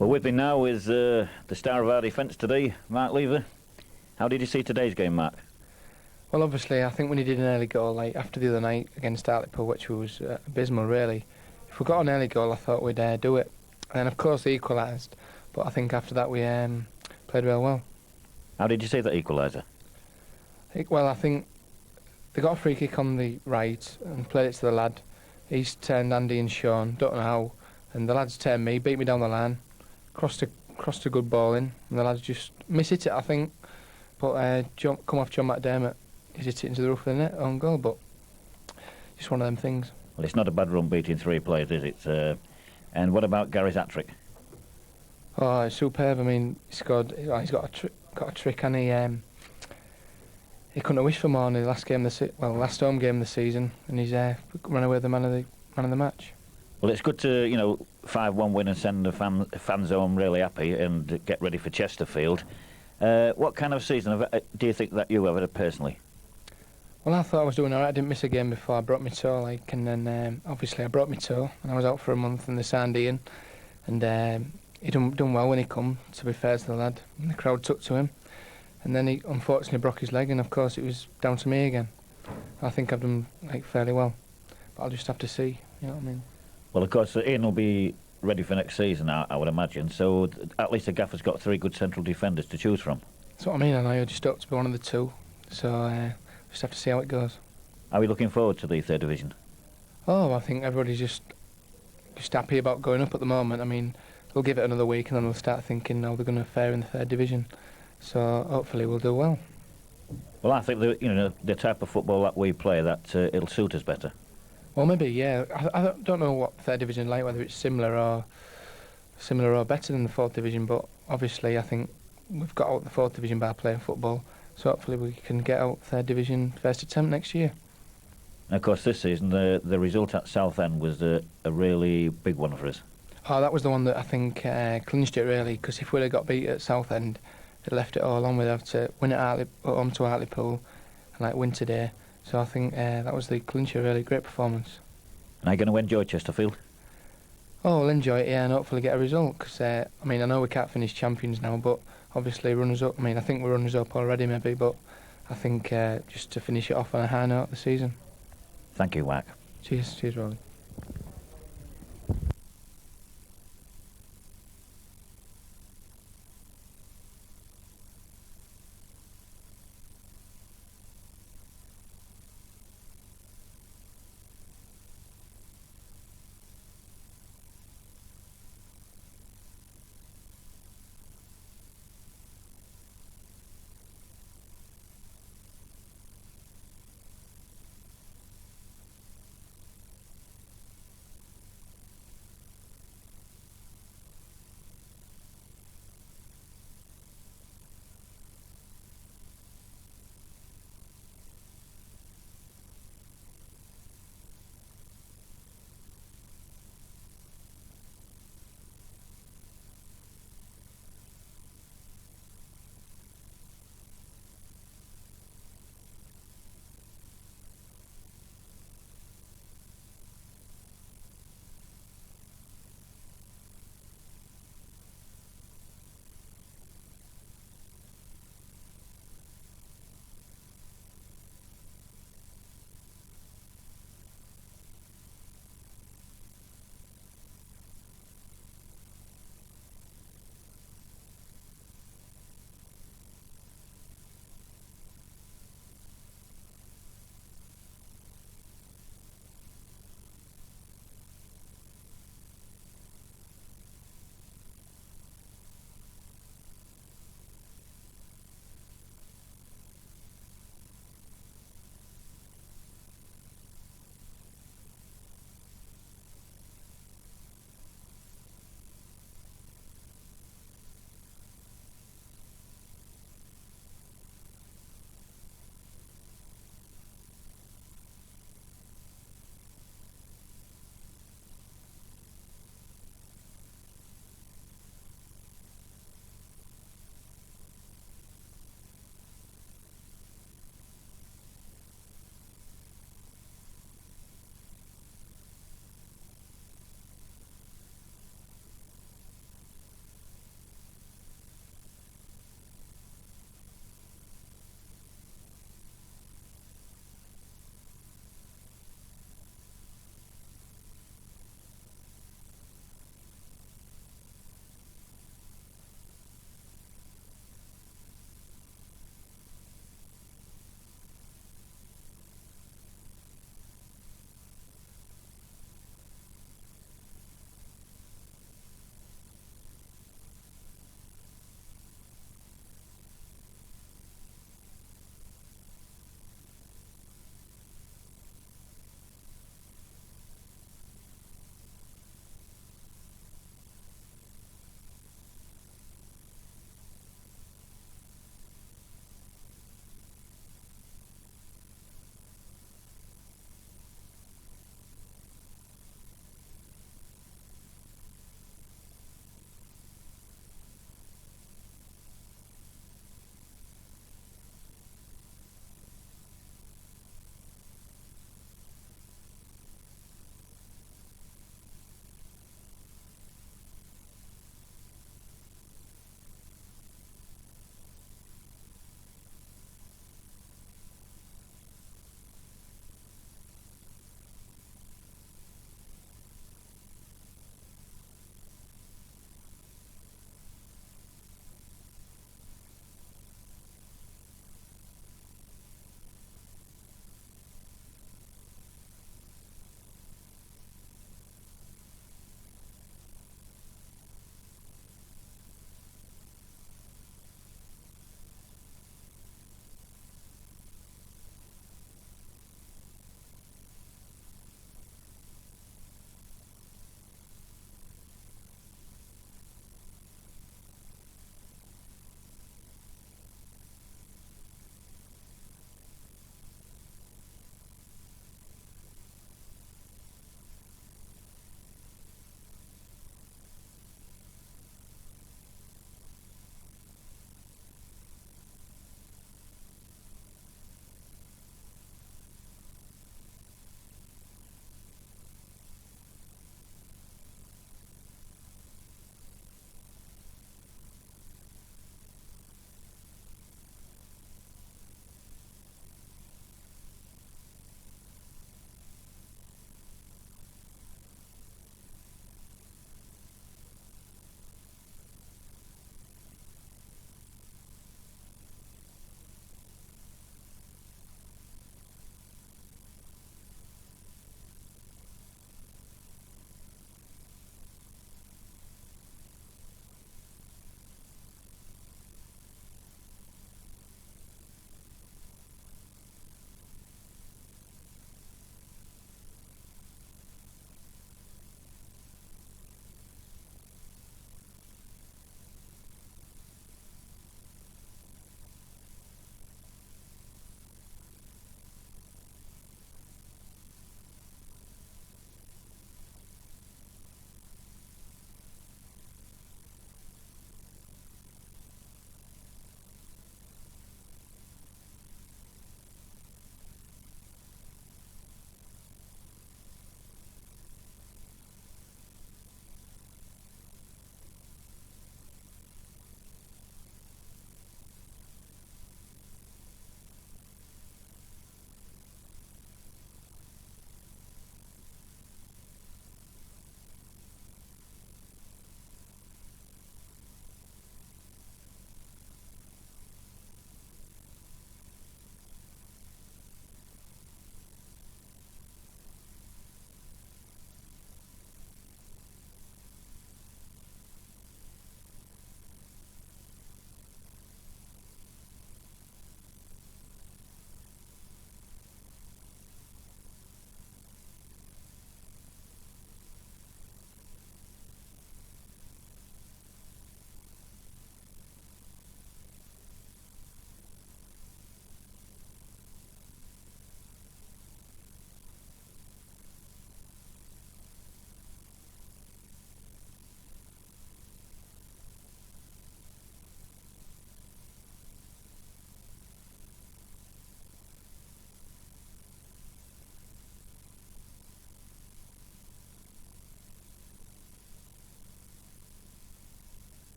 S2: Well, with me now is the star of our defence today, Mark Lever. How did you see today's game, Mark?
S9: Well, obviously, I think we needed an early goal after the other night against Hartlepool, which was abysmal, really. If we got an early goal, I thought we'd do it. And of course they equalised, but I think after that we played real well.
S2: How did you see that equaliser?
S9: Well, I think they got a free kick on the right and played it to the lad. He's turned Andy and Sean, don't know how, and the lads turned me, beat me down the line, crossed a good ball in, and the lads just miss it, I think. But come off John McDermott, he's hit it into the roof of the net on goal, but just one of them things.
S2: Well, it's not a bad run beating 3 players, is it? And what about Gary's hat-trick?
S9: Oh, it's superb. I mean, he scored. He's got a trick, and he couldn't have wished for more in the last last home game of the season, and he's run away with the man of the match.
S2: Well, it's good to 5-1 win and send the fans home really happy and get ready for Chesterfield. What kind of season do you think that you have had personally?
S9: Well, I thought I was doing all right. I didn't miss a game before I broke my toe, and then obviously I broke my toe, and I was out for a month, and they signed Ian, and he done well when he come, to be fair to the lad, and the crowd took to him, and then he unfortunately broke his leg, and of course it was down to me again. I think I've done fairly well, but I'll just have to see, you know what I mean?
S2: Well, of course, Ian will be ready for next season, I would imagine, so at least the gaffer's got 3 good central defenders to choose from.
S9: That's what I mean, and I just hope to be one of the 2, so just have to see how it goes.
S2: Are we looking forward to the 3rd division?
S9: Oh, I think everybody's just happy about going up at the moment. I mean, we'll give it another week and then we'll start thinking how they're going to fare in the 3rd division. So hopefully we'll do well.
S2: Well, I think the type of football that we play, that it'll suit us better.
S9: Well, maybe, yeah. I don't know what 3rd division is like, whether it's similar or better than the 4th division, but obviously I think we've got out the 4th division by playing football. So hopefully we can get out 3rd division first attempt next year.
S2: And of course, this season the result at Southend was a really big one for us.
S9: Oh, that was the one that I think clinched it really, because if we'd have got beat at Southend, it left it all on. We'd have to win at home to Hartlepool and win today. So I think that was the clincher really. Great performance.
S2: And are you going to enjoy Chesterfield?
S9: Oh, we'll enjoy it, yeah, and hopefully get a result, because I know we can't finish champions now, but obviously runners up. I think we're runners up already maybe, but I think just to finish it off on a high note of the season.
S2: Thank you, Wack.
S9: Cheers, Rolly.